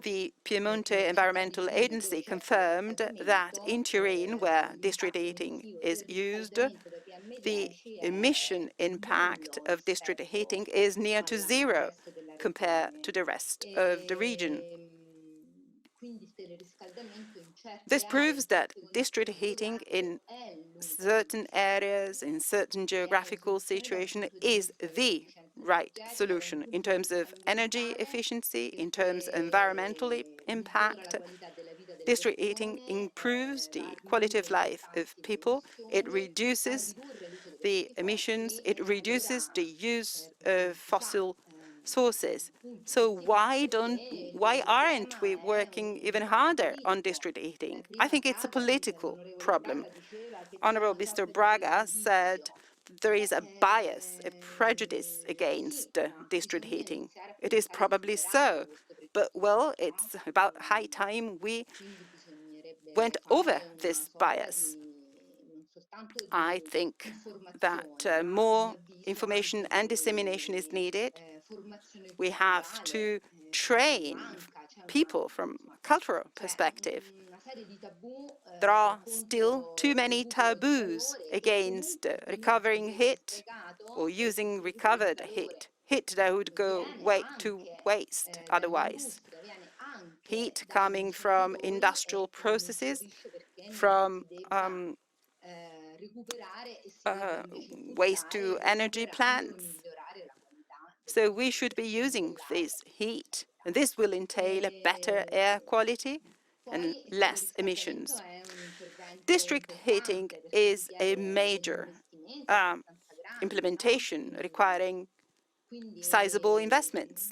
the Piemonte Environmental Agency confirmed that in Turin, where district heating is used, the emission impact of district heating is near to zero compared to the rest of the region. This proves that district heating in certain areas, in certain geographical situations, is the right solution in terms of energy efficiency, in terms of environmental impact. District heating improves the quality of life of people. It reduces the emissions. It reduces the use of fossil sources. So why aren't we working even harder on district heating? I think it's a political problem. Honorable Mr. Braga said there is a bias, a prejudice against district heating. It is probably so, but well, it's about high time we went over this bias. I think that more information and dissemination is needed. We have to train people from a cultural perspective. There are still too many taboos against recovering heat or using recovered heat that would go to waste otherwise. Heat coming from industrial processes, from waste to energy plants. So we should be using this heat, and this will entail a better air quality and less emissions. District heating is a major implementation requiring sizable investments.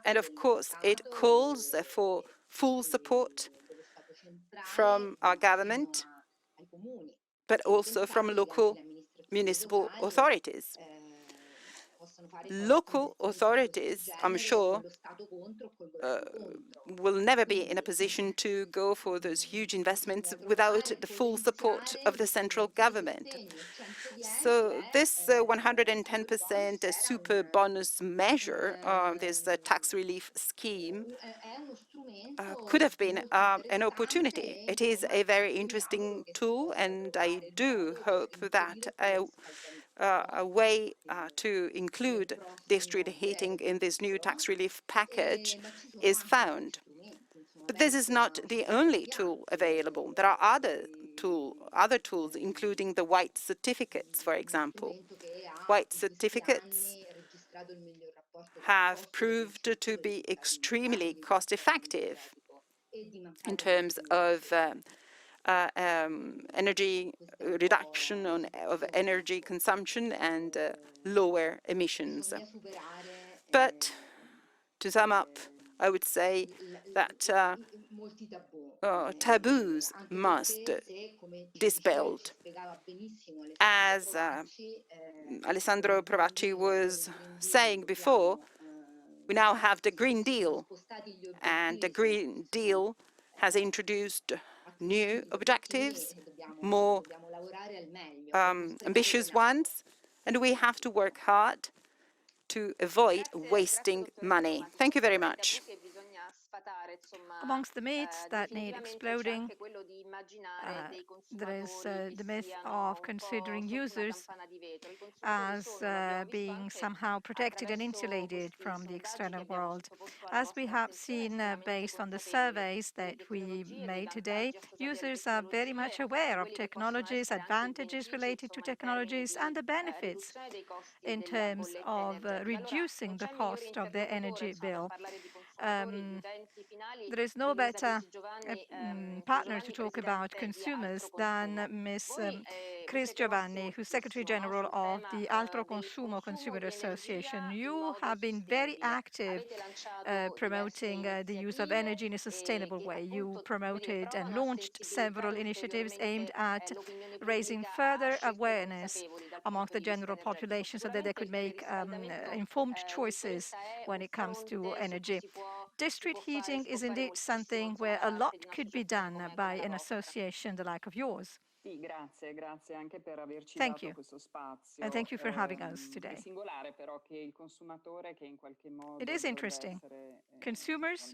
And of course, it calls for full support from our government, but also from local municipal authorities. Local authorities, I'm sure, will never be in a position to go for those huge investments without the full support of the central government. So this 110% super bonus measure, this tax relief scheme, could have been an opportunity. It is a very interesting tool, and I do hope that a way to include district heating in this new tax relief package is found. But this is not the only tool available. There are other tools, including the white certificates, for example. White certificates have proved to be extremely cost-effective in terms of energy reduction of energy consumption and lower emissions. But to sum up, I would say that taboos must dispelled. As Alessandro Provacci was saying before, we now have the Green Deal, and the Green Deal has introduced new objectives, more ambitious ones, and we have to work hard to avoid wasting money. Thank you very much. Amongst the myths that need exploding, there is the myth of considering users as being somehow protected and insulated from the external world. As we have seen based on the surveys that we made today, users are very much aware of technologies, advantages related to technologies, and the benefits in terms of reducing the cost of their energy bill. There is no better partner to talk about consumers than Ms. Chris Giovanni, who's Secretary General of the Altro Consumo Consumer Association. You have been very active promoting the use of energy in a sustainable way. You promoted and launched several initiatives aimed at raising further awareness among the general population so that they could make informed choices when it comes to energy. District heating is indeed something where a lot could be done by an association the like of yours. Thank you. And thank you for having us today. It is interesting. Consumers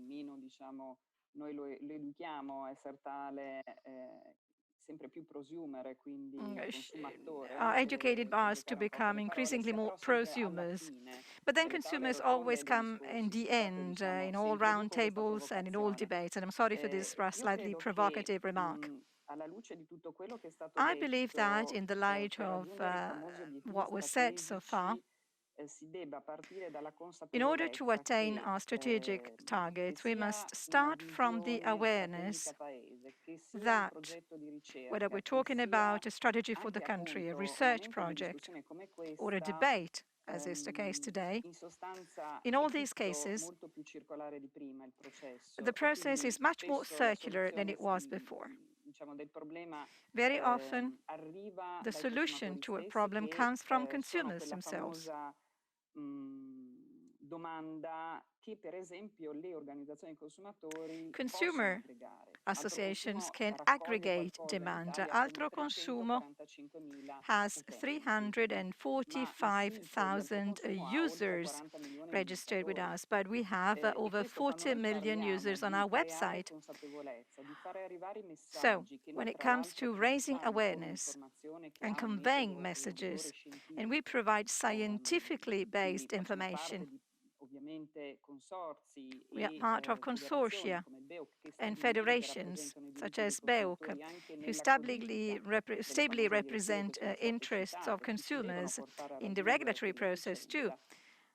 sempre più prosumer, quindi consumatore, are educated per us to giocare un po' con become le parole, increasingly sia more però sempre alla prosumers. fine But then delle tavole consumers rotonde always e dei come in discorsi. the Scusate, end, diciamo, in se all round introduco questa tables and in all provocazione. debates. And I'm sorry for this Io slightly credo che provocative remark. alla luce di tutto quello che è stato I believe that detto, in the light per of raggiungere i famosi obiettivi what was said so far, strategici si debba partire dalla in order to consapevolezza attain che, our strategic che targets, we sia must una start from the visione strategica awareness paese, che sia un that progetto di whether ricerca, we're che talking sia about a strategy for the anche country, a appunto un research momento di project, discussione come or a questa, debate, as is the case today, in sostanza in è all these tutto cases, molto più circolare di prima il the processo e process is quindi much more spesso la circular than soluzione it was before. diciamo, del problema Very often, arriva the dai solution consumatori to a stessi problem che comes from sono consumers quella themselves. famosa domanda che per esempio le organizzazioni dei consumatori possono Consumer aggregare. Altro associations consumo can raccoglie aggregate qualcosa in demand. Italia con Altro Consumo 345.000 has utenti, ma il sito di Altro 345,000 Consumo ha oltre users 40 milioni di registered with visitatori. us, but we have E over questo quando 40 noi million parliamo users on di our creare website. consapevolezza, di fare arrivare i So, messaggi che when noi it tra comes l'altro to raising produciamo con awareness un'informazione che and ha un conveying metodo e un rigore messages, and we scientifico, provide scientifically quindi based facciamo parte information, di ovviamente consorzi we are e part of federazioni consortia come il BEUC che and stabilmente federations rappresentano i such diritti dei as BEUC, consumatori anche who nella codifica delle stably famose direttive che represent sono state interests of citate, che ci devono consumers portare a in the raggiungere regulatory process too.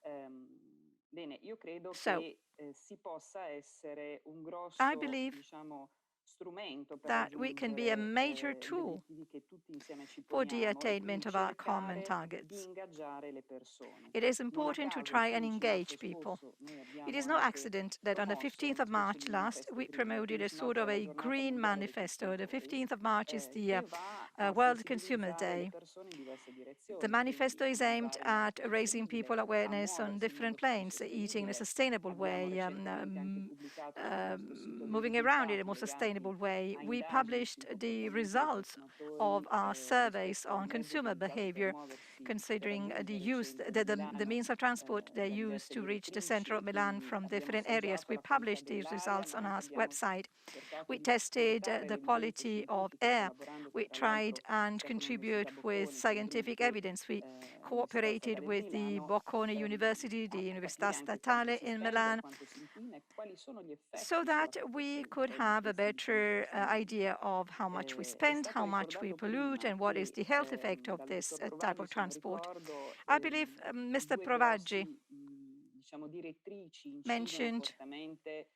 quell'efficienza. Bene, io credo So, che si possa essere un I grosso, believe diciamo, strumento per that we can be a raggiungere major gli tool obiettivi che tutti insieme ci for the poniamo e quindi attainment of our common cercare di targets. ingaggiare le persone. It is Non a important to caso il try and 15 marzo engage people. scorso noi It abbiamo is no anche accident that on the promosso 15th una of specie March di last, manifesto we green. Il promoted a 15 sort marzo è of la a giornata green mondiale dei manifesto. The consumatori 15th of March is the che va a World Consumer sensibilizzare le Day. persone in diverse The direzioni, manifesto quindi is aimed aiutare il modo at più raising people sostenibile a awareness on muoversi in different modo più planes, eating in a sostenibile. sustainable Abbiamo way, recentemente anche pubblicato sul nostro sito dei moving around in a risultati more legati sustainable way. a We indagini sui published the comportamenti dei results of consumatori our surveys rispetto al on mezzo consumer utilizzato per behavior, muoversi per considering the raggiungere il use, centro di the Milano means of transport they da use diverse to reach the center direttrici of e Milan quindi from abbiamo different areas. assaggiato We la qualità published these dell'aria, results ma on anche our abbiamo website. cercato We di tested portare the l'evidenza quality of scientifica air. collaborando We tra tried l'altro and sia con l'Università contribute with Bocconi sia scientific Brute evidence. We disposta cooperated dalle with the Milano Bocconi University, the a Università capire anche quanto Statale si in spende, Milan, quanto si inquina e quali sono gli so effetti sulla that we could percezione di have a questi better investimenti. idea of how much we È spend, stato how much we ricordato pollute, prima and what is che the health effect of dal this dottor type Provaggi, of se non transport. ricordo, I believe Mr. due Provaggi grossi diciamo, direttrici incidono mentioned fortemente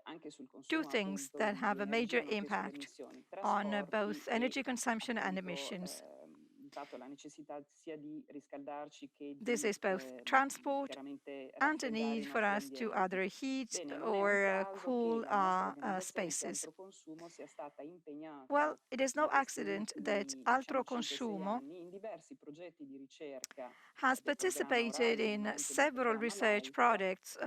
anche sul two consumo things appunto that di have a major energia nonché sulle impact emissioni, on trasporti both e energy consumption and appunto emissions. di fatto la necessità sia di riscaldarci che This di is both transport chiaramente and a raffreddare i need for nostri us to ambienti. either heat Bene, non è un or caso che cool la nostra our organizzazione, che è spaces. Altro Consumo, sia stata Well, impegnata it is no in questi accident that ultimi, Altro diciamo, 5-6 Consumo anni in diversi progetti di ricerca has del programma participated Horizon, ma in anche del several programma research LIFE projects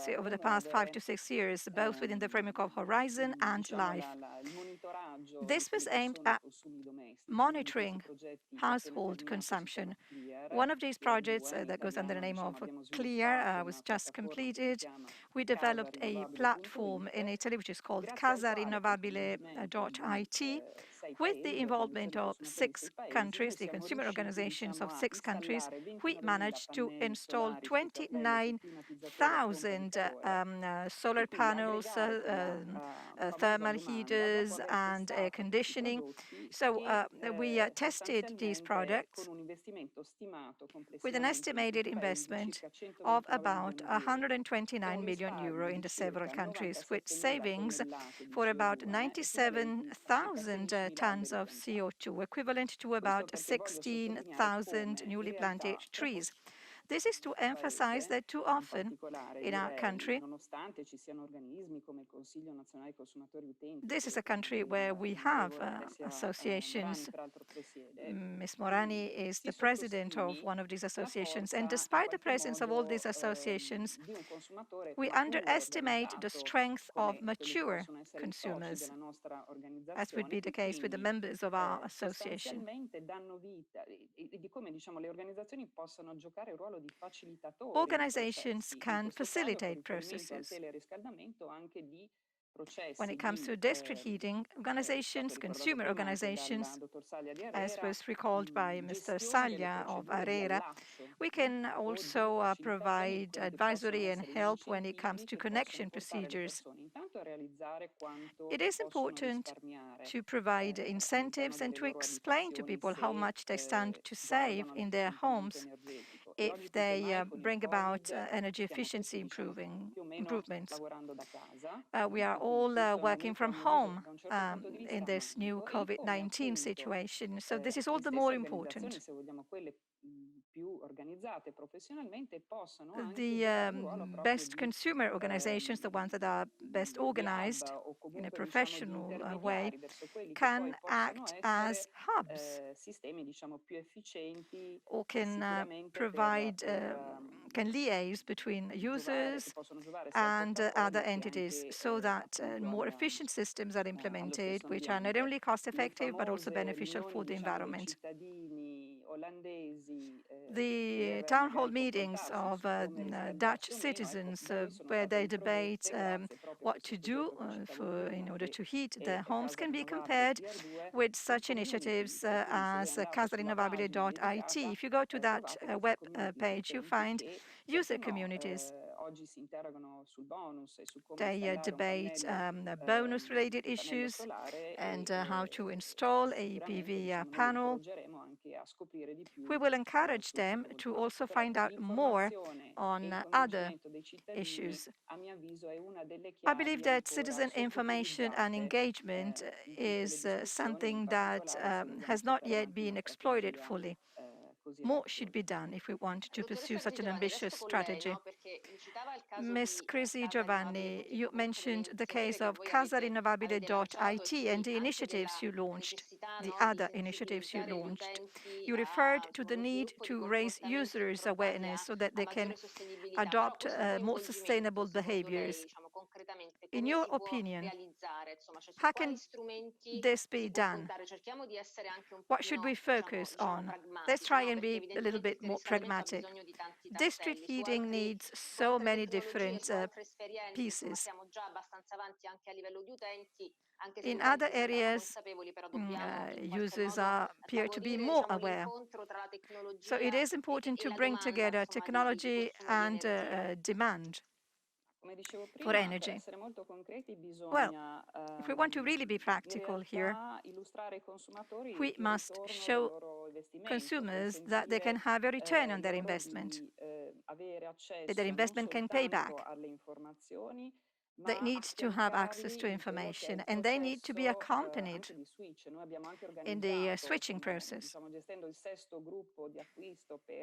per over the past 5 to promuovere 6 years, both within the framework of Horizon and diciamo, LIFE. il monitoraggio di This was quelli che aimed sono i at consumi domestici. Uno di questi monitoring progetti che ho appena household terminato si chiama consumption. Clear, One of these Clear projects 2, in that goes under the italiano name diciamo, of abbiamo sviluppato Clear was una just piattaforma che si completed. chiama We developed a platform in casarinnovabile.it, Italy which is called grazie al quale col coinvolgimento di casarinnovabile.it, 6 with the paesi, le organizzazioni involvement di of consumatori di 6 6 paesi, noi countries, the siamo consumer riusciti organizations diciamo, of a 6 countries. installare We 29.000 managed to pannelli install solari sui cartelli, sui climatizzatori a pompa di 29,000 calore solar e quindi panels, aggregare quella famosa thermal domanda dopo heaters, aver and air testato questi conditioning. prodotti So che we tested these sostanzialmente con products un investimento stimato with an complessivamente in estimated tutti i paesi di investment circa of 129 about milioni di euro, 129 con million euro risparmio in di the several circa countries, with 97.000 savings tonnellate di for about CO2 equivalenti a circa 97,000 16.000 tons alberi of piantati. CO2, equivalent to Questo about perché voglio sottolineare 16,000 come in newly planted realtà trees. This nel is to nostro emphasize paese, that too in often particolare in our direi, country, nonostante ci siano organismi come il Consiglio Nazionale Consumatori Utenti this is a che country where we have l'onorevole Alessia Morani associations. peraltro presiede, Ms. Morani is si the president of sottostimi one of these la associations. And forza in despite the qualche presence of all these modo associations, di un consumatore we maturo, underestimate the organizzato, strength of come quelli che mature possono essere i soci consumers, della nostra as would organizzazione, be the che case with the quindi members of our association. sostanzialmente danno vita e di come diciamo, le organizzazioni possono giocare il ruolo di facilitatori di Organizations processi, in can questo caso con facilitate riferimento al processes. teleriscaldamento anche di When it comes to district heating, organizations, consumer organizations, as was recalled by Mr. Saglia of ARERA, we can also provide advisory and help when it comes to connection procedures. It is important to provide incentives and to explain to people how much they stand to save in their homes if they bring about energy efficiency improvements. We are all working from home in this new COVID-19 situation, so this is all the more important. The best consumer organizations, the ones that are best organized in a professional way, can act as hubs or can provide, can liaise between users and other entities so that more efficient systems are implemented, which are not only cost-effective but also beneficial for the environment. The town hall meetings of Dutch citizens where they debate what to do in order to heat their homes can be compared with such initiatives as casarinnovabile.it. If you go to that web page, you find user communities. They debate bonus-related issues and how to install a PV panel. We will encourage them to also find out more on other issues. I believe that citizen information and engagement is something that has not yet been exploited fully. More should be done if we want to pursue such an ambitious strategy. Ms. Crisi Giovanni, you mentioned the case of casarinnovabile.it and the initiatives you launched, the other initiatives you launched. You referred to the need to raise users' awareness so that they can adopt more sustainable behaviors. In your opinion, how can this be done? What should we focus on? Let's try and be a little bit more pragmatic. District heating needs so many different pieces. In other areas, users appear to be more aware. So it is important to bring together technology and demand for energy. Well, if we want to really be practical here, we must show consumers that they can have a return on their investment, that their investment can pay back. They need to have access to information, and they need to be accompanied in the switching process.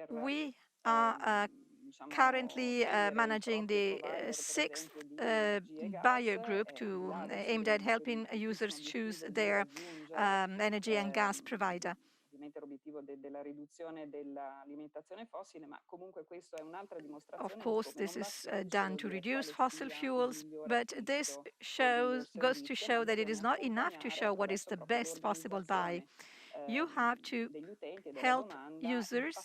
We are currently managing the sixth buyer group aimed at helping users choose their energy and gas provider. Of course, this is done to reduce fossil fuels, but this goes to show that it is not enough to show what is the best possible buy. You have to help users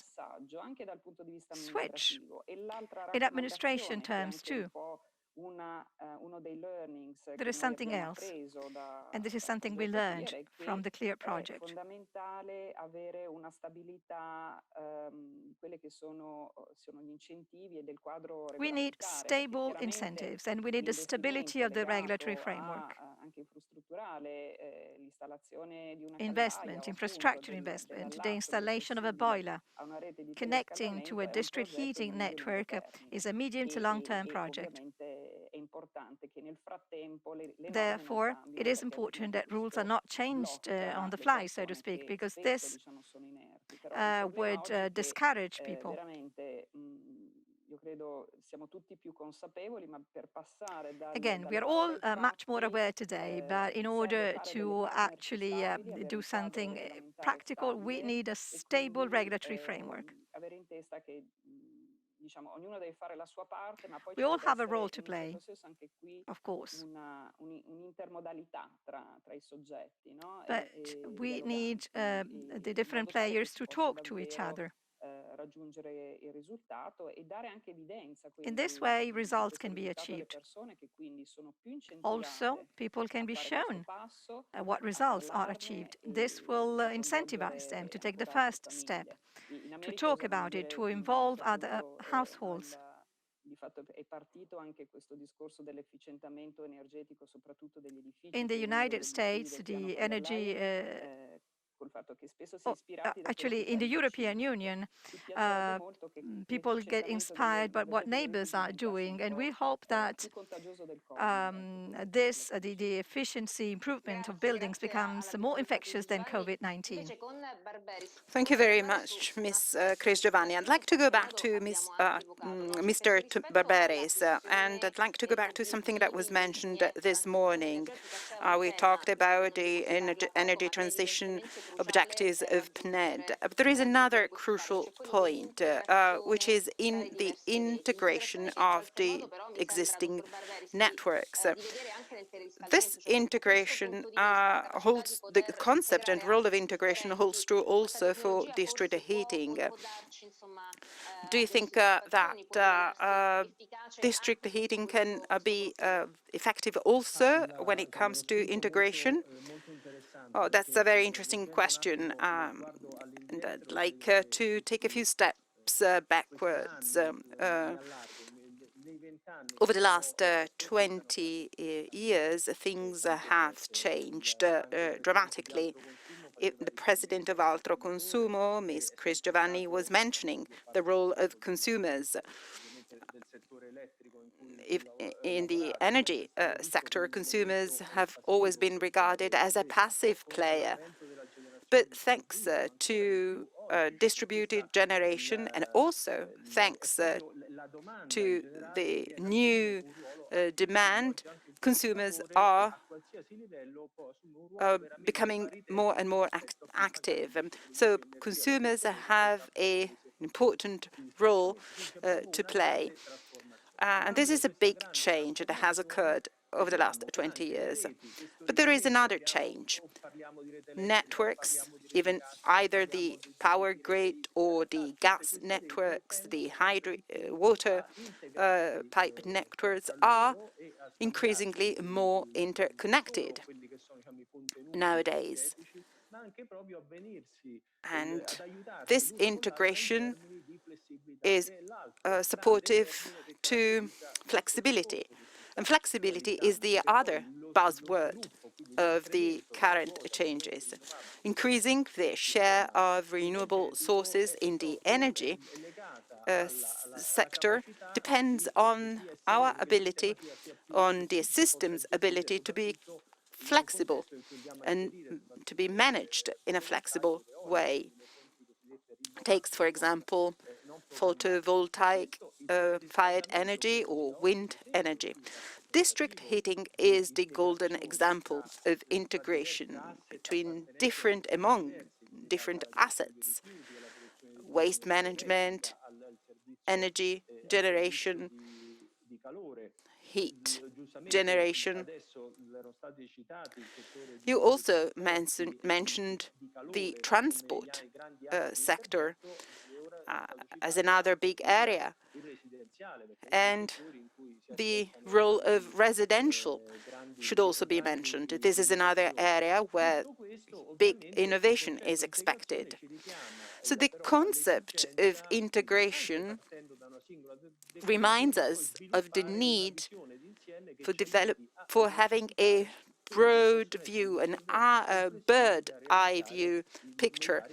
switch in administration terms too. There is something else, and this is something we learned from the CLEAR project. We need stable incentives, and we need the stability of the regulatory framework. Investment, infrastructure investment, the installation of a boiler, connecting to a district heating network is a medium to long-term project. Therefore, it is important that rules are not changed on the fly, so to speak, because this would discourage people. Again, we are all much more aware today, but in order to actually do something practical, we need a stable regulatory framework. We all have a role to play, of course. But we need the different players to talk to each other. raggiungere il risultato e dare anche evidenza. In this Quindi way, results questo è can un be risultato alle achieved. persone che quindi sono più Also, incentivate people a can be fare questo shown passo, what a results are parlarne achieved. This e will a incentivize them coinvolgere to take the ancora altre first step, famiglie. In to America talk oserei about it, dire to che involve other appunto households. di fatto è partito anche questo discorso dell'efficientamento energetico, soprattutto degli edifici, In the che è uno United degli obiettivi States, del piano the von der energy, Leyen, col fatto che spesso si è oh, ispirati da questi actually, in the temi European vicini. Ecco, Union, ci piacerebbe molto che people get l'efficientamento inspired by what energetico degli neighbors edifici are diventasse un doing, and we po' hope that più contagioso del Covid. Ecco, the efficiency improvement of buildings Grazie becomes more all'avvio infectious than Giovanni. COVID-19. Invece con Barberis Thank you vorrei very tornare su much, un Miss aspetto Chris che Giovanni. in I'd like to qualche go back modo to abbiamo anche evocato, no? Cioè Mr. rispetto alla Barberis, and I'd questione like to go back to degli something that was obiettivi mentioned di this transizione morning. energetica c'è We un talked tema, visto che about non si the può farla poco, energy ma è transition evidentemente cruciale objectives of PNED. But there is another raggiungere questo target, crucial cioè quello point, which dell'integrazione is tra in le the diverse reti. integration Integrazione che in of qualche the modo però mi sembra, existing dottor Barberis, networks. di vedere anche nel This teleriscaldamento, cioè da questo integration punto di vista la capacità di holds the poter concept and integrare role of anche integration holds differenti true questa also for tecnologia district forse heating. può darci insomma Do you delle think that soddisfazioni, può rivelarsi efficace district anche su heating can questo be profilo. effective also when it comes to integration? Oh, that's a very interesting question. And I'd like to take a few steps backwards. Over the last 20 years, things have changed dramatically. The president of Altro Consumo, Ms. Chris Giovanni, was mentioning the role of consumers. If in the energy sector, consumers have always been regarded as a passive player. But thanks to distributed generation and also thanks to the new demand, consumers are becoming more and more active. So consumers have an important role to play. And this is a big change that has occurred over the last 20 years. But there is another change. Networks, even either the power grid or the gas networks, the water pipe networks, are increasingly more interconnected nowadays. And this integration is supportive to flexibility. And flexibility is the other buzzword of the current changes. Increasing the share of renewable sources in the energy sector depends on our ability, on the system's ability to be flexible and to be managed in a flexible way. Takes, for example, photovoltaic fired energy or wind energy. District heating is the golden example of integration among different assets, waste management, energy generation, heat generation. You also mentioned the transport sector as another big area, and the role of residential should also be mentioned. This is another area where big innovation is expected. So the concept of integration reminds us of the need for having a broad view, a bird eye view picture.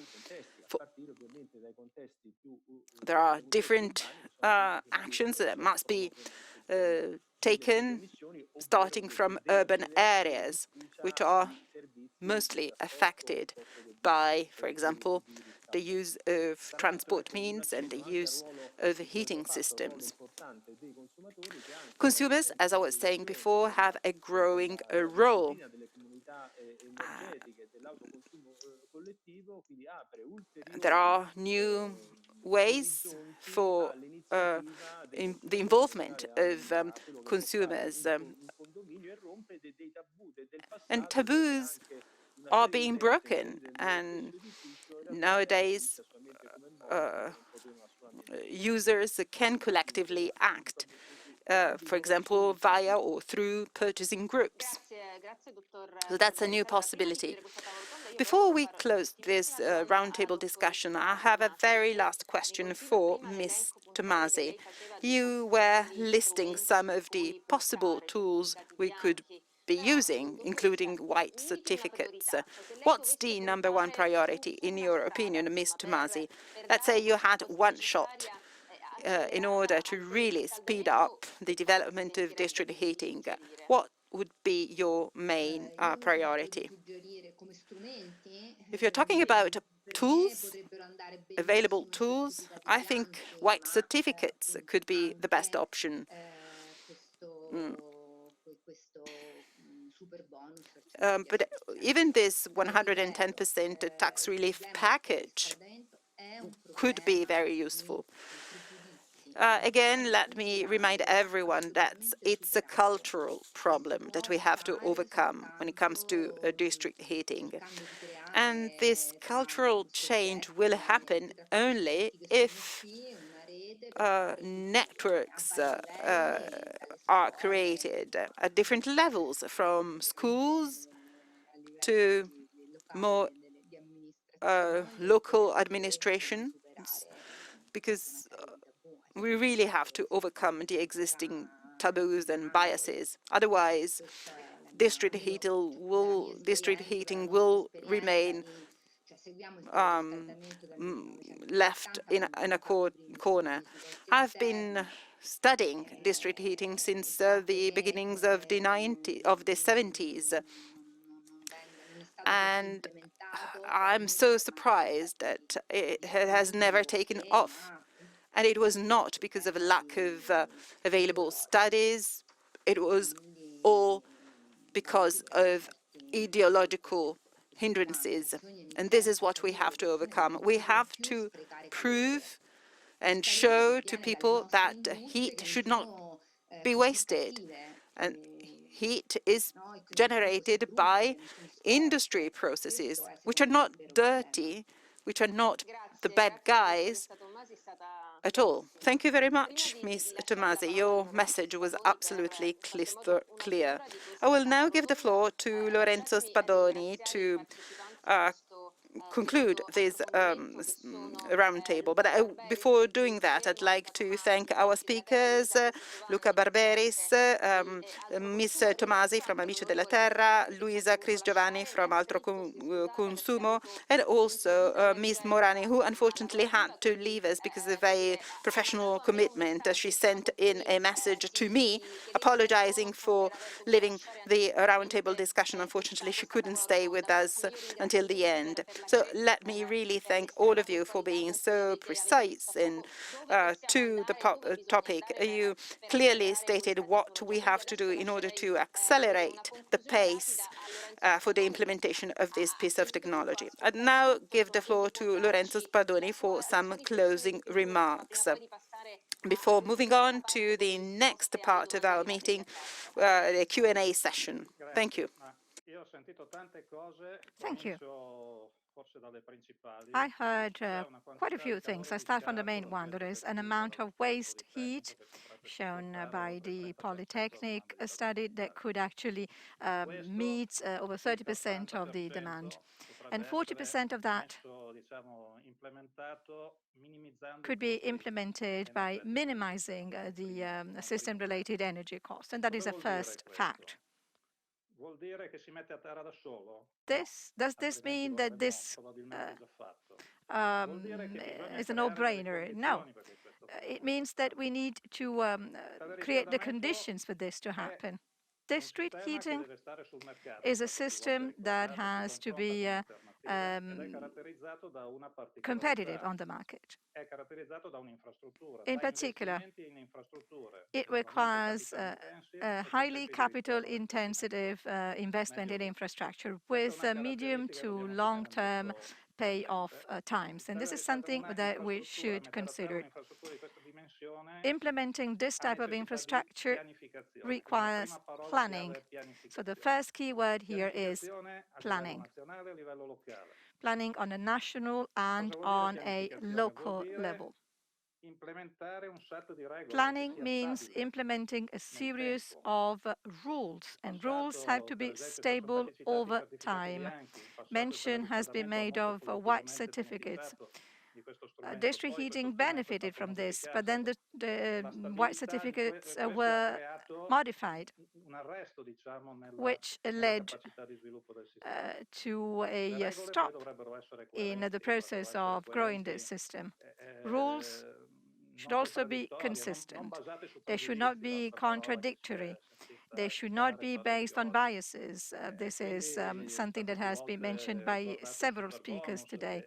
There are different actions that must be taken starting from urban areas, which are mostly affected by, for example, the use of transport means and the use of heating systems. Consumers, as I was saying before, have a growing role. There are new ways for the involvement of consumers, and taboos are being broken. And nowadays, users can collectively act, for example, via or through purchasing groups. So that's a new possibility. Before we close this roundtable discussion, I have a very last question for Ms. Tomasi. You were listing some of the possible tools we could be using, including white certificates. What's the number one priority, in your opinion, Ms. Tomasi? Let's say you had one shot in order to really speed up the development of district heating. What would be your main priority? If you're talking about tools, available tools, I think white certificates could be the best option. But even this 110% tax relief package could be very useful. Again, let me remind everyone that it's a cultural problem that we have to overcome when it comes to district heating. And this cultural change will happen only if networks are created at different levels, from schools to more local administration, because we really have to overcome the existing taboos and biases. Otherwise, district heating will remain left in a corner. I've been studying district heating since the beginnings of the 70s, and I'm so surprised that it has never taken off. And it was not because of a lack of available studies. It was all because of ideological hindrances. And this is what we have to overcome. We have to prove and show to people that heat should not be wasted. And heat is generated by industry processes, which are not dirty, which are not the bad guys at all. Thank you very much, Ms. Tomasi. Your message was absolutely crystal clear. I will now give the floor to Lorenzo Spadoni to conclude this roundtable. But before doing that, I'd like to thank our speakers, Luca Barberis, Ms. Tomasi from Amici della Terra, Luisa Cris Giovanni from Altro Consumo, and also Ms. Morani, who unfortunately had to leave us because of a professional commitment. She sent in a message to me apologizing for leaving the roundtable discussion. Unfortunately, she couldn't stay with us until the end. So let me really thank all of you for being so precise and to the topic. You clearly stated what we have to do in order to accelerate the pace for the implementation of this piece of technology. I'd now give the floor to Lorenzo Spadoni for some closing remarks before moving on to the next part of our meeting, the Q&A session. Thank you. Thank you. I heard quite a few things. I start from the main one. There is an amount of waste heat shown by the Politecnici study that could actually meet over 30% of the demand. And 40% of that could be implemented by minimizing the system-related energy cost. And that is a first fact. Does this mean that this is a no-brainer? No. It means that we need to create the conditions for this to happen. District heating is a system that has to be competitive on the market. In particular, it requires a highly capital-intensive investment in infrastructure with medium to long-term payoff times. And this is something that we should consider. Implementing this type of infrastructure requires planning. So the first key word here is planning. planning on a national and on a local level. Planning means implementing a series of rules, and rules have to be stable over time. Mention has been made of white certificates. District heating benefited from this, but then the white certificates were modified, which led to a stop in the process of growing this system. Rules should also be consistent. They should not be contradictory. They should not be based on biases. This is something that has been mentioned by several speakers today.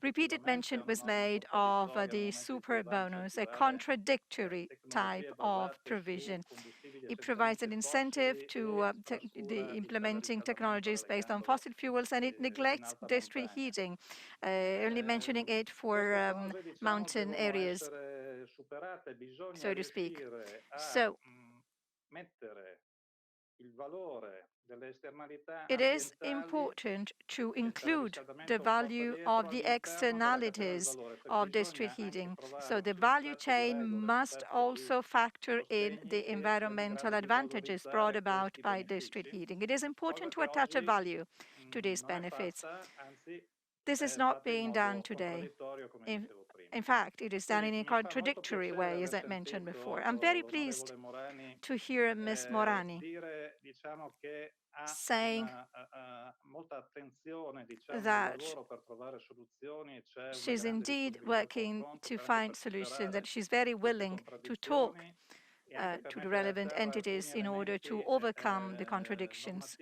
Repeated mention was made of the super bonus, a contradictory type of provision. It provides an incentive to the implementing technologies based on fossil fuels, and it neglects district heating, only mentioning it for mountain areas, so to speak. So it is important to include the value of the externalities of district heating. So the value chain must also factor in the environmental advantages brought about by district heating. It is important to attach a value to these benefits. This is not being done today. In fact, it is done in a contradictory way, as I mentioned before. I'm very pleased to hear Ms. Morani saying that she's indeed working to find solutions, that she's very willing to talk to the relevant entities in order to overcome the contradictions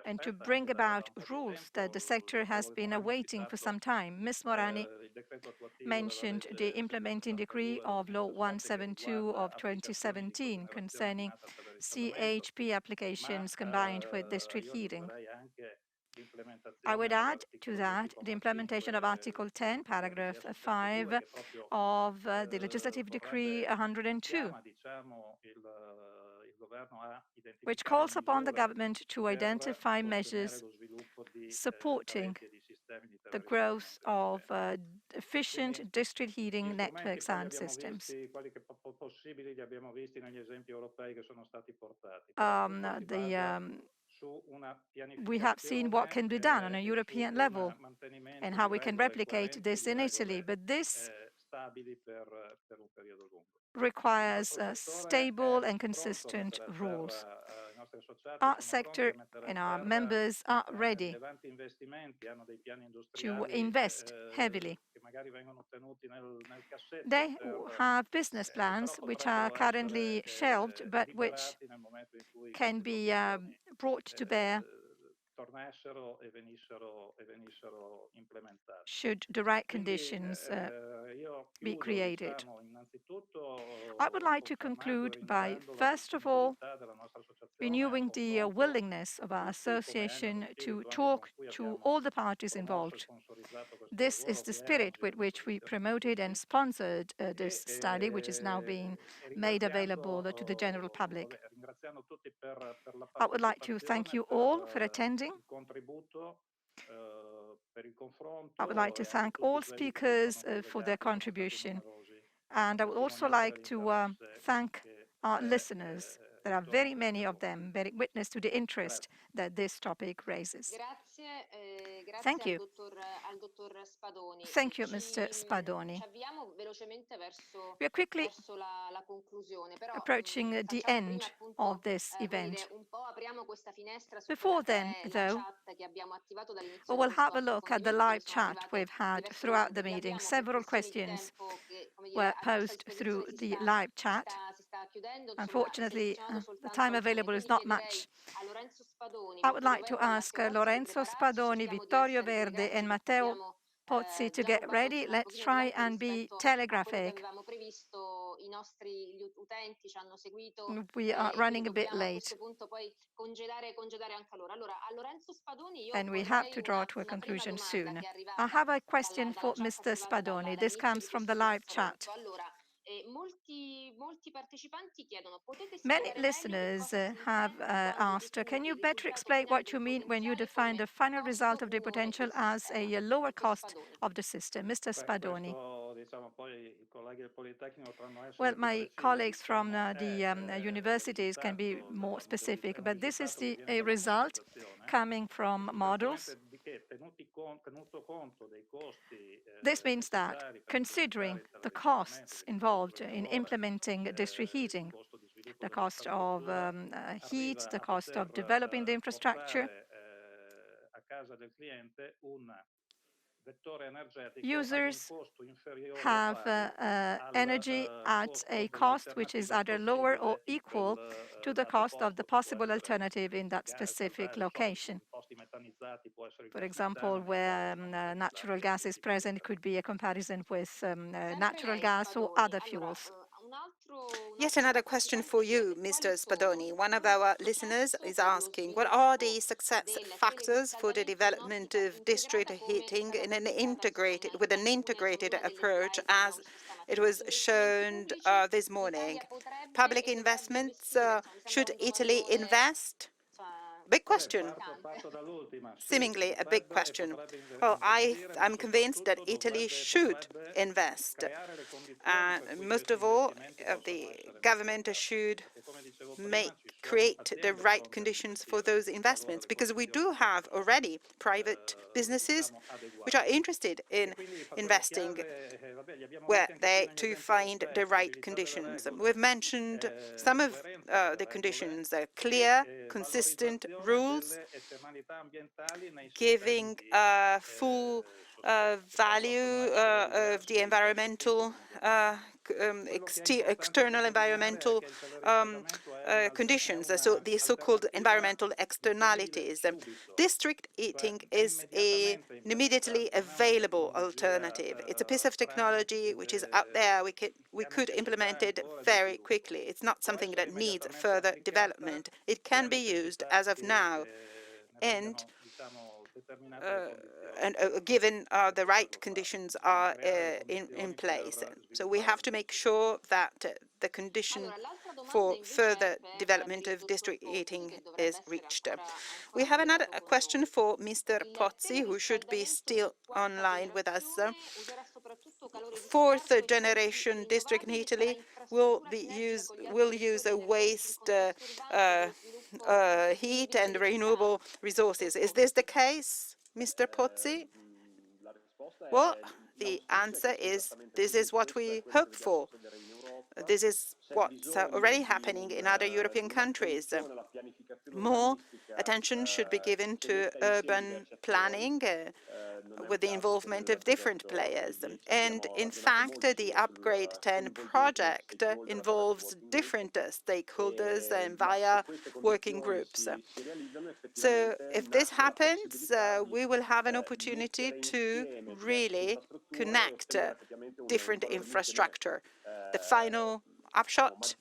and to bring about rules that the sector has been awaiting for some time. Ms. Morani mentioned the implementing decree of Law 172 of 2017 concerning CHP applications combined with district heating. I would add to that the implementation of Article 10, paragraph 5 of the Legislative Decree 102, which calls upon the government to identify measures supporting the growth of efficient district heating networks and systems. We have seen what can be done on a European level and how we can replicate this in Italy, but this requires stable and consistent rules. Our sector and our members are ready to invest heavily. They have business plans which are currently shelved, but which can be brought to bear should the right conditions be created. I would like to conclude by, first of all, renewing the willingness of our association to talk to all the parties involved. This is the spirit with which we promoted and sponsored this study, which is now being made available to the general public. I would like to thank you all for attending. I would like to thank all speakers for their contribution. And I would also like to thank our listeners. There are very many of them bearing witness to the interest that this topic raises. Thank you. Thank you, Mr. Spadoni. We are quickly approaching the end of this event. Before then, though, we will have a look at the live chat we've had throughout the meeting. Several questions were posed through the live chat. Unfortunately, the time available is not much. I would like to ask Lorenzo Spadoni, Vittorio Verde, and Matteo Pozzi to get ready. Let's try and be telegraphic. We are running a bit late. And we have to draw to a conclusion soon. I have a question for Mr. Spadoni. This comes from the live chat. Many listeners have asked, can you better explain what you mean when you define the final result of the potential as a lower cost of the system? Mr. Spadoni. Well, my colleagues from the universities can be more specific, but this is a result coming from models. This means that considering the costs involved in implementing district heating, the cost of heat, the cost of developing the infrastructure, users have energy at a cost which is either lower or equal to the cost of the possible alternative in that specific location. For example, where natural gas is present, it could be a comparison with natural gas or other fuels. Yet another question for you, Mr. Spadoni. One of our listeners is asking, what are the success factors for the development of district heating in an with an integrated approach, as it was shown this morning? Public investments, should Italy invest? Big question. Seemingly a big question. Well, I'm convinced that Italy should invest. Most of all, the government should create the right conditions for those investments, because we do have already private businesses which are interested in investing where they to find the right conditions. We've mentioned some of the conditions: clear, consistent rules, giving full value of the environmental external environmental conditions, so the so-called environmental externalities. District heating is an immediately available alternative. It's a piece of technology which is out there. We could implement it very quickly. It's not something that needs further development. It can be used as of now, and given the right conditions are in place. So we have to make sure that the condition for further development of district heating is reached. We have another question for Mr. Pozzi, who should be still online with us. Fourth generation district in Italy will use a waste heat and renewable resources. Is this the case, Mr. Pozzi? Well, the answer is this is what we hope for. This is what's already happening in other European countries. More attention should be given to urban planning with the involvement of different players. And in fact, the Upgrade 10 project involves different stakeholders and via working groups. So if this happens, we will have an opportunity to really connect different infrastructure. The final upshot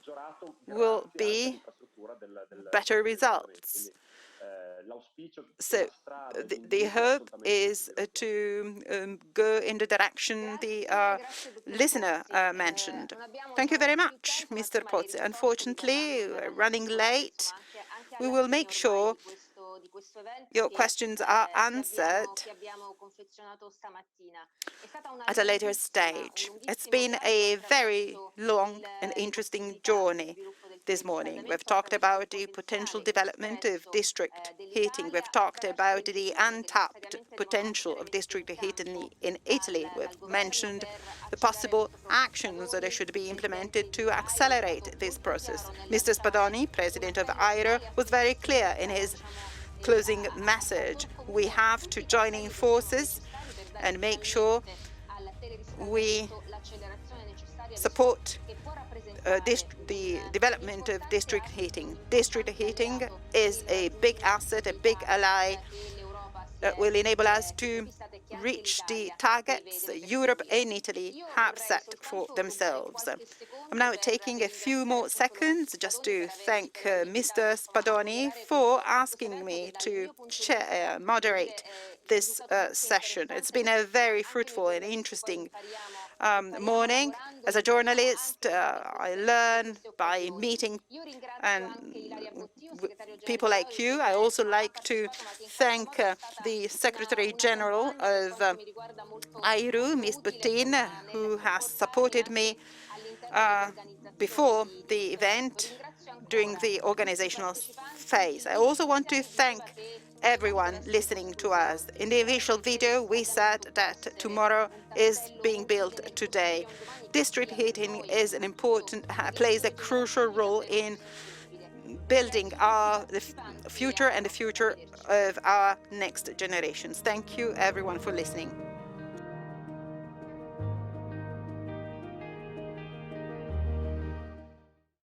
will be better results. So the hope is to go in the direction the listener mentioned. Thank you very much, Mr. Pozzi. Unfortunately, we're running late. We will make sure your questions are answered at a later stage. It's been a very long and interesting journey this morning. We've talked about the potential development of district heating. We've talked about the untapped potential of district heating in Italy. We've mentioned the possible actions that should be implemented to accelerate this process. Mr. Spadoni, president of AIRO, was very clear in his closing message. We have to join in forces and make sure we support the development of district heating. District heating is a big asset, a big ally that will enable us to reach the targets Europe and Italy have set for themselves. I'm now taking a few more seconds just to thank Mr. Spadoni for asking me to moderate this session. It's been a very fruitful and interesting morning. As a journalist, I learn by meeting and people like you. I also like to thank the Secretary General of AIRU, Ms. Buttin, who has supported me before the event during the organizational phase. I also want to thank everyone listening to us. In the initial video, we said that tomorrow is being built today. District heating is an important, plays a crucial role in building the future and the future of our next generations. Thank you, everyone, for listening.